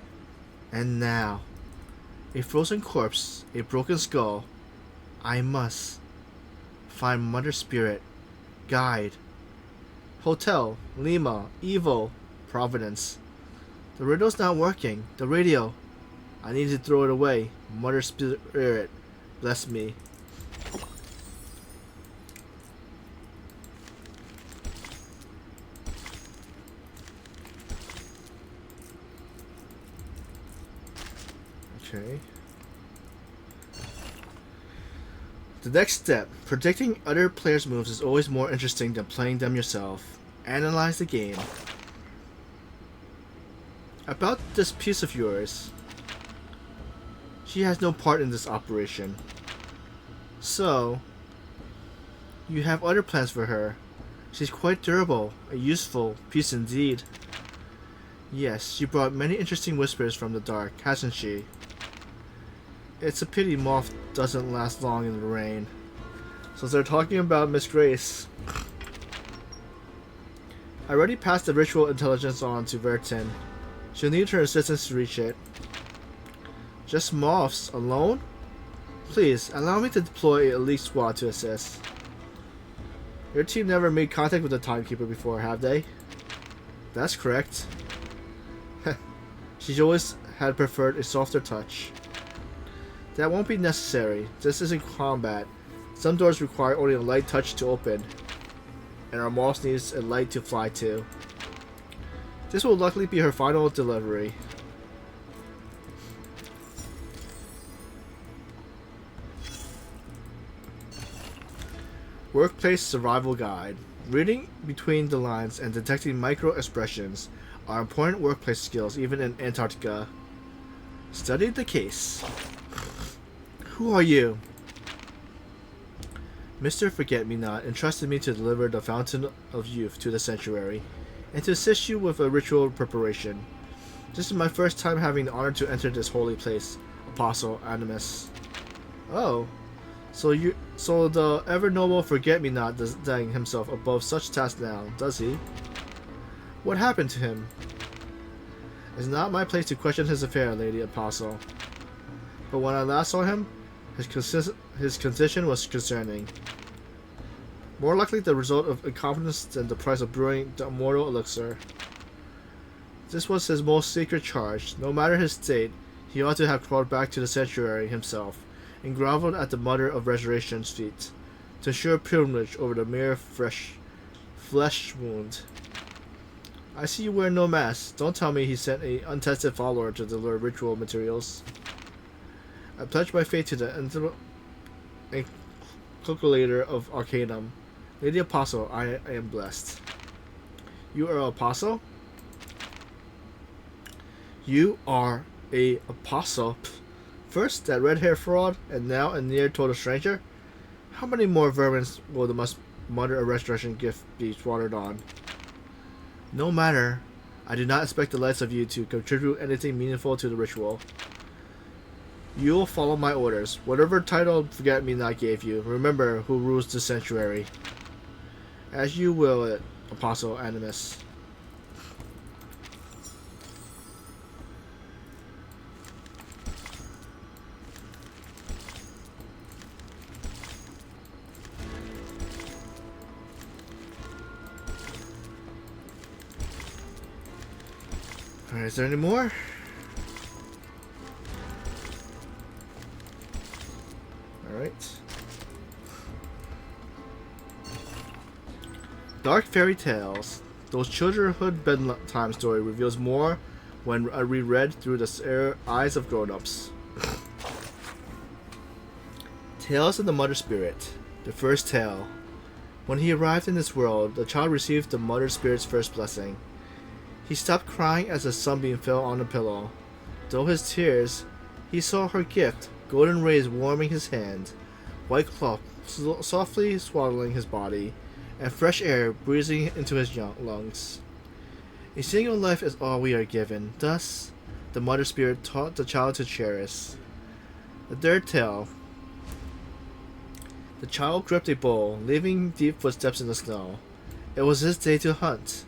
And now. A frozen corpse. A broken skull. I must find Mother Spirit. Guide. Hotel. Lima. Evo. Providence. The radio's not working. The radio. I need to throw it away. Mother Spirit. Bless me. Okay. The next step. Predicting other players' moves is always more interesting than playing them yourself. Analyze the game. About this piece of yours. She has no part in this operation. So, you have other plans for her. She's quite durable, a useful piece indeed. Yes, she brought many interesting whispers from the dark, hasn't she? It's a pity Moth doesn't last long in the rain. So they're talking about Miss Grace. I already passed the ritual intelligence on to Vertin. She'll need her assistance to reach it. Just Moths alone? Please, allow me to deploy a elite squad to assist. Your team never made contact with the Timekeeper before, have they? That's correct. She's always had preferred a softer touch. That won't be necessary. This isn't combat. Some doors require only a light touch to open, and our moss needs a light to fly to. This will likely be her final delivery. Workplace Survival Guide. Reading between the lines and detecting micro-expressions are important workplace skills even in Antarctica. Study the case. Who are you? Mr. Forget-Me-Not entrusted me to deliver the Fountain of Youth to the Sanctuary, and to assist you with a ritual preparation. This is my first time having the honor to enter this holy place, Apostle Animus. Oh, so the ever-noble Forget-Me-Not does dang himself above such tasks now, does he? What happened to him? It's not my place to question his affair, Lady Apostle. But when I last saw him, his condition was concerning. More likely the result of incompetence than the price of brewing the immortal elixir. This was his most secret charge. No matter his state, he ought to have crawled back to the sanctuary himself, and groveled at the Mother of Resurrection's feet, to ensure privilege over the mere flesh wound. I see you wear no mask. Don't tell me he sent a untested follower to deliver ritual materials. I pledge my faith to the Inculcator of Arcanum. Lady Apostle, I am blessed. You are an apostle? You are a apostle? First that red hair fraud, and now a near total stranger? How many more vermin will the Mother of Restoration gift be watered on? No matter. I do not expect the likes of you to contribute anything meaningful to the ritual. You will follow my orders. Whatever title Forget-Me-Not gave you, remember who rules the sanctuary. As you will, Apostle Animus. Alright, is there any more? Alright. Dark Fairy Tales. Those childhood bedtime story reveals more when reread through the eyes of grown-ups. Tales of the Mother Spirit. The first tale. When he arrived in this world, the child received the Mother Spirit's first blessing. He stopped crying as a sunbeam fell on the pillow. Through his tears, he saw her gift, golden rays warming his hand, white cloth softly swaddling his body, and fresh air breathing into his lungs. A single life is all we are given. Thus, the Mother Spirit taught the child to cherish. The third tale. The child gripped a bowl, leaving deep footsteps in the snow. It was his day to hunt,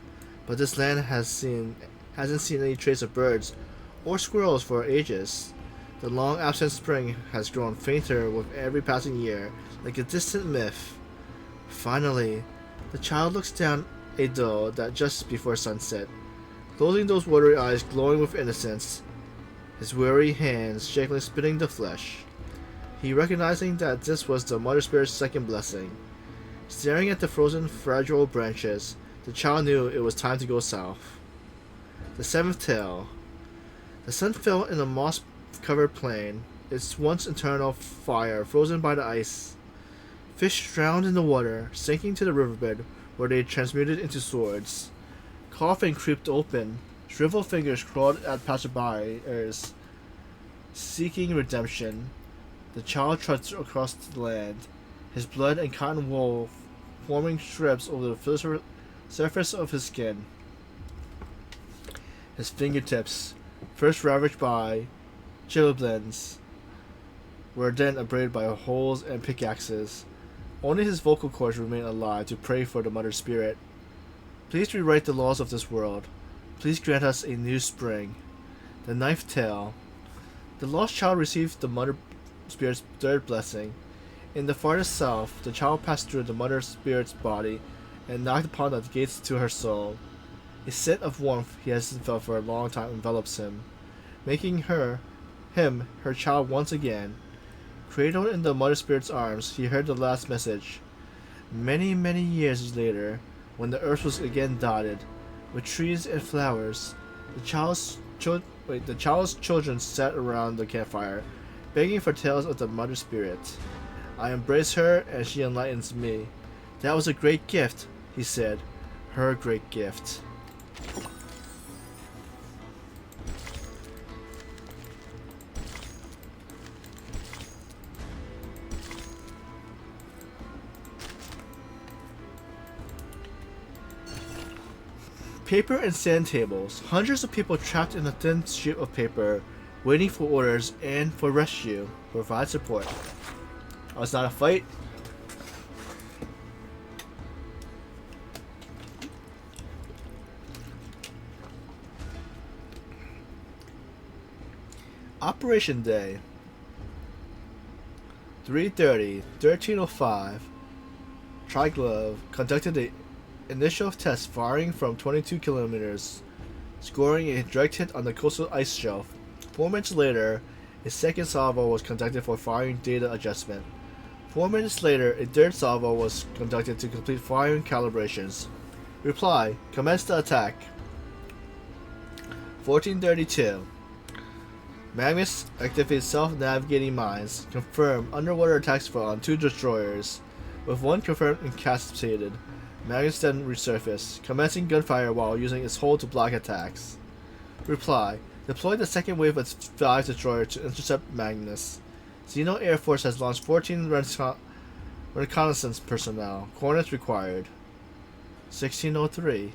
but this land hasn't seen any trace of birds or squirrels for ages. The long-absent spring has grown fainter with every passing year, like a distant myth. Finally, the child looks down a doe that just before sunset, closing those watery eyes glowing with innocence, his weary hands shakily spitting the flesh. He recognizing that this was the Mother Spirit's second blessing. Staring at the frozen, fragile branches, the child knew it was time to go south. The seventh tale. The sun fell in a moss-covered plain, its once eternal fire frozen by the ice. Fish drowned in the water, sinking to the riverbed, where they transmuted into swords. Coffin creaked open, shriveled fingers crawled at passerbyers, seeking redemption. The child trudged across the land, his blood and cotton wool forming strips over the surface of his skin. His fingertips, first ravaged by chilblains, were then abraded by holes and pickaxes. Only his vocal cords remained alive to pray for the Mother Spirit. Please rewrite the laws of this world. Please grant us a new spring. The ninth tale. The lost child received the Mother Spirit's third blessing. In the farthest south, the child passed through the Mother Spirit's body and knocked upon the gates to her soul. A scent of warmth he hasn't felt for a long time envelops him, making him her child once again. Cradled in the Mother Spirit's arms, he heard the last message. Many, many years later, when the earth was again dotted with trees and flowers, the child's children sat around the campfire, begging for tales of the Mother Spirit. I embrace her, and she enlightens me. That was a great gift, he said. Her great gift. Paper and sand tables. Hundreds of people trapped in a thin sheet of paper, waiting for orders and for rescue. Provide support. Oh, it's not a fight? Operation Day. 3:30, 1305. Triglove conducted the initial test firing from 22 kilometers, scoring a direct hit on the coastal ice shelf. 4 minutes later, a second salvo was conducted for firing data adjustment. 4 minutes later, a third salvo was conducted to complete firing calibrations. Reply: commence the attack. 1432. Magnus activated self-navigating mines. Confirmed underwater attacks fell on 2 destroyers, with 1 confirmed incapacitated. Magnus then resurfaced, commencing gunfire while using its hull to block attacks. Reply: deploy the second wave of 5 destroyers to intercept Magnus. Xeno Air Force has launched 14 reconnaissance personnel. Coordinates required. 1603.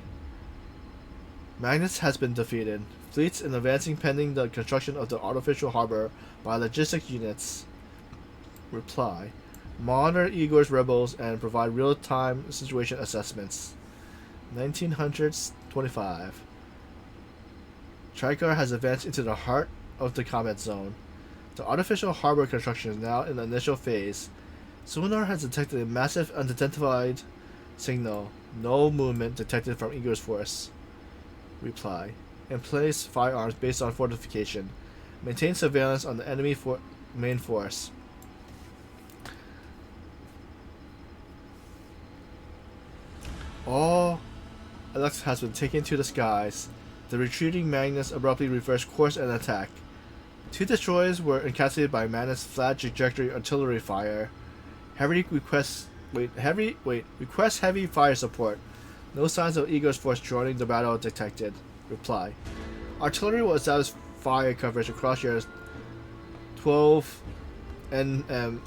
Magnus has been defeated. Fleets in advancing pending the construction of the artificial harbor by logistics units. Reply: monitor Igor's rebels and provide real-time situation assessments. 1925. Trikar has advanced into the heart of the combat zone. The artificial harbor construction is now in the initial phase. Sonar has detected a massive unidentified signal. No movement detected from Igor's force. Reply: emplace firearms based on fortification. Maintain surveillance on the enemy main force. All Alex has been taken to the skies. The retreating Magnus abruptly reversed course and attack. 2 destroyers were incapacitated by Magnus' flat trajectory artillery fire. Request heavy fire support. No signs of Igor's force joining the battle detected. Reply: artillery will establish fire coverage across your 12 NM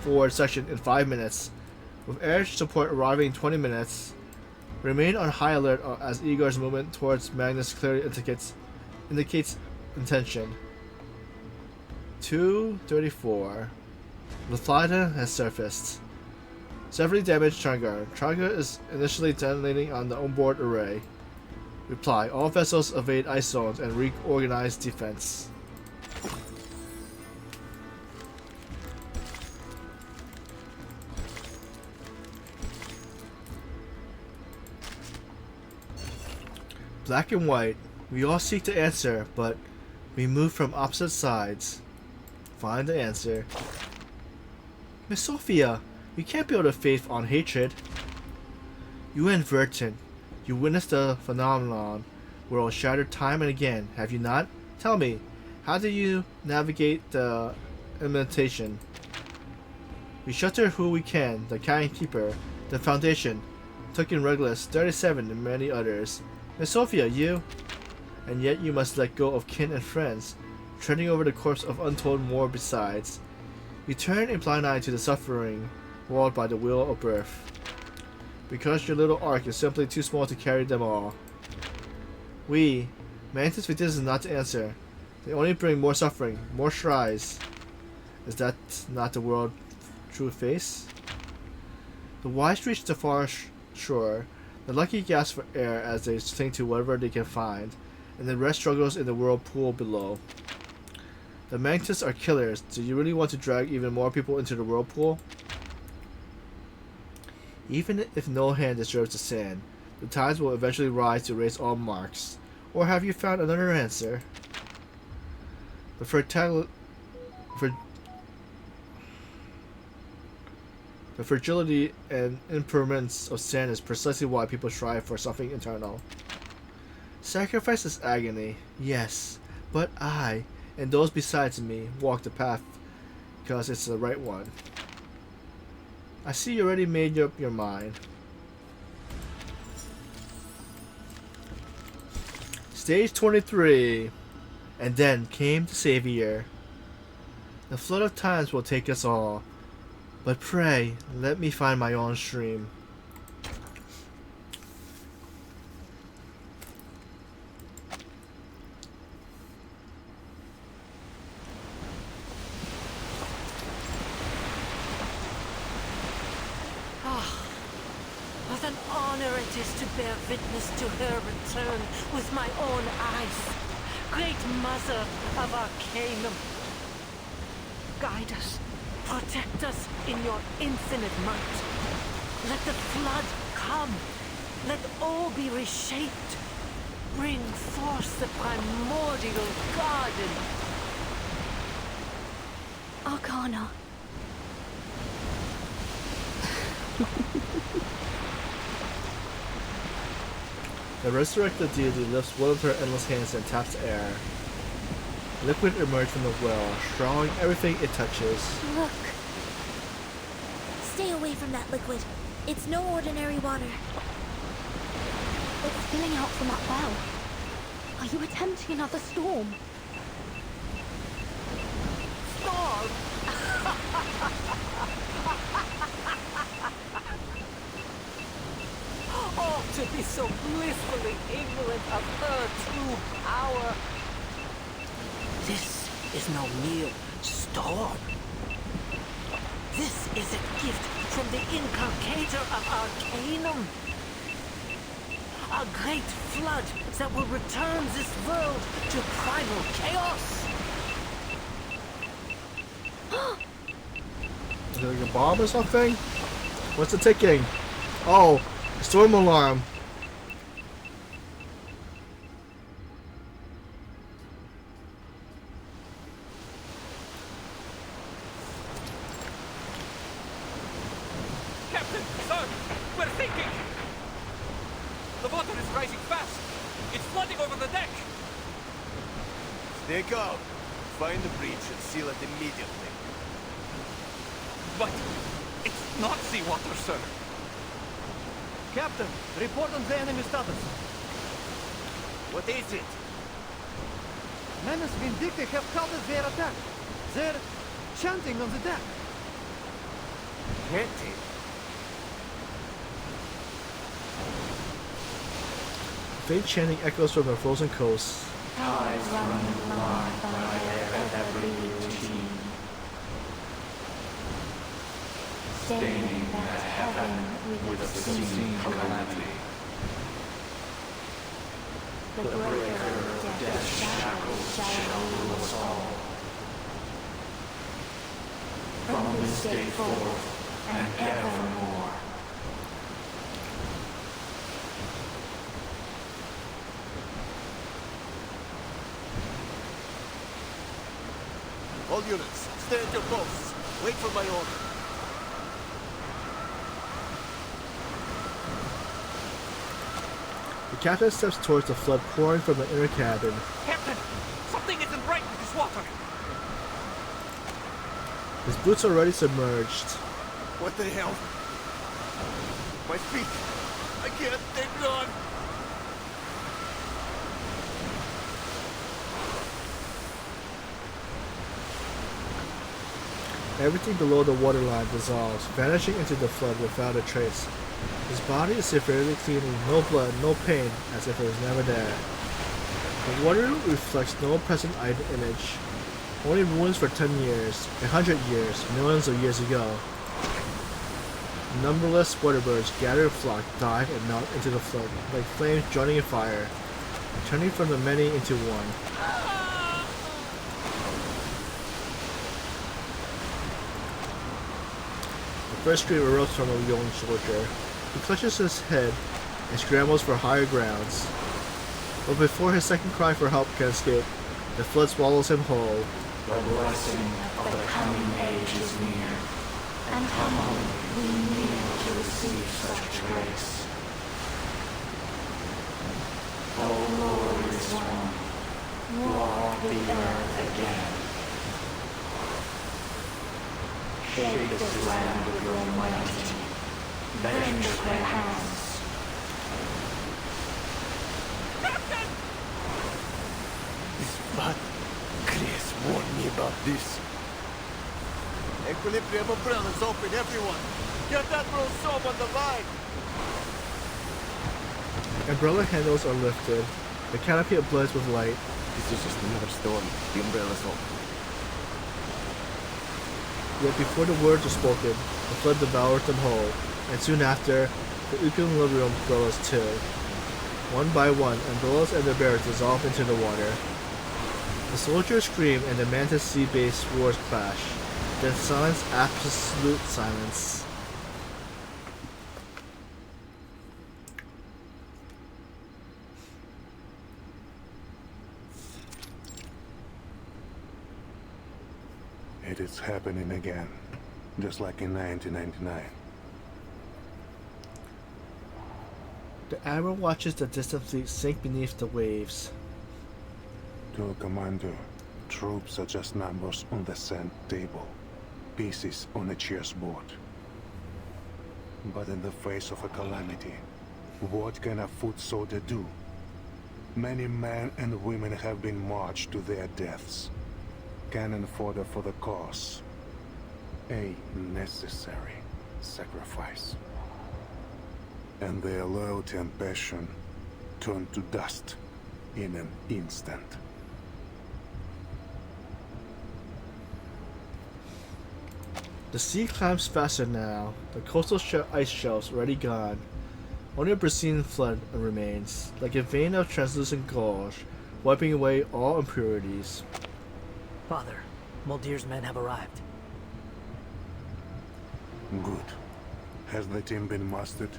forward section in 5 minutes, with air support arriving in 20 minutes. Remain on high alert as Igor's movement towards Magnus clearly indicates intention. 2:34. Laflida has surfaced. Severely damaged Trigar. Trigar is initially detonating on the onboard array. Reply. All vessels evade ice zones and reorganize defense. Black and white. We all seek the answer, but we move from opposite sides. Find the answer. Miss Sophia, you can't build a faith on hatred. You and Vertin, you witnessed the phenomenon world shattered time and again, have you not? Tell me, how do you navigate the imitation? We shelter who we can, the Canyon Keeper, the Foundation, Tukin Regulus, 37, and many others. Miss Sophia, you? And yet you must let go of kin and friends, treading over the corpse of untold more besides. You turn a blind eye to the suffering wrought by the wheel of birth, because your little ark is simply too small to carry them all. We, Mantis Vitis is not the answer. They only bring more suffering, more shrines. Is that not the world's true face? The wise reach the far shore. The lucky gasp for air as they cling to whatever they can find, and the rest struggles in the whirlpool below. The Mantis are killers. Do you really want to drag even more people into the whirlpool? Even if no hand disturbs the sand, the tides will eventually rise to erase all marks. Or have you found another answer? The fragility and impermanence of sand is precisely why people strive for something eternal. Sacrifice is agony, yes, but I, and those besides me, walk the path because it's the right one. I see you already made up your mind. Stage 23. And then came the Savior. The flood of times will take us all, but pray, let me find my own stream. What an honor it is to bear witness to her return with my own eyes. Great Mother of Arcanum, guide us, protect us in your infinite might. Let the flood come. Let all be reshaped. Bring forth the primordial garden. Arcana. The resurrected deity lifts one of her endless hands and taps the air. Liquid emerges from the well, shrouding everything it touches. Look. Stay away from that liquid. It's no ordinary water. It's spilling out from that well. Are you attempting another storm? Storm? Oh, to be so blissfully ignorant of her true power. This is no mere storm. This is a gift from the inculcator of Arcanum. A great flood that will return this world to primal chaos. Is it like a bomb or something? What's it ticking? Oh, storm alarm. Captain, sir, we're sinking! The water is rising fast. It's flooding over the deck. Stay calm. Find the breach and seal it immediately. But it's not seawater, sir. Captain, report on the enemy status. What is it? Menace Vindicta have halted their attack. They're chanting on the deck. Chanting? Faint chanting echoes from the frozen coast. Tides running blind by their every routine, staining that heaven with obscene calamity. The breaker of death's shackles shall rule us all. From this day forth and evermore. All units, stay at your posts. Wait for my order. The captain steps towards the flood pouring from the inner cabin. Captain, something isn't right with this water. His boots are already submerged. What the hell? My feet! I can't take on! Everything below the waterline dissolves, vanishing into the flood without a trace. His body is severely clean, no blood, no pain, as if it was never there. The water reflects no present image, only ruins for 10 years, 100 years, millions of years ago. Numberless water birds gather in flock, dive, and melt into the flood, like flames joining a fire, turning from the many into one. The first scream erupts from a young soldier. He clutches his head and scrambles for higher grounds. But before his second cry for help can escape, the flood swallows him whole. The blessing of the coming age is near, and humbly we kneel to receive such grace. O glorious one, walk the earth again. Shake this land with your mighty, vengeful hands. This flood, Chris warned me about this. Equilibrium umbrellas open, everyone! Get that row soap on the line! Umbrella handles are lifted. The canopy ablaze with light. This is just another storm. The umbrella's open. Yet before the words are spoken, the flood devours them whole, and soon after, the equilibrium umbrellas too. One by one, umbrellas and their bearers dissolve into the water. The soldiers scream and the Mantis Sea Base roars clash. Then silence, absolute silence. It is happening again, just like in 1999. The Admiral watches the distant fleet sink beneath the waves. To a commander, troops are just numbers on the sand table, pieces on a chessboard. But in the face of a calamity, what can a foot soldier do? Many men and women have been marched to their deaths. Cannon fodder for the cause. A necessary sacrifice. And their loyalty and passion turned to dust in an instant. The sea climbs faster now. The coastal ice shelves already gone. Only a pristine flood remains, like a vein of translucent gauze, wiping away all impurities. Father, Muldir's men have arrived. Good. Has the team been mustered?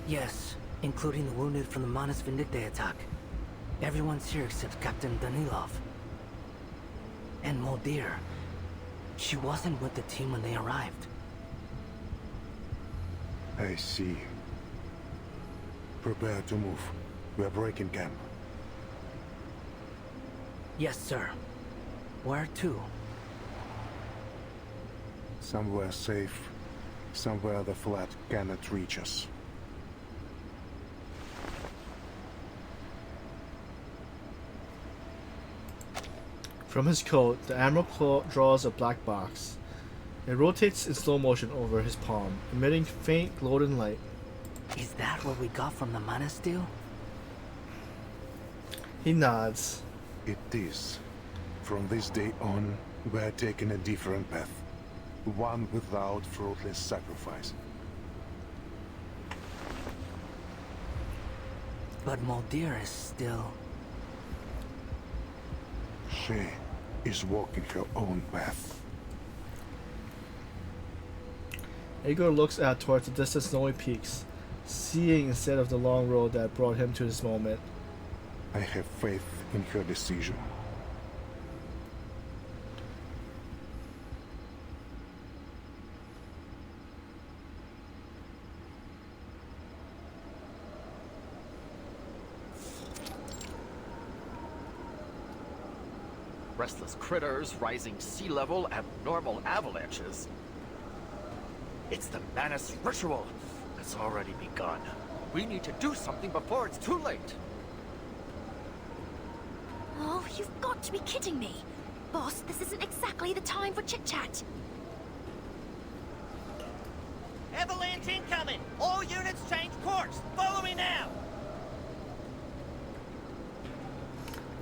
Yes, including the wounded from the Manus Vindicte attack. Everyone's here except Captain Danilov. And Muldir. She wasn't with the team when they arrived. I see. Prepare to move. We are breaking camp. Yes, sir. Where to? Somewhere safe. Somewhere the flood cannot reach us. From his coat, the Admiral draws a black box. It rotates in slow motion over his palm, emitting faint golden light. Is that what we got from the Manus deal? He nods. It is. From this day on, we are taking a different path. One without fruitless sacrifice. But Muldir is still... She is walking her own path. Igor looks out towards the distant snowy peaks, seeing instead of the long road that brought him to this moment. I have faith in her decision. Restless critters, rising sea level, abnormal avalanches. It's the Manus ritual. It's already begun. We need to do something before it's too late. Oh, you've got to be kidding me. Boss, this isn't exactly the time for chit-chat. Avalanche incoming! All units change course! Follow me now!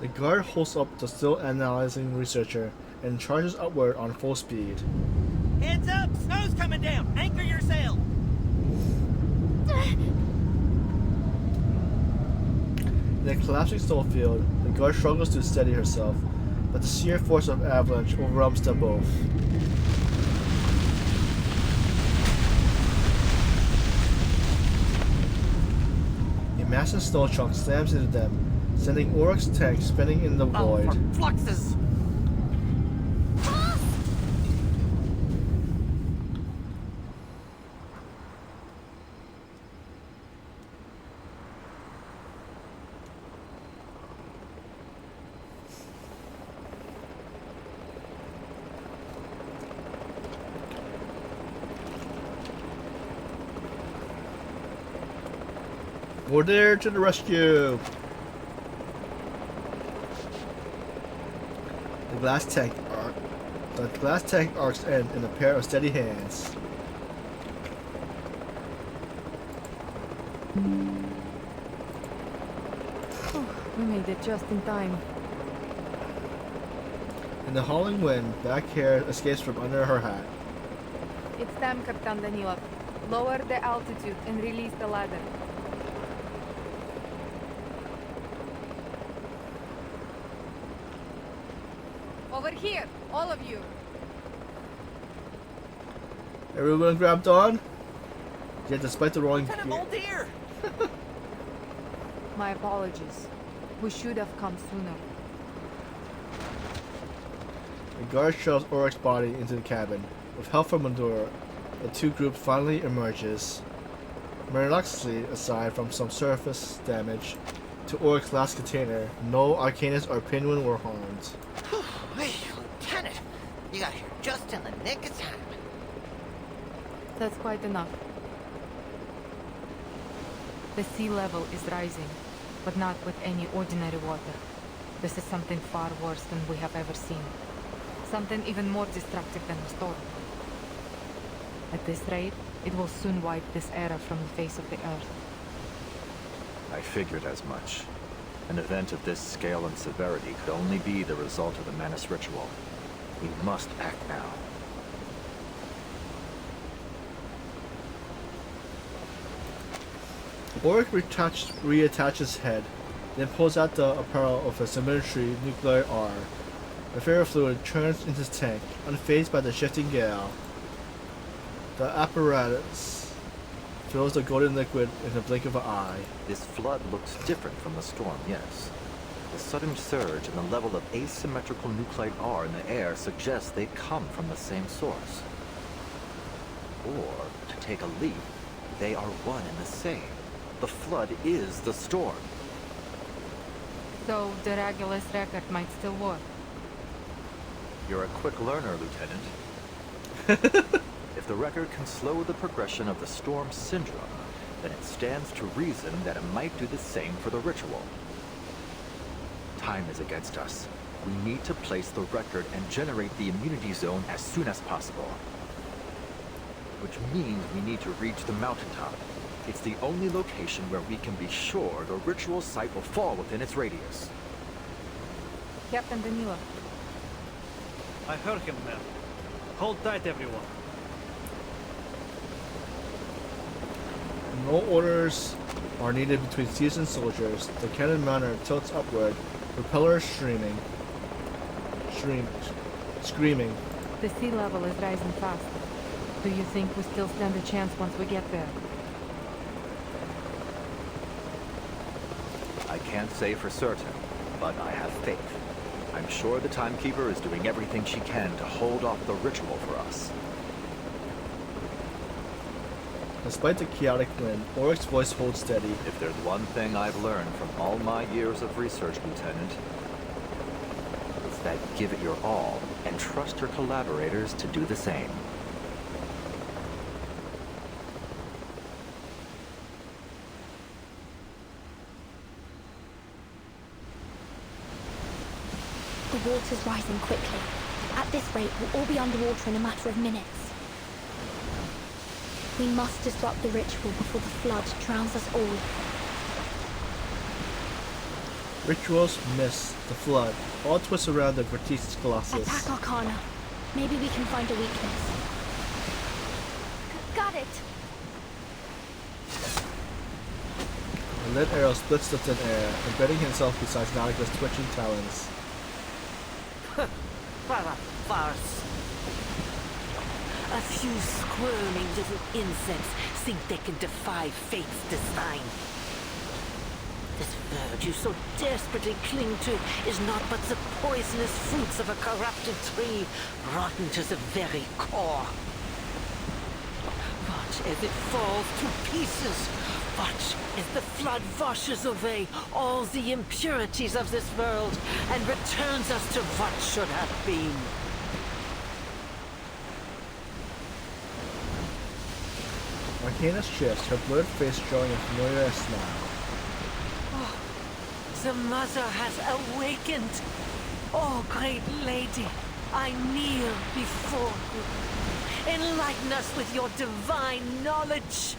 The guard holds up the still analyzing researcher and charges upward on full speed. Heads up! Snow's coming down! Anchor your sail! In a collapsing snowfield, the guard struggles to steady herself, but the sheer force of avalanche overwhelms them both. A massive snow chunk slams into them, sending Oryx's tank spinning in the void. For fluxes! We're there to the rescue! The glass tank arcs end in a pair of steady hands. We made it just in time. In the howling wind, back hair escapes from under her hat. It's time, Captain Danilov. Lower the altitude and release the ladder. Over here, all of you. Everyone grabbed on? Yet despite the rolling Deer! My apologies. We should have come sooner. the guard shoves Oryx's body into the cabin. With help from Madura, the two groups finally emerges. Miraculously, aside from some surface damage to Oryx's last container, no Arcanus or Pinwin were harmed. Hey, Lieutenant! You got here just in the nick of time. That's quite enough. The sea level is rising, but not with any ordinary water. This is something far worse than we have ever seen. Something even more destructive than a storm. At this rate, it will soon wipe this era from the face of the earth. I figured as much. An event of this scale and severity could only be the result of the Manus ritual. We must act now. Oryx reattaches head, then pulls out the apparel of a symmetry nuclear R. The ferro fluid churns into his tank, unfazed by the shifting gale. The apparatus fills the golden liquid in the blink of an eye. This flood looks different from the storm, yes. The sudden surge in the level of asymmetrical nuclide R in the air suggests they come from the same source. Or, to take a leap, they are one and the same. The flood is the storm. So the Regulus record might still work. You're a quick learner, Lieutenant. If the record can slow the progression of the storm syndrome, then it stands to reason that it might do the same for the ritual. Time is against us. We need to place the record and generate the immunity zone as soon as possible. Which means we need to reach the mountaintop. It's the only location where we can be sure the ritual site will fall within its radius. Captain Danilo. I heard him, man. Hold tight, everyone. No orders are needed between seasoned soldiers. The cannon mounter tilts upward, propellers screaming. The sea level is rising fast. Do you think we still stand a chance once we get there? I can't say for certain, but I have faith. I'm sure the Timekeeper is doing everything she can to hold off the ritual for us. Despite the chaotic wind, Oric's voice holds steady. If there's one thing I've learned from all my years of research, Lieutenant, it's that give it your all and trust your collaborators to do the same. The water's rising quickly. At this rate, we'll all be underwater in a matter of minutes. We must disrupt the ritual before the flood drowns us all. Rituals miss the flood. All twists around the Vertices Colossus. Attack Arcana. Maybe we can find a weakness. Got it. A lit arrow splits the thin air, embedding himself beside Nautica's twitching talons. What a farce. A few squirming little insects think they can defy fate's design. This bird you so desperately cling to is not but the poisonous fruits of a corrupted tree, rotten to the very core. Watch as it falls to pieces. Watch as the flood washes away all the impurities of this world and returns us to what should have been. Arcana shifts, her blurred face showing a familiar smile. Oh, the mother has awakened. Oh, great lady, I kneel before you. Enlighten us with your divine knowledge.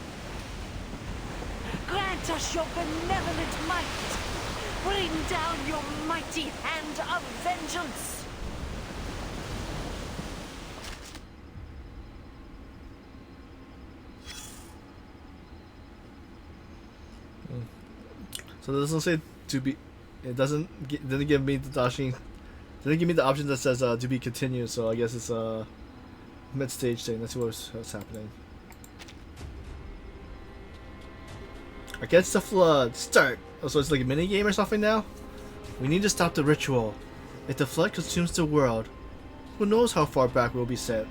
Grant us your benevolent might. Bring down your mighty hand of vengeance. So it doesn't say to be. It didn't give me the option. Didn't give me the option that says to be continued. So I guess it's a mid-stage thing. Let's see what's happening. Against the flood. Start. Oh, so it's like a mini game or something now. We need to stop the ritual. If the flood consumes the world, who knows how far back we'll be sent.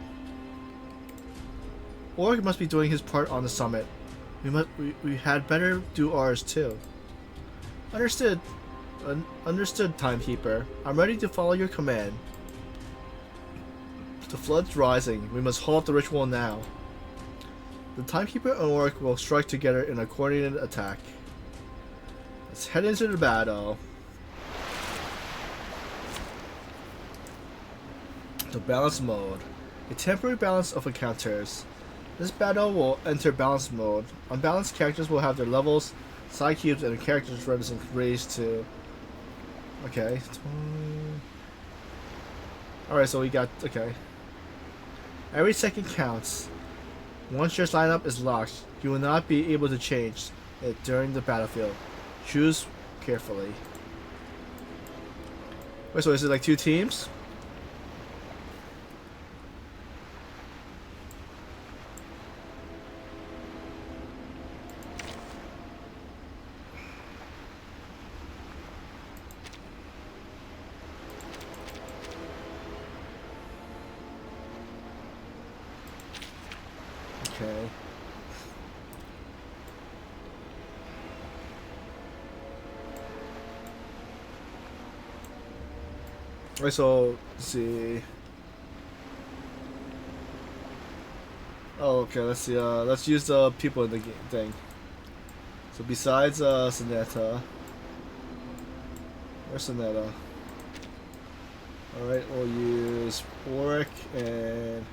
Orc must be doing his part on the summit. We had better do ours too. Understood. Understood, Timekeeper. I'm ready to follow your command. The flood's rising. We must halt the ritual now. The Timekeeper and Orc will strike together in a coordinated attack. Let's head into the battle. The balance mode. A temporary balance of encounters. This battle will enter balance mode. Unbalanced characters will have their levels, side cubes, and characters reticence raised to. Okay. Alright, so we got. Okay. Every second counts. Once your lineup is locked, you will not be able to change it during the battlefield. Choose carefully. Wait, so is it like two teams? Okay. Alright, so let's see. Oh, okay. Let's see. Let's use the people in the game thing. So besides Sonetta, where's Sonetta? All right, we'll use Oric and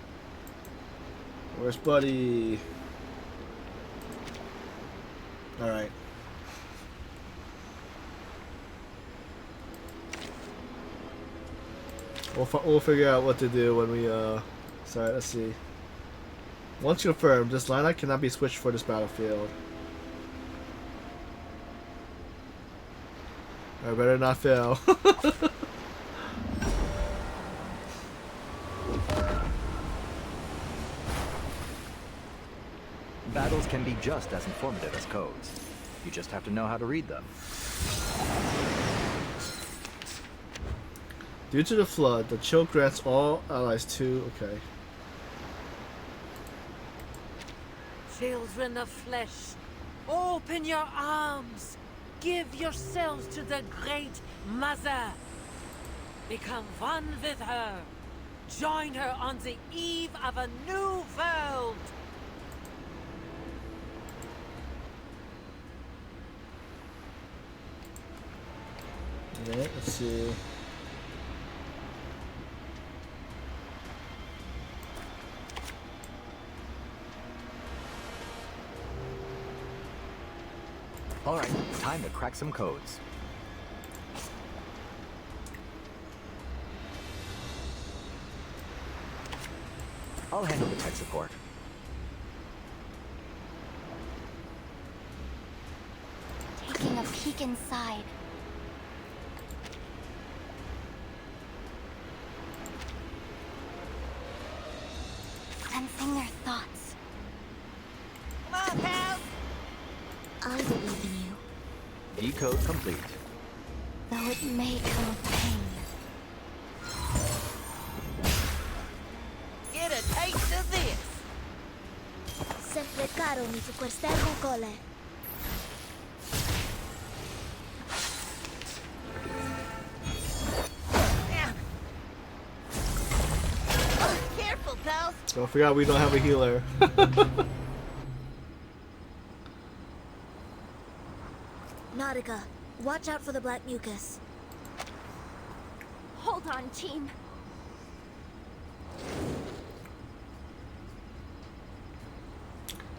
where's Buddy? All right. We'll figure out what to do when we sorry, let's see. Once confirmed, this lineup cannot be switched for this battlefield. I better not fail. Battles can be just as informative as codes. You just have to know how to read them. Due to the flood, the chill grants all allies 2. Okay. Children of flesh, open your arms. Give yourselves to the Great Mother. Become one with her. Join her on the eve of a new world. Okay, let's see. Alright, time to crack some codes. I'll handle the tech support. Taking a peek inside. Sensing their thoughts. Come on, pal! I believe in you. Decode complete. Though it may come with pain. Get a taste of this! Sempre caro mi su quest'ermo cole. Careful, pals! Don't forget we don't have a healer. Nautica, watch out for the black mucus. Hold on, team.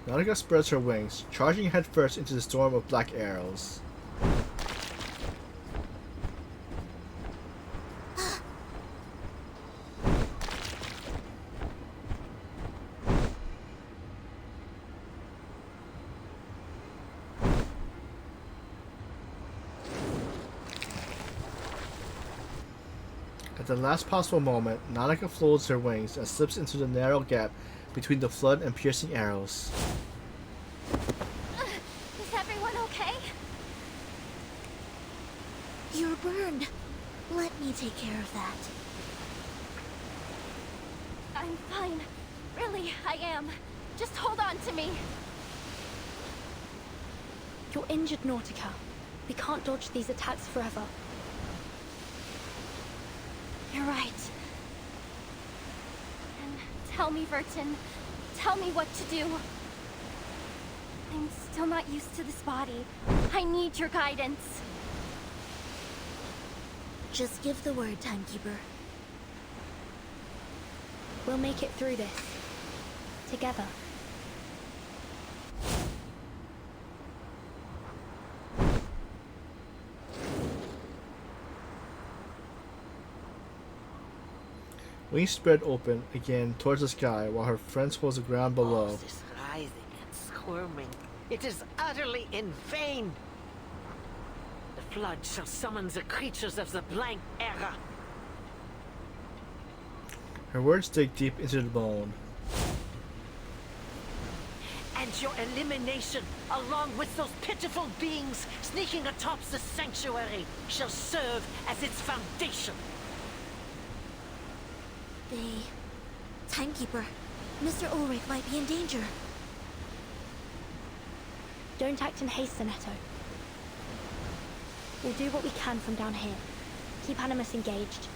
Nautica spreads her wings, charging headfirst into the storm of black arrows. At the last possible moment, Nautica folds her wings and slips into the narrow gap between the flood and piercing arrows. Is everyone okay? You're burned. Let me take care of that. I'm fine. Really, I am. Just hold on to me. You're injured, Nautica. We can't dodge these attacks forever. You're right. And tell me, Vertin. Tell me what to do. I'm still not used to this body. I need your guidance. Just give the word, Timekeeper. We'll make it through this. Together. Wings spread open again towards the sky while her friends hold the ground below. All this writhing and squirming, it is utterly in vain. The flood shall summon the creatures of the blank era. Her words dig deep into the bone. And your elimination, along with those pitiful beings sneaking atop the sanctuary, shall serve as its foundation. Timekeeper, Mr. Ulrich might be in danger. Don't act in haste, Sonetto. We'll do what we can from down here. Keep Animus engaged.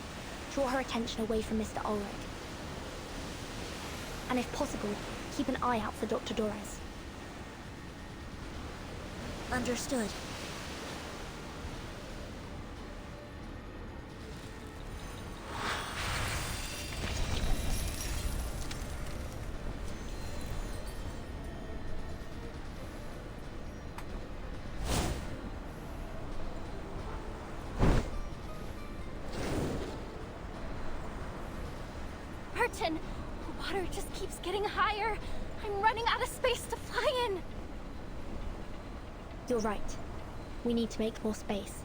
Draw her attention away from Mr. Ulrich. And if possible, keep an eye out for Dr. Dorez. Understood. Vertin! The water just keeps getting higher. I'm running out of space to fly in. You're right. We need to make more space.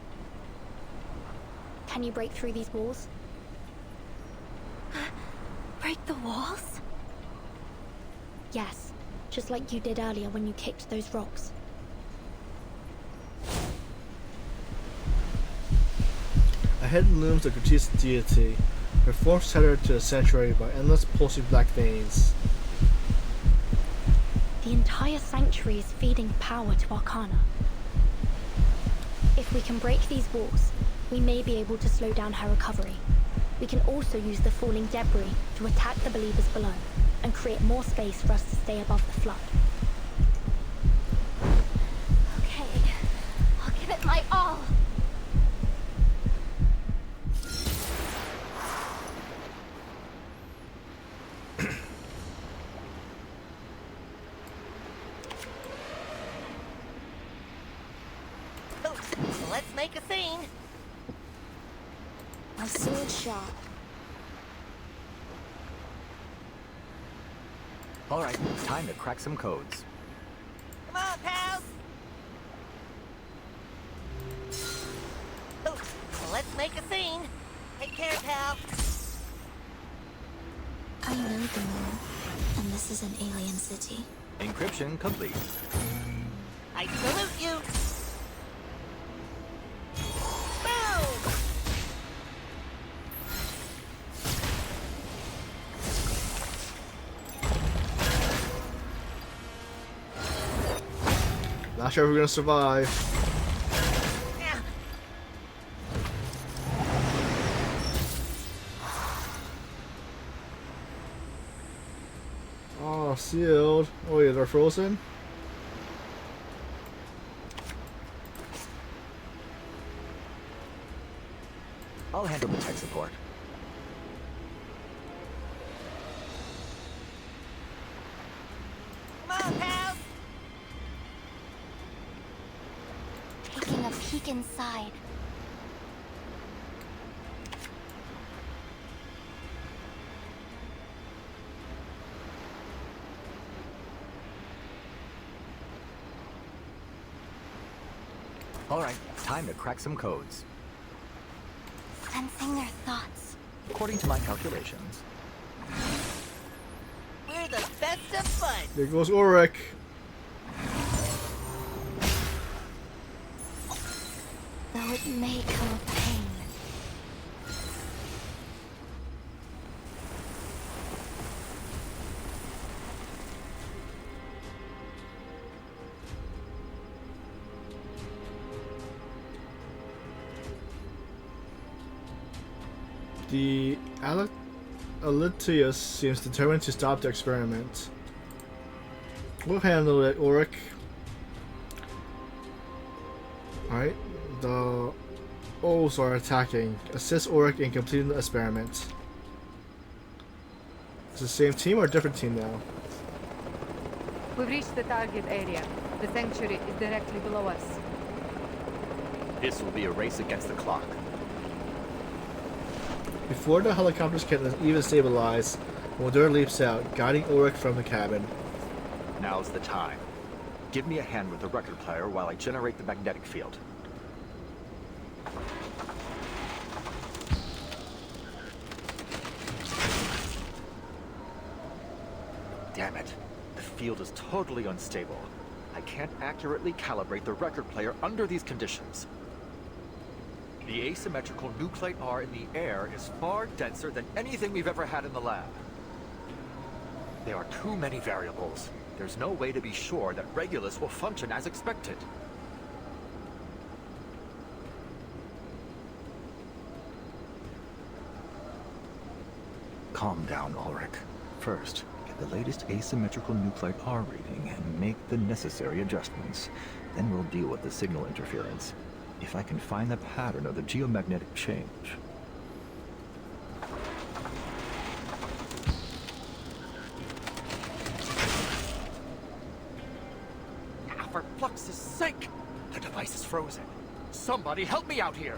Can you break through these walls? Break the walls? Yes, just like you did earlier when you kicked those rocks. Ahead looms the gratuitous deity, her form tethered to the sanctuary by endless pulsing black veins. The entire sanctuary is feeding power to Arcana. If we can break these walls, we may be able to slow down her recovery. We can also use the falling debris to attack the believers below and create more space for us to stay above the flood. Okay, I'll give it my all. Let's make a scene. A sword shot. Alright, time to crack some codes. Come on, pals. Let's make a scene. Take care, pal. I know the moon, and this is an alien city. Encryption complete. I salute you. Boom! Not sure if we're gonna survive. Oh, sealed. Oh wait, they're frozen? I'll handle the tech support. Come on, pals. Taking a peek inside. Alright, time to crack some codes. Sensing their thoughts. According to my calculations, We're the best of fun. There goes Ulrich. Though it may come with pain. The Alitius seems determined to stop the experiment. We'll handle it, Ulrich. Alright, the O's are attacking. Assist Ulrich in completing the experiment. Is it the same team or a different team now? We've reached the target area. The sanctuary is directly below us. this will be a race against the clock. Before the helicopters can even stabilize, Mulder leaps out, guiding Ulrich from the cabin. Now's the time. Give me a hand with the record player while I generate the magnetic field. Damn it. The field is totally unstable. I can't accurately calibrate the record player under these conditions. The asymmetrical nuclide R in the air is far denser than anything we've ever had in the lab. There are too many variables. There's no way to be sure that Regulus will function as expected. Calm down, Ulrich. First, get the latest asymmetrical nuclide R reading and make the necessary adjustments. Then we'll deal with the signal interference. If I can find the pattern of the geomagnetic change. For Flux's sake! The device is frozen. Somebody help me out here!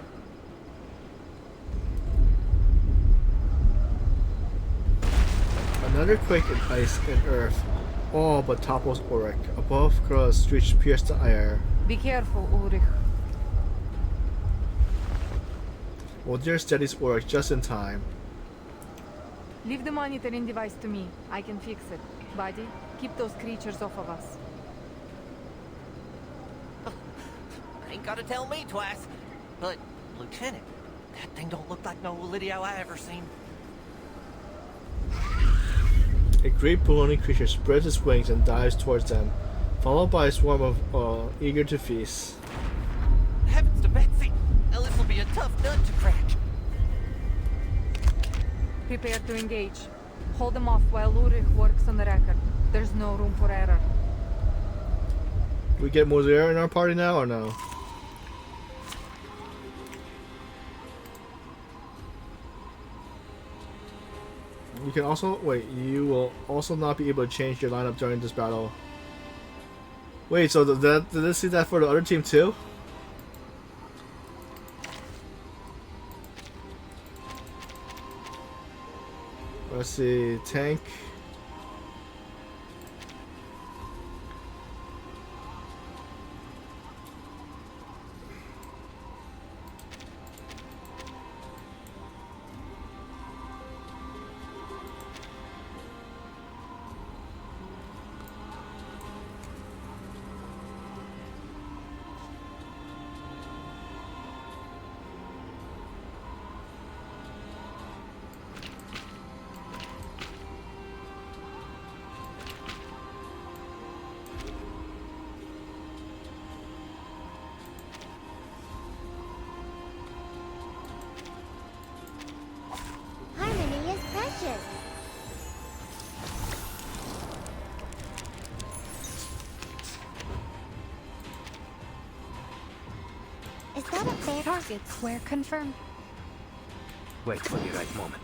Another quake in ice and earth, all but topples Ulrich. Above, Gross streaks pierce the air. Be careful, Ulrich. Modir steadies Ulrich just in time. Leave the monitoring device to me. I can fix it. Buddy, keep those creatures off of us. Ain't gotta tell me twice. But, Lieutenant, that thing don't look like no Lydio I ever seen. A great ballooning creature spreads its wings and dives towards them, followed by a swarm of eager to feast. Heavens to Betsy! Now this'll be a tough nut to crack. Prepare to engage. Hold them off while Ulrich works on the record. There's no room for error. We get Modir in our party now or no? You can also wait. You will also not be able to change your lineup during this battle. Wait, so did this see that for the other team too? Let's see, tank. Harmony is precious. Is that a fair Target square confirmed. Wait for the right moment.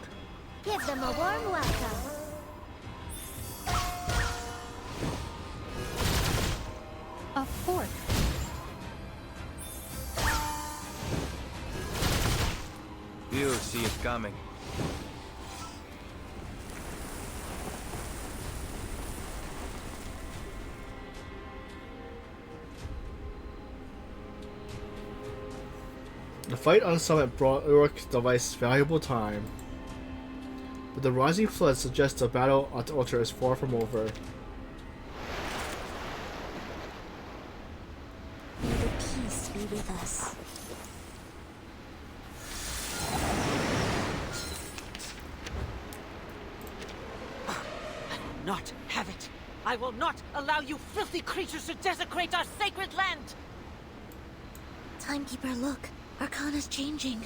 Give them a warm welcome. A fourth. You see it coming. The fight on Summit brought Uruk's device valuable time, but the rising flood suggests the battle at the altar is far from over. May the peace be with us. I will not have it. I will not allow you filthy creatures to desecrate our sacred land! Timekeeper, look. Arcana's changing.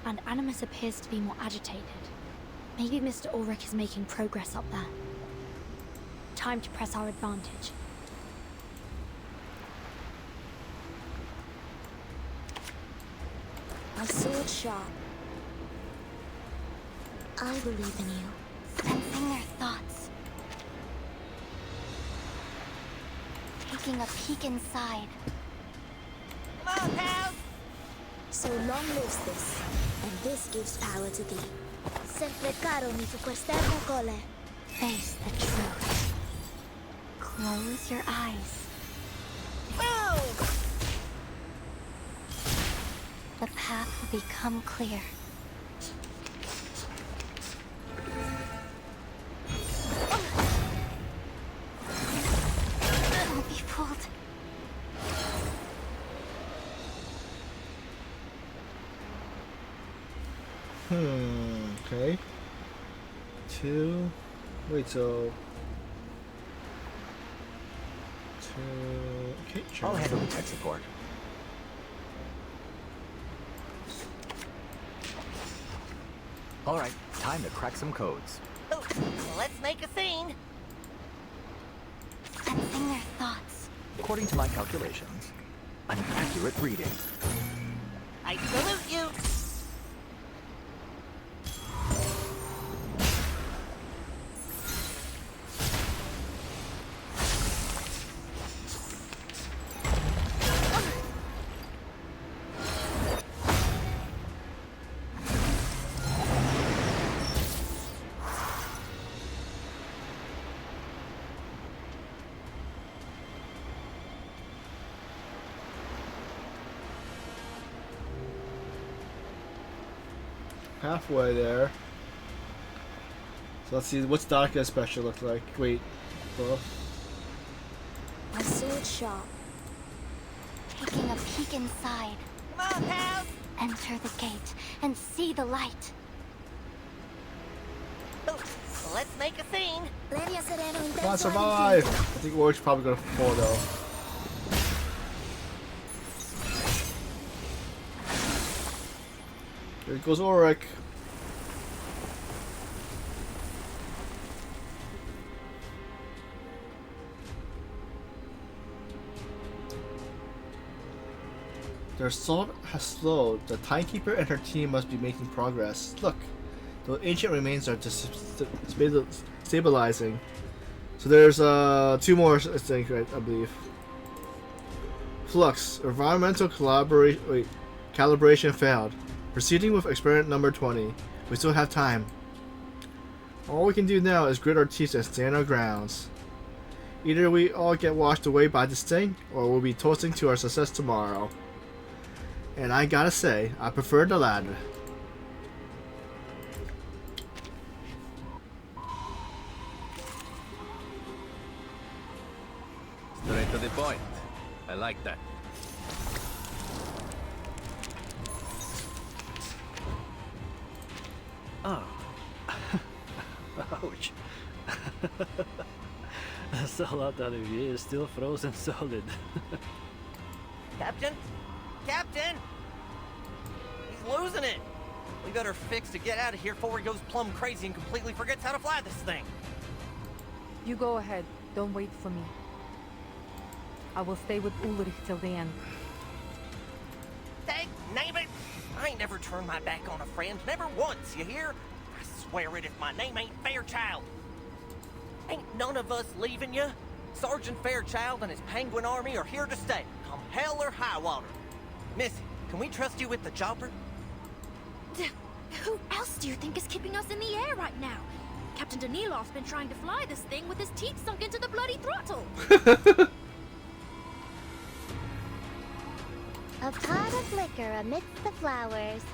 And Animus appears to be more agitated. Maybe Mr. Ulrich is making progress up there. Time to press our advantage. My sword sharp. I believe in you. Sensing their thoughts. Taking a peek inside. Come on, pals! So long lives this, and this gives power to thee. Sempre caro mi fu quest'ermo cole. Face the truth. Close your eyes. Move! The path will become clear. Don't be fooled. Okay. Two. Wait, so. Two. Okay, sure. I'll handle the tech support. All right, time to crack some codes. Oh, let's make a scene. Sensing their thoughts. According to my calculations, an accurate reading. I salute you. halfway there. So let's see what's Daka's special look like. Wait, A sword shop. Taking a peek inside. Come on, pals! Enter the gate and see the light. Oh, let's make a scene. Come on, survive! I think Oric's probably gonna fall though. Here goes Oric. Their assault has slowed. The Timekeeper and her team must be making progress. Look, the ancient remains are just stabilizing. So there's 2 more, I think, right, I believe. Flux. Environmental calibration failed. Proceeding with experiment number 20. We still have time. All we can do now is grit our teeth and stand our grounds. Either we all get washed away by this thing, or we'll be toasting to our success tomorrow. And I gotta say, I prefer the latter. Straight to the point. I like that. Oh. Ouch. Salat Olivier is still frozen solid. Captain? Captain! He's losing it! We better fix to get out of here before he goes plumb crazy and completely forgets how to fly this thing. You go ahead. Don't wait for me. I will stay with Ulrich till the end. Dang, name it! I ain't never turned my back on a friend, never once, you hear? I swear it if my name ain't Fairchild. Ain't none of us leaving you. Sergeant Fairchild and his penguin army are here to stay, come hell or high water. Missy, can we trust you with the chopper? Who else do you think is keeping us in the air right now? Captain Danilov's been trying to fly this thing with his teeth sunk into the bloody throttle. A pot of liquor amidst the flowers.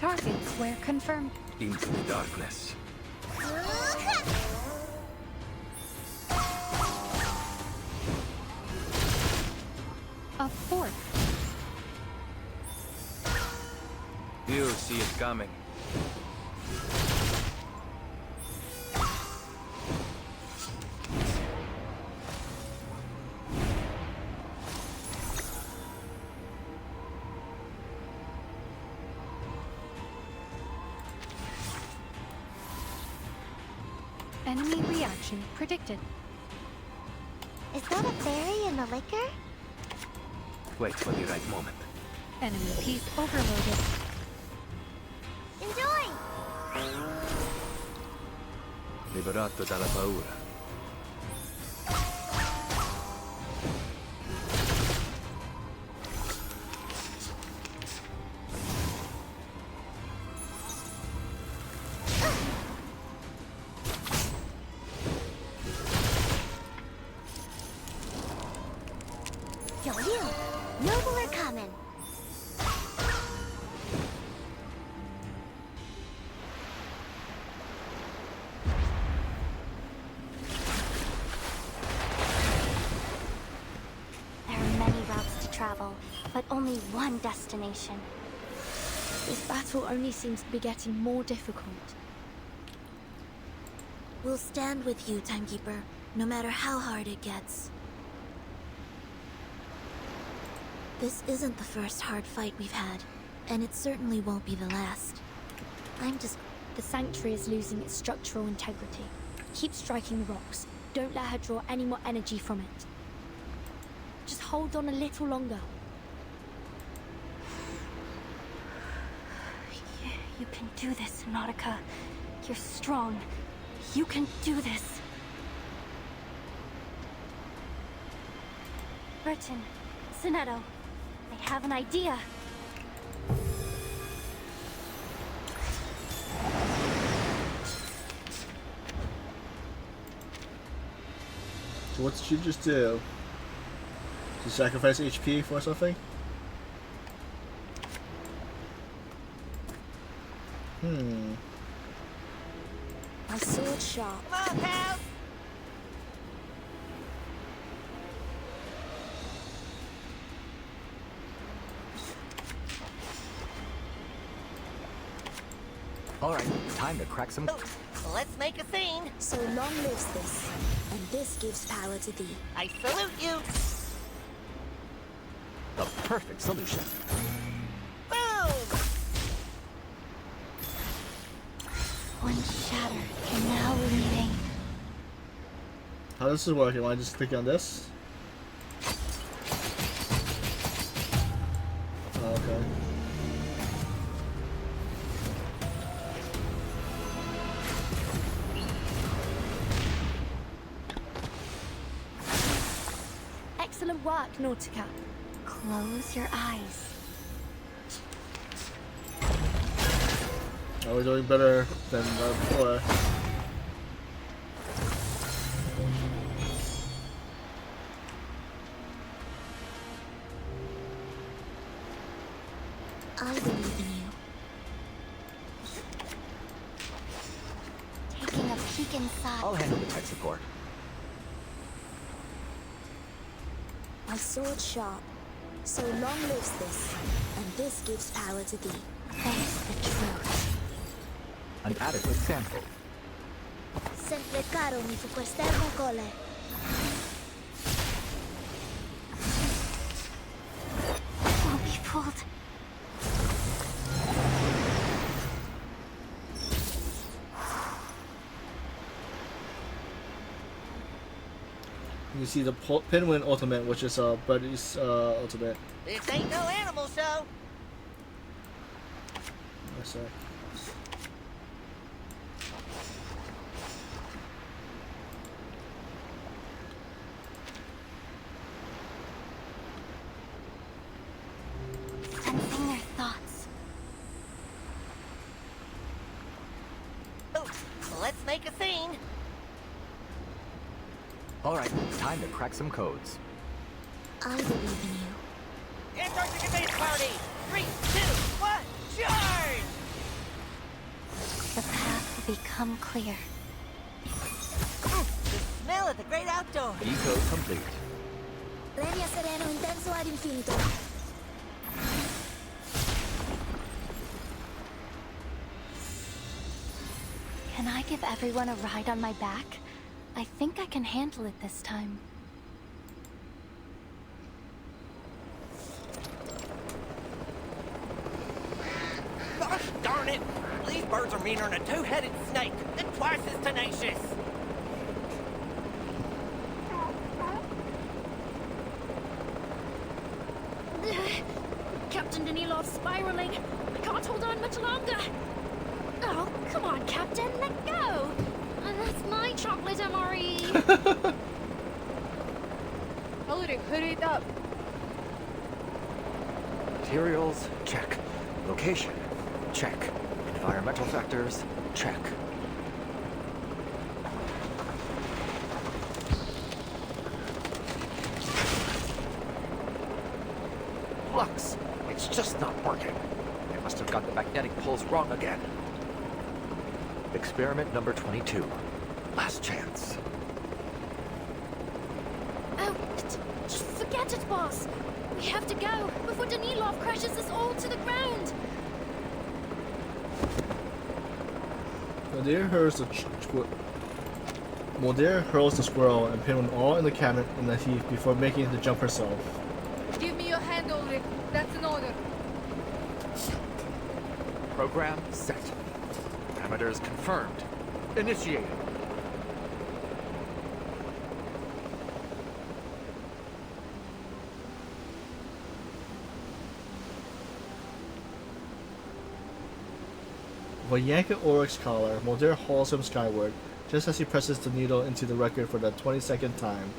Target where confirmed. Into the darkness. A fourth. You see it coming. Enemy reaction predicted. Is that a fairy in the liquor? Wait for the right moment. Enemy piece overloaded. Enjoy! Liberato dalla paura. Nobler coming. There are many routes to travel, but only one destination. This battle only seems to be getting more difficult. We'll stand with you, Timekeeper, no matter how hard it gets. This isn't the first hard fight we've had, and it certainly won't be the last. The Sanctuary is losing its structural integrity. Keep striking the rocks. Don't let her draw any more energy from it. Just hold on a little longer. You can do this, Nautica. You're strong. You can do this. Burton, Sonetto, I have an idea. So what did she just do? To sacrifice HP for something? My sword sharp. Come on, pal! Alright, time to crack some... Let's make a scene. So long lives this, and this gives power to thee. I salute you. The perfect solution. Boom! One shatter can now remain. How does this work? You want to just click on this? Oh, okay. Excellent work, Nautica. Close your eyes. Oh, we're doing better than before. I believe in you. Taking a peek inside. I'll handle the tech support. My sword sharp. So long lives this, and this gives power to thee. Face the truth. An adequate sample. Sempre caro mi fu quest'ermo cole. Won't be fooled. You see the Pinwin ultimate, which is Buddy's ultimate. This ain't no animal show. Yes, sir. Sensing their thoughts. Oh, let's make a scene. Alright, time to crack some codes. I believe in you. Antarctic Advance Party! 3, 2, 1, charge! The path will become clear. The smell of the great outdoors. E-code complete. Regna sereno intenso ad infinito. Can I give everyone a ride on my back? I think I can handle it this time. Gosh darn it! These birds are meaner than a two-headed snake, and twice as tenacious. Captain Danilov's spiraling. I can't hold on much longer. Oh, come on, Captain, let go. That's my chocolate MRE. Ulrich, hurry it up. Materials, check. Location, check. Environmental factors, check. Flux! It's just not working. I must have got the magnetic poles wrong again. Experiment number 22. Last chance. Oh, just forget it, boss. We have to go before Danilov crashes us all to the ground. Modir hurls the squirrel and Pinwin all in the cabinet in a heap before making the jump herself. Give me your hand, Ulrich. That's an order. Program set. Parameters confirmed. Initiating. With a yank at Ulrich's collar, Modir hauls him skyward, just as he presses the needle into the record for the 22nd time.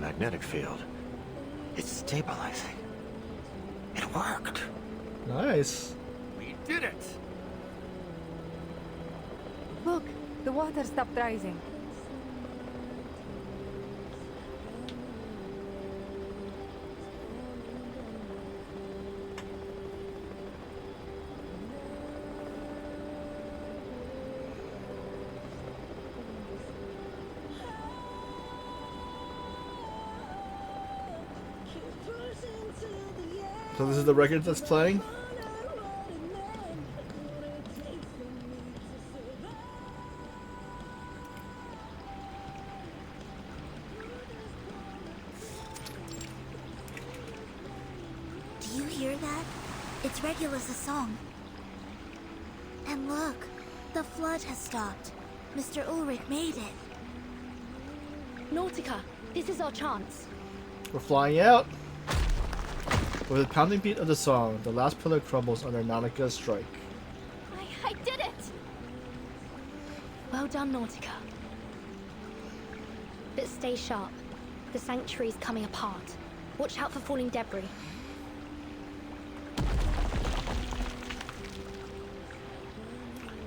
magnetic field. It's stabilizing. It worked. Nice. We did it! Look, the water stopped rising. So this is the record that's playing? Do you hear that? It's Regula's song. And look, the flood has stopped. Mr. Ulrich made it. Nautica, this is our chance. We're flying out. With the pounding beat of the song, the last pillar crumbles under Nautica's strike. I did it! Well done, Nautica. But stay sharp. The sanctuary's coming apart. Watch out for falling debris.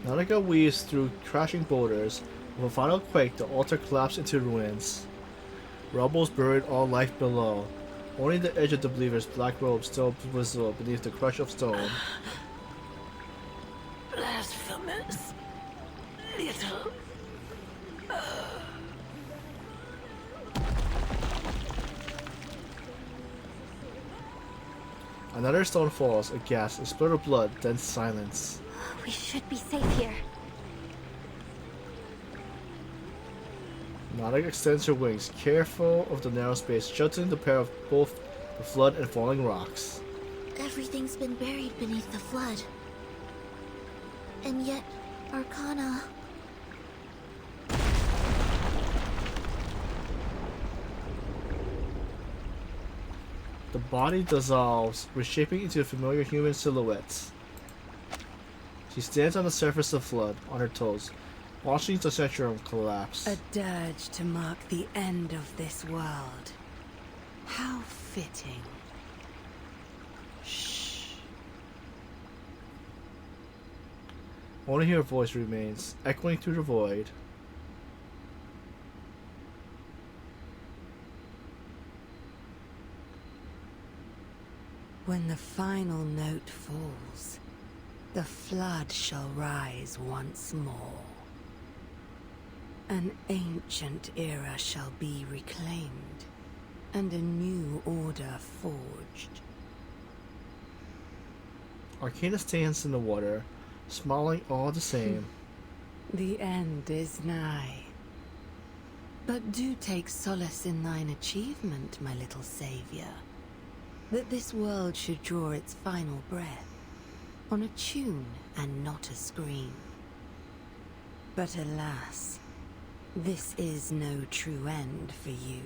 Nautica weaves through crashing boulders. With a final quake, the altar collapsed into ruins. Rubbles buried all life below. Only the edge of the believer's black robe still visible beneath the crush of stone. Blasphemous. Little. Another stone falls, a gasp, a spurt of blood, then silence. We should be safe here. Nautica extends her wings, careful of the narrow space, sheltering the pair of both the flood and falling rocks. Everything's been buried beneath the flood. And yet, Arcana... The body dissolves, reshaping into familiar human silhouettes. She stands on the surface of the flood, on her toes, watching the sanctuary collapse. A dirge to mark the end of this world. How fitting. Shh. Only her voice remains, echoing through the void. When the final note falls, the flood shall rise once more. An ancient era shall be reclaimed, and a new order forged. Arcana stands in the water, smiling all the same. The end is nigh. But do take solace in thine achievement, my little savior. That this world should draw its final breath on a tune and not a scream. But alas, this is no true end for you.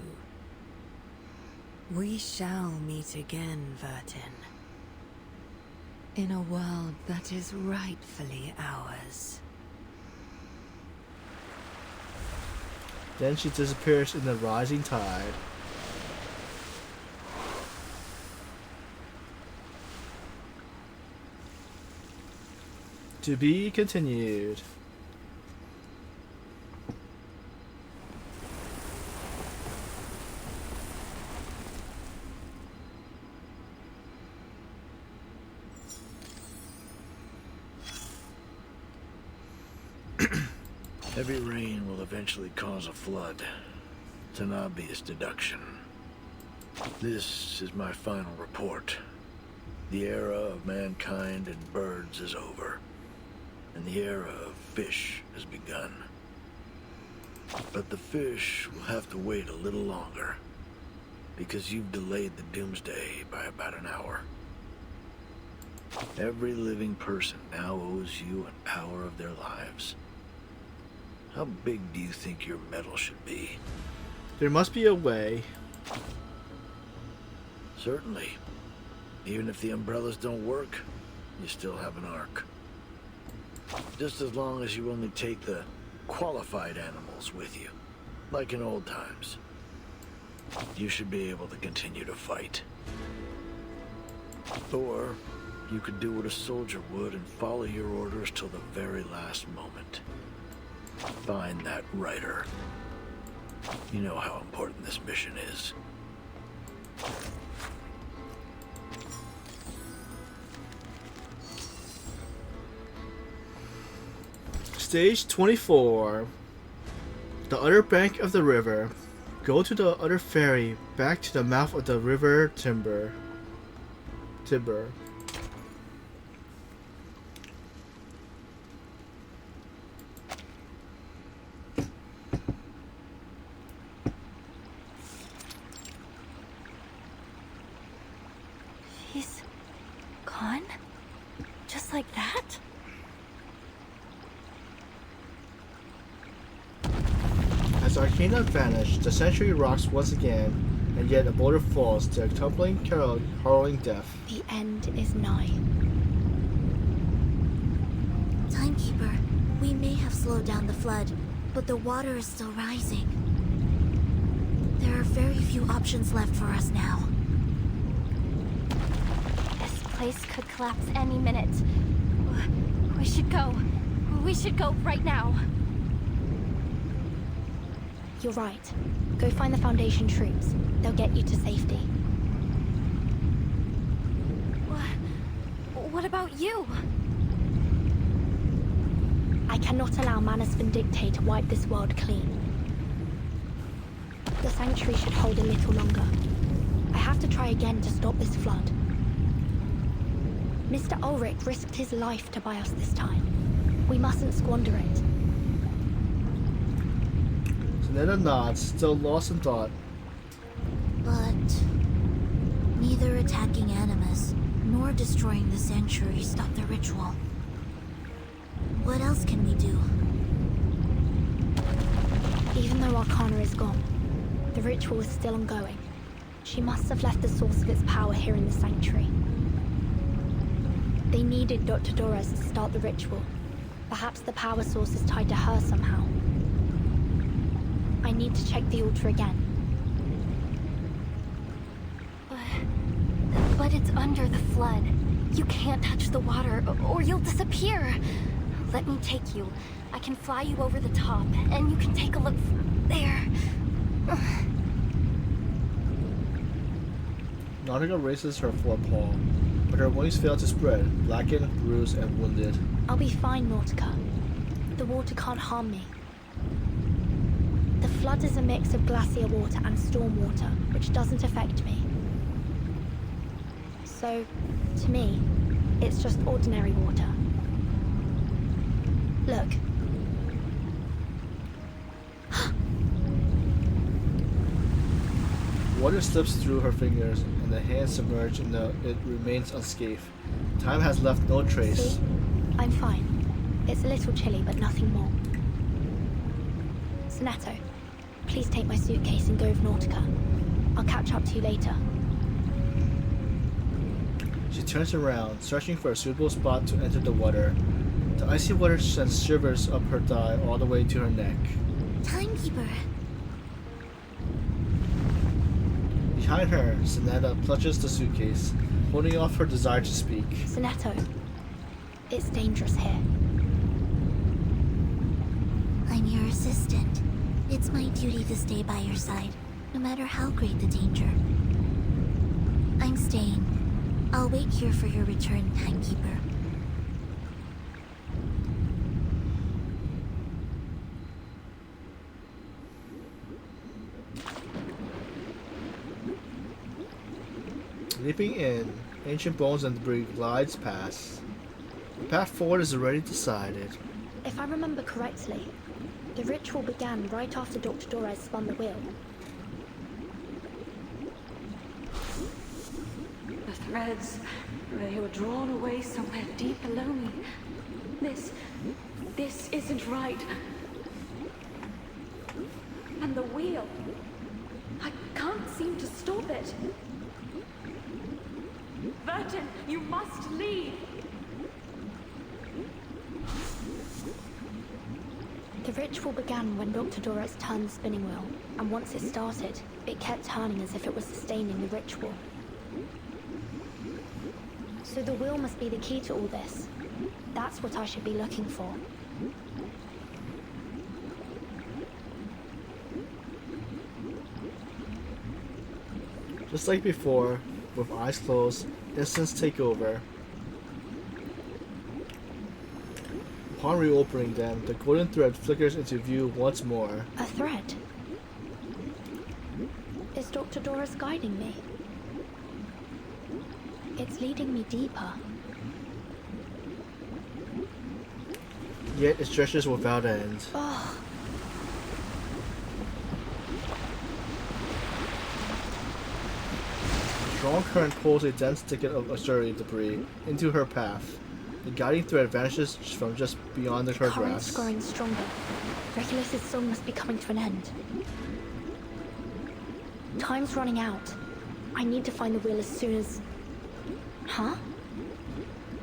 We shall meet again, Vertin. In a world that is rightfully ours. Then she disappears in the rising tide. To be continued. Heavy rain will eventually cause a flood. It's an obvious deduction. This is my final report. The era of mankind and birds is over, and the era of fish has begun. But the fish will have to wait a little longer, because you've delayed the doomsday by about an hour. Every living person now owes you an hour of their lives. How big do you think your medal should be? There must be a way. Certainly. Even if the umbrellas don't work, you still have an arc. Just as long as you only take the qualified animals with you, like in old times. you should be able to continue to fight. Or you could do what a soldier would and follow your orders till the very last moment. Find that writer. You know how important this mission is. Stage 24. The other bank of the river. Go to the other ferry back to the mouth of the river Timber. He's gone? Just like that? As Arcana vanished, the Century rocks once again, and yet a boulder falls to a tumbling, harrowing death. The end is nigh. Timekeeper, we may have slowed down the flood, but the water is still rising. There are very few options left for us now. This place could collapse any minute. We should go. We should go right now. You're right. Go find the Foundation troops. They'll get you to safety. What about you? I cannot allow Manus Vindictae to wipe this world clean. The Sanctuary should hold a little longer. I have to try again to stop this flood. Mr. Ulrich risked his life to buy us this time. We mustn't squander it. Netta nods, still lost in thought. But neither attacking Animus nor destroying the Sanctuary stopped the ritual. What else can we do? Even though Arcana is gone, the ritual is still ongoing. She must have left the source of its power here in the Sanctuary. They needed Dr. Doras to start the ritual. Perhaps the power source is tied to her somehow. I need to check the altar again. But it's under the flood. You can't touch the water, or you'll disappear. Let me take you. I can fly you over the top, and you can take a look from there. Nautica raises her forepaw, but her wings fail to spread, blackened, bruised, and wounded. I'll be fine, Nautica. The water can't harm me. The flood is a mix of glacier water and storm water, which doesn't affect me. So, to me, it's just ordinary water. Look. Water slips through her fingers, and the hand submerged in it remains unscathed. Time has left no trace. See? I'm fine. It's a little chilly, but nothing more. Sonetto, please take my suitcase and go with Nautica. I'll catch up to you later. She turns around, searching for a suitable spot to enter the water. The icy water sends shivers up her thigh all the way to her neck. Timekeeper. Behind her, Sonetta clutches the suitcase, holding off her desire to speak. Sonetto, it's dangerous here. I'm your assistant. It's my duty to stay by your side, no matter how great the danger. I'm staying. I'll wait here for your return, Timekeeper. Leaping in, ancient bones and debris glides past. The path forward is already decided. If I remember correctly, the ritual began right after Dr. Dorez spun the wheel. The threads, they were drawn away somewhere deep below me. This isn't right. And the wheel, I can't seem to stop it. Vertin, you must leave. The ritual began when Dr. Doris turned the spinning wheel, and once it started, it kept turning as if it was sustaining the ritual. So the wheel must be the key to all this. That's what I should be looking for. Just like before, with eyes closed, instincts take over. Upon reopening them, the golden thread flickers into view once more. A thread? Is Dr. Doris guiding me? It's leading me deeper. Yet it stretches without end. Oh. A strong current pulls a dense thicket of Asuri debris into her path. The guiding thread vanishes from just beyond her grasp. Current's growing stronger. Regulus's song must be coming to an end. Time's running out. I need to find the wheel as soon as... Huh?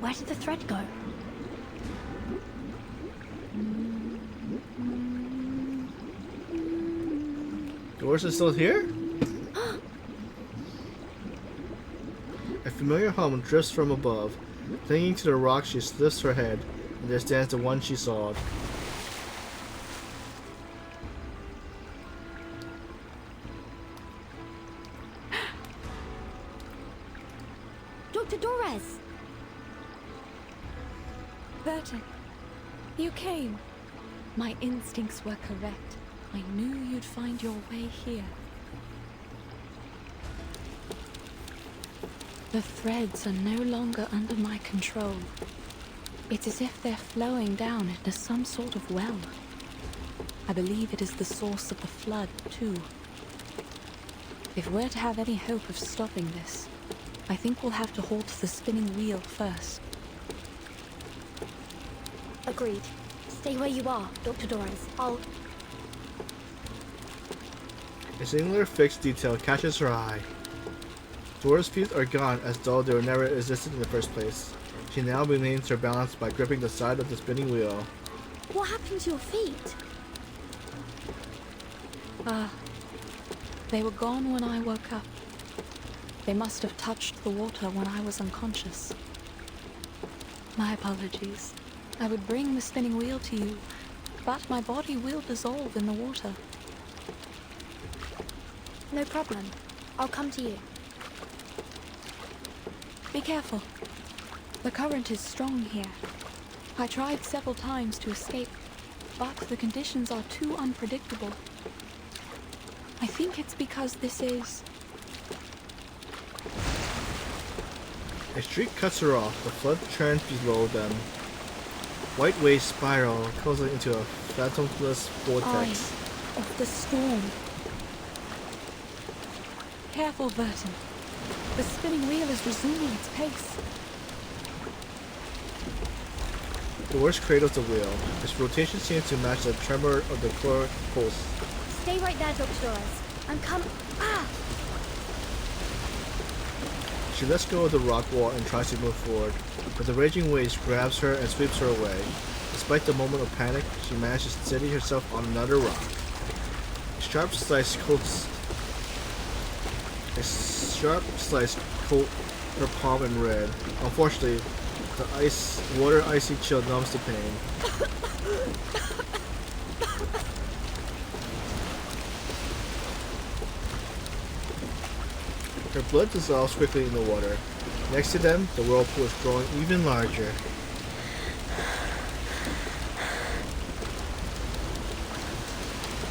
Where did the thread go? Doris is still here? A familiar hum drifts from above. Clinging to the rock, she lifts her head, and there stands the one she saw. Dr. Doris! Burton, you came. My instincts were correct. I knew you'd find your way here. The threads are no longer under my control. It's as if they're flowing down into some sort of well. I believe it is the source of the flood, too. If we're to have any hope of stopping this, I think we'll have to halt the spinning wheel first. Agreed. Stay where you are, Dr. Doris. I'll... A singular fixed detail catches her eye. Dora's feet are gone as though they were never existed in the first place. She now maintains her balance by gripping the side of the spinning wheel. What happened to your feet? They were gone when I woke up. They must have touched the water when I was unconscious. My apologies. I would bring the spinning wheel to you, but my body will dissolve in the water. No problem. I'll come to you. Be careful. The current is strong here. I tried several times to escape, but the conditions are too unpredictable. I think it's because this is... A streak cuts her off. The flood churns below them. White waves spiral, closing into a fathomless vortex. Eye of the storm. Careful, Burton. The spinning wheel is resuming its pace. Doris cradles the wheel. Its rotation seems to match the tremor of the core pulse. Stay right there, Dr. Doris. I'm coming. Ah! She lets go of the rock wall and tries to move forward, but the raging waves grabs her and sweeps her away. Despite the moment of panic, she manages to steady herself on another rock. A sharp slice coats her palm in red. Unfortunately, the water icy chill numbs the pain. Her blood dissolves quickly in the water. Next to them, the whirlpool is growing even larger.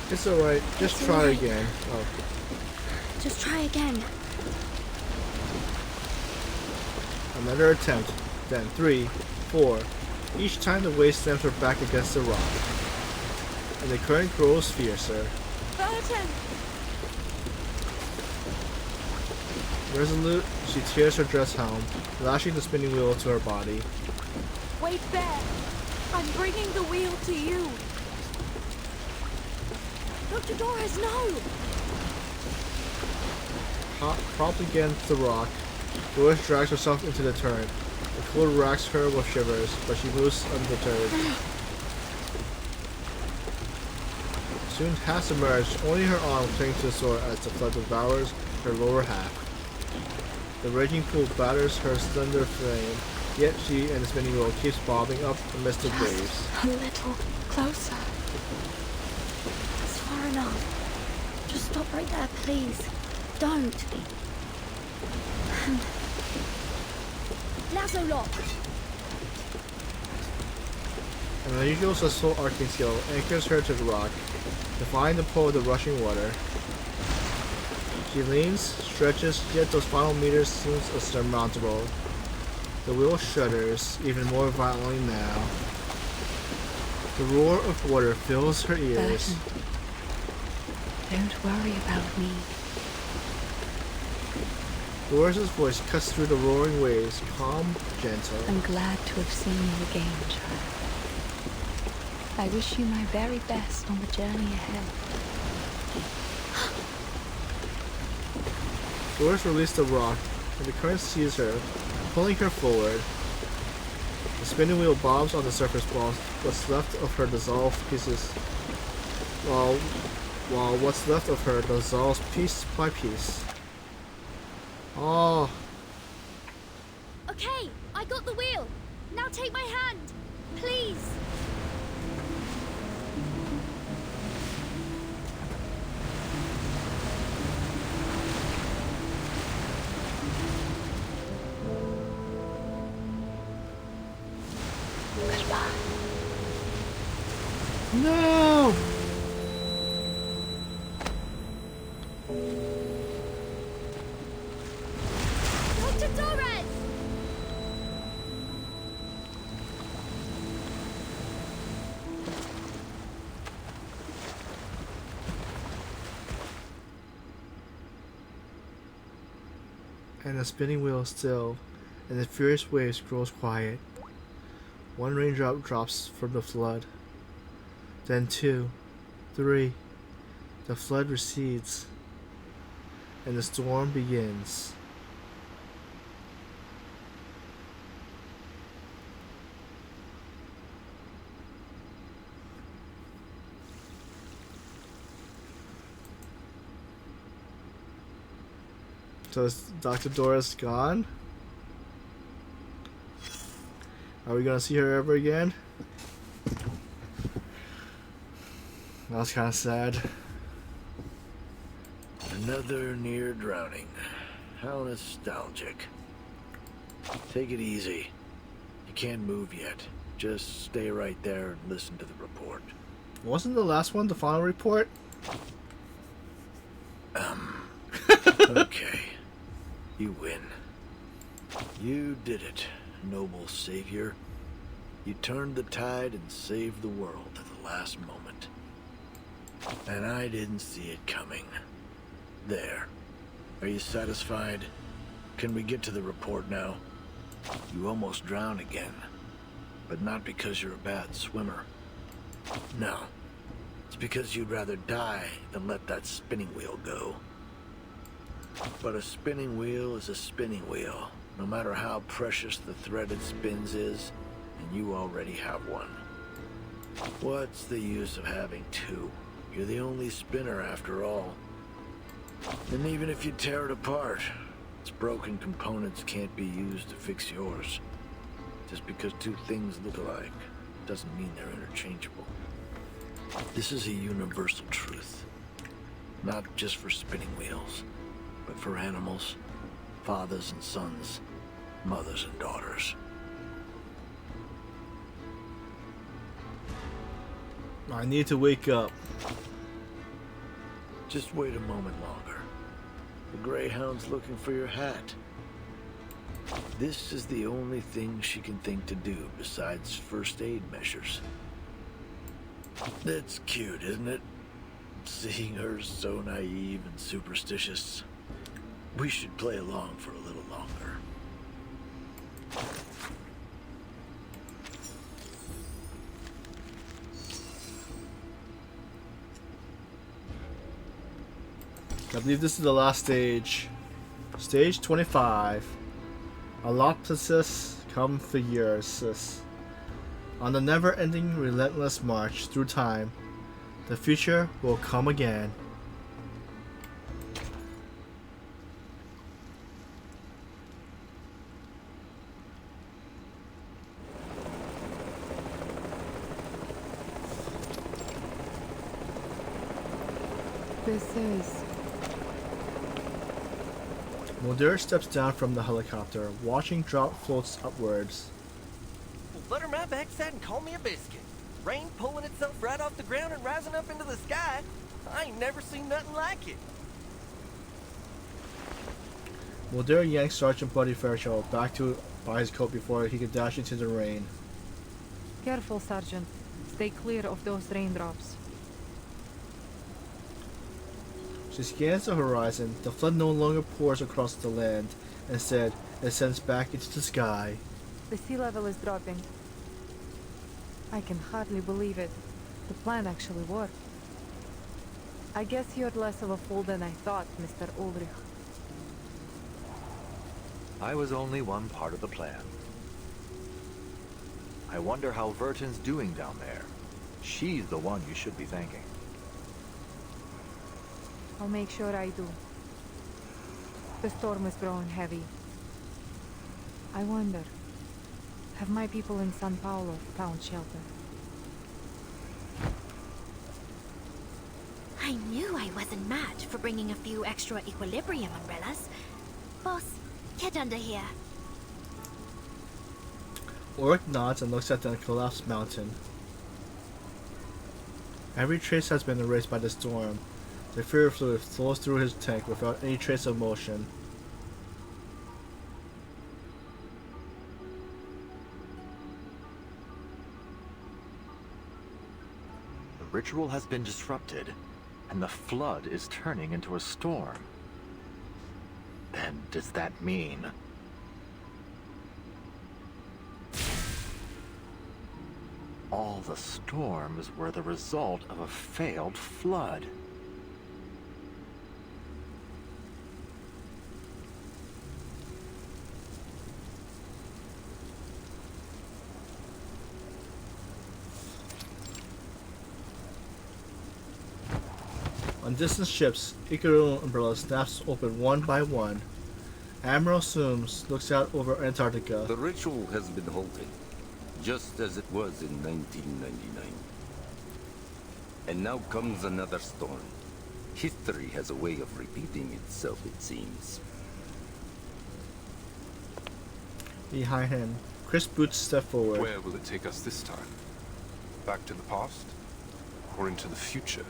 It's alright, just try again. Oh. Just try again. Another attempt, then 3, 4. Each time the wave slams her back against the rock. And the current grows fiercer. Burton! Resolute, she tears her dress home, lashing the spinning wheel to her body. Wait there! I'm bringing the wheel to you! Dr. Doris, no! Propped against the rock, Doris drags herself into the turret. The cold racks her with shivers, but she moves undeterred. soon has emerged, only her arm clings to the sword as the flood devours her lower half. The raging pool batters her slender frame, yet she and the spinning wheel keeps bobbing up amidst the waves. A little closer. It's far enough. Just stop right there, please. Don't. Lasso lock. An unusual successful arcing skill anchors her to the rock, defying the pull of the rushing water. She leans, stretches, yet those final meters seem insurmountable. The wheel shudders, even more violently now. The roar of water fills her ears. Don't worry about me. Dolores' voice cuts through the roaring waves, calm, gentle. I'm glad to have seen you again, child. I wish you my very best on the journey ahead. Dolores released the rock, and the current sees her, pulling her forward. The spinning wheel bobs on the surface while what's left of her dissolves pieces. While what's left of her dissolves piece by piece. Oh. Okay, I got the wheel. Now take my hand, please. Goodbye. No! Dr. Torres! And the spinning wheel is still, and the furious waves grows quiet. One raindrop drops from the flood. Then 2, 3. The flood recedes, and the storm begins. So is Dr. Doris gone? Are we gonna see her ever again? That was kind of sad. Another near drowning. How nostalgic. Take it easy. You can't move yet. Just stay right there and listen to the report. Wasn't the last one the final report? Okay. You win. You did it, noble savior. You turned the tide and saved the world at the last moment. And I didn't see it coming. There. Are you satisfied? Can we get to the report now? You almost drowned again. But not because you're a bad swimmer. No. It's because you'd rather die than let that spinning wheel go. But a spinning wheel is a spinning wheel, no matter how precious the thread it spins is, and you already have one. What's the use of having two? You're the only spinner after all. And even if you tear it apart, its broken components can't be used to fix yours. Just because two things look alike doesn't mean they're interchangeable. This is a universal truth. Not just for spinning wheels, but for animals, fathers and sons, mothers and daughters. I need to wake up. Just wait a moment longer. The Greyhound's looking for your hat. This is the only thing she can think to do besides first aid measures. That's cute, isn't it? Seeing her so naive and superstitious. We should play along for a little longer. I believe this is the last stage. Stage 25. Alopsis Configurasis. On the never-ending relentless march through time, The future will come again. This is... Mulder steps down from the helicopter, watching drop floats upwards. Well, butter my backside and call me a biscuit. Rain pulling itself right off the ground and rising up into the sky. I ain't never seen nothing like it. Mulder yanks Sergeant Buddy Fairchild back to buy his coat before he could dash into the rain. Careful, Sergeant. Stay clear of those raindrops. She scans the horizon. The flood no longer pours across the land. Instead, it sends back into the sky. The sea level is dropping. I can hardly believe it. The plan actually worked. I guess you're less of a fool than I thought, Mr. Ulrich. I was only one part of the plan. I wonder how Verton's doing down there. She's the one you should be thanking. I'll make sure I do. The storm is growing heavy. I wonder, have my people in San Paulo found shelter? I knew I wasn't matched for bringing a few extra equilibrium umbrellas. Boss, get under here. Ulrich nods and looks at the collapsed mountain. Every trace has been erased by the storm. The fear fluid flows through his tank without any trace of motion. The ritual has been disrupted, and the flood is turning into a storm. Then does that mean... all the storms were the result of a failed flood? On distant ships, Ikaru umbrella snaps open one by one. Admiral Sooms looks out over Antarctica. The ritual has been halted, just as it was in 1999. And now comes another storm. History has a way of repeating itself, it seems. Behind him, Chris Boots step forward. Where will it take us this time? Back to the past? Or into the future?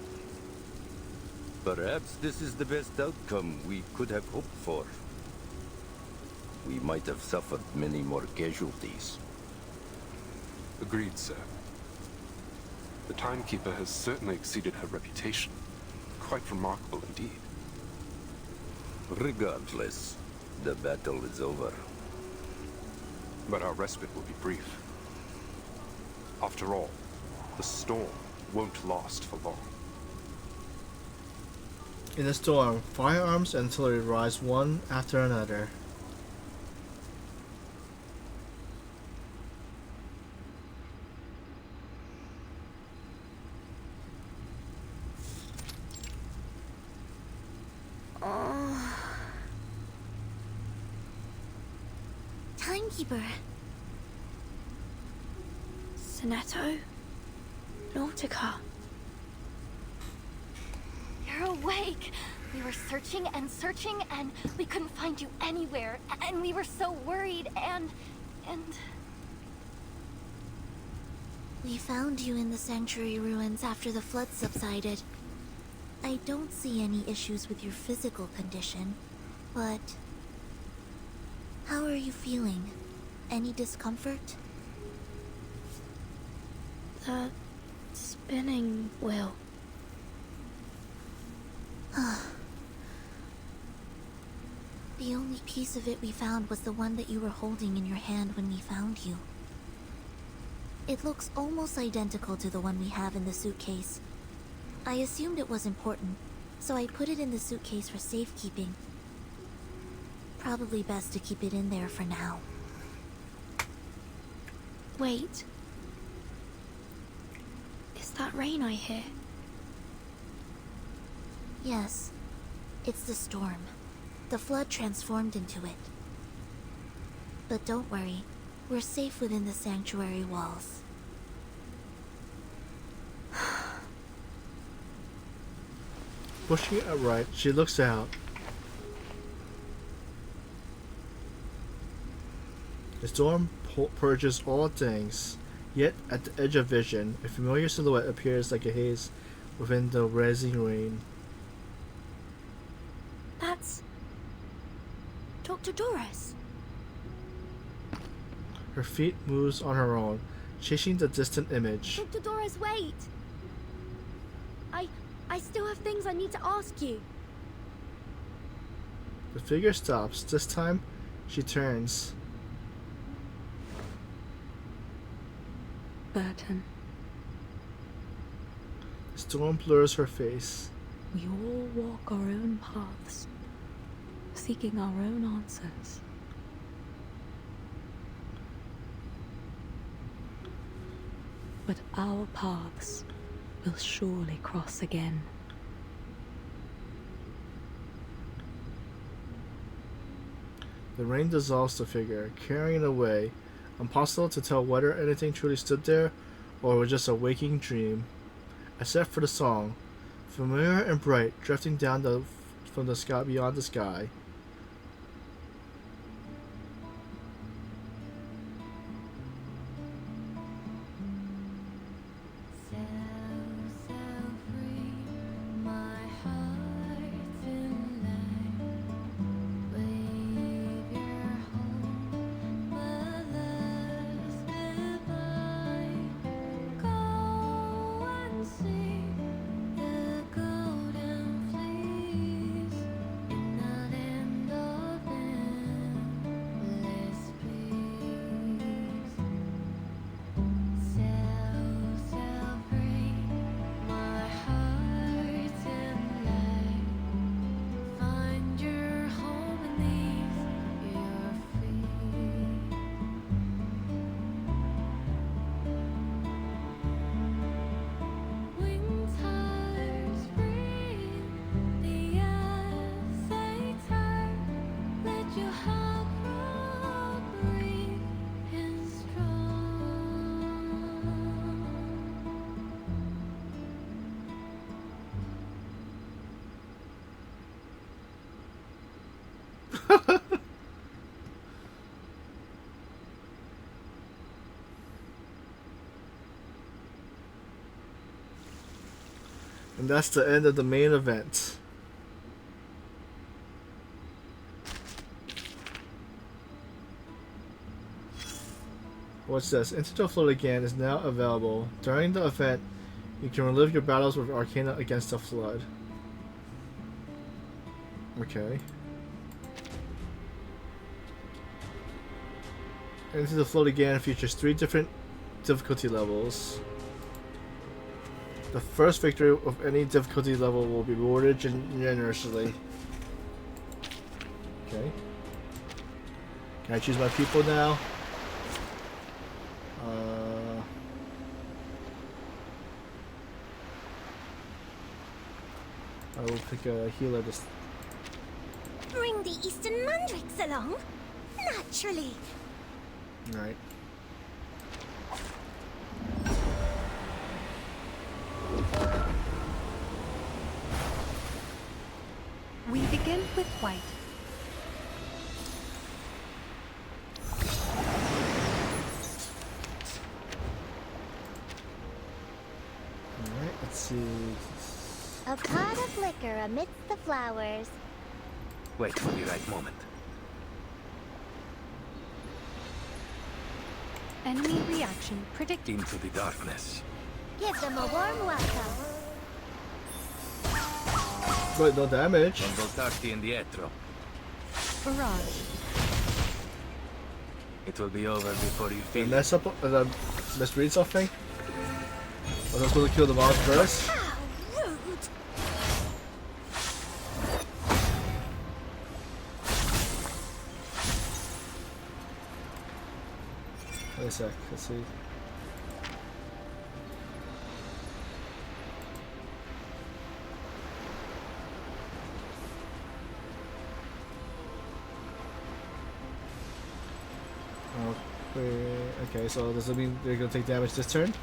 Perhaps this is the best outcome we could have hoped for. We might have suffered many more casualties. Agreed, sir. The Timekeeper has certainly exceeded her reputation. Quite remarkable indeed. Regardless, the battle is over. But our respite will be brief. After all, the storm won't last for long. In the storm, firearms and artillery rise one after another. Timekeeper. Sonetto? Nautica? You're awake! We were searching and searching, and we couldn't find you anywhere. And we were so worried, and... We found you in the sanctuary ruins after the flood subsided. I don't see any issues with your physical condition, but... how are you feeling? Any discomfort? The spinning wheel. The only piece of it we found was the one that you were holding in your hand when we found you. It looks almost identical to the one we have in the suitcase. I assumed it was important, so I put it in the suitcase for safekeeping. Probably best to keep it in there for now. Wait. Is that rain I hear? Yes, it's the storm. The flood transformed into it. But don't worry, we're safe within the sanctuary walls. Pushing it upright, she looks out. The storm purges all things, yet at the edge of vision, a familiar silhouette appears like a haze within the rising rain. That's... Dr. Doris. Her feet moves on her own, chasing the distant image. Dr. Doris, wait! I still have things I need to ask you. The figure stops. This time, she turns. Burton, The storm blurs her face. we all walk our own paths, seeking our own answers. But our paths will surely cross again. The rain dissolves the figure, carrying it away. Impossible to tell whether anything truly stood there or was just a waking dream. Except for the song, familiar and bright, drifting down from the sky beyond the sky. And that's the end of the main event. What's this? Into the Flood Again is now available. During the event, you can relive your battles with Arcana against the Flood. Okay. Into the Flood Again features 3 different difficulty levels. The first victory of any difficulty level will be rewarded generously. Okay. Can I choose my people now? I will pick a healer this. Bring the Eastern Mandrakes along? Naturally. Right. We begin with white. Alright, let's see. A pot of liquor amidst the flowers. Wait for the right moment. Enemy reaction predicted. Into the darkness. Give them a warm welcome. Wait, no damage. Non voltarti indietro. Barrage. It will be over before you feel Mess up, misread something? Was I supposed to kill the boss first? Rude. Wait a sec, let's see. Okay, so does that mean they're gonna take damage this turn?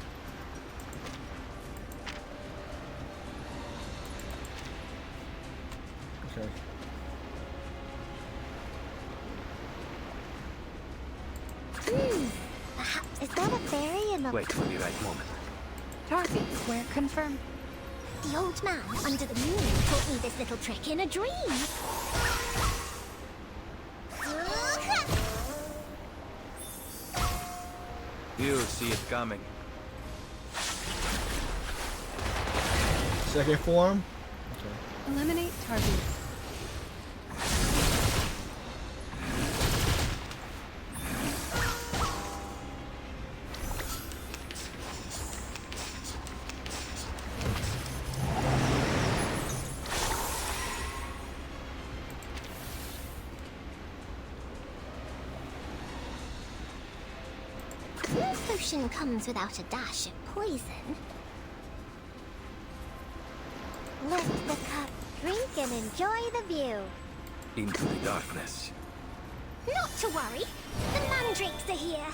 Okay. Perhaps is that a fairy in the... Wait for the right moment. Tarsi, where confirmed? The old man under the moon taught me this little trick in a dream. You see it coming. Second form. Eliminate target. No potion comes without a dash of poison. Lift the cup, drink, and enjoy the view. Into the darkness. Not to worry, the mandrakes are here.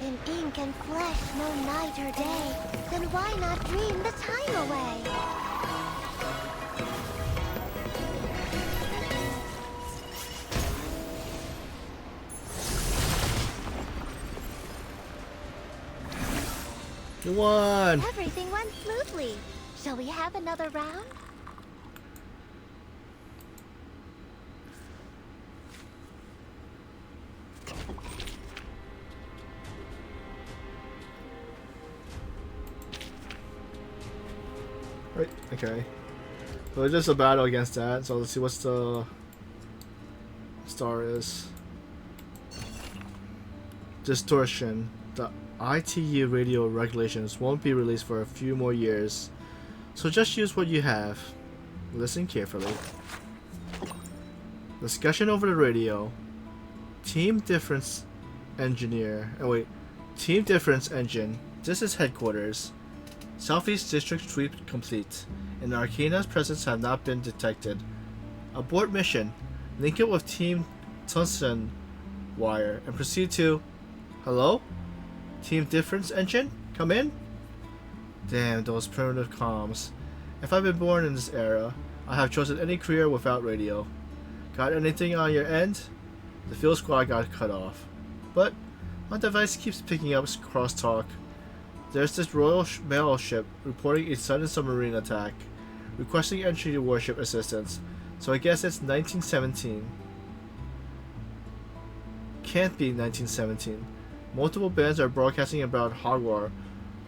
In ink and flesh, no night or day. Then why not dream the time away? You won! Everything went smoothly. Shall we have another round? Right, okay. So it's just a battle against that, so let's see what's the star is. Distortion. The ITU radio regulations won't be released for a few more years, so just use what you have. Listen carefully. Discussion over the radio. Team Difference Engineer. Oh wait. Team Difference Engine. This is headquarters. Southeast District sweep complete, and Arcana's presence have not been detected. Abort mission. Link it with Team Tungsten Wire and proceed to... Hello? Team Difference Engine? Come in? Damn, those primitive comms. If I've been born in this era, I have chosen any career without radio. Got anything on your end? The field squad got cut off. But my device keeps picking up crosstalk. There's this Royal Mail ship reporting a sudden submarine attack, requesting entry to warship assistance, so I guess it's 1917. Can't be 1917. Multiple bands are broadcasting about Hogwarts.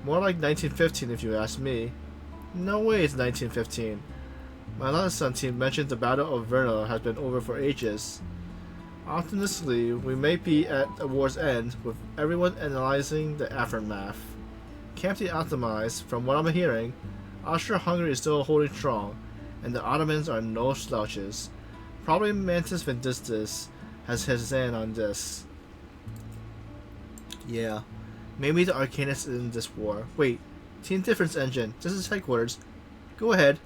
More like 1915 if you ask me. No way it's 1915. My Lanasan team mentioned the Battle of Verna has been over for ages. Optimistically, we may be at a war's end, with everyone analyzing the aftermath. Can't be optimized. From what I'm hearing, Austria-Hungary is still holding strong, and the Ottomans are no slouches. Probably Mantis Vendistas has his hand on this. Yeah, maybe the Arcanist is in this war. Wait, Team Difference Engine, this is headquarters. Go ahead.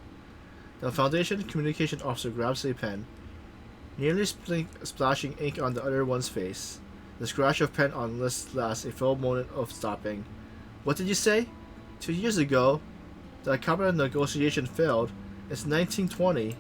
The Foundation Communication Officer grabs a pen, nearly splashing ink on the other one's face. The scratch of pen on list lasts a full moment of stopping. What did you say? 2 years ago, the cabinet negotiation failed. It's 1920.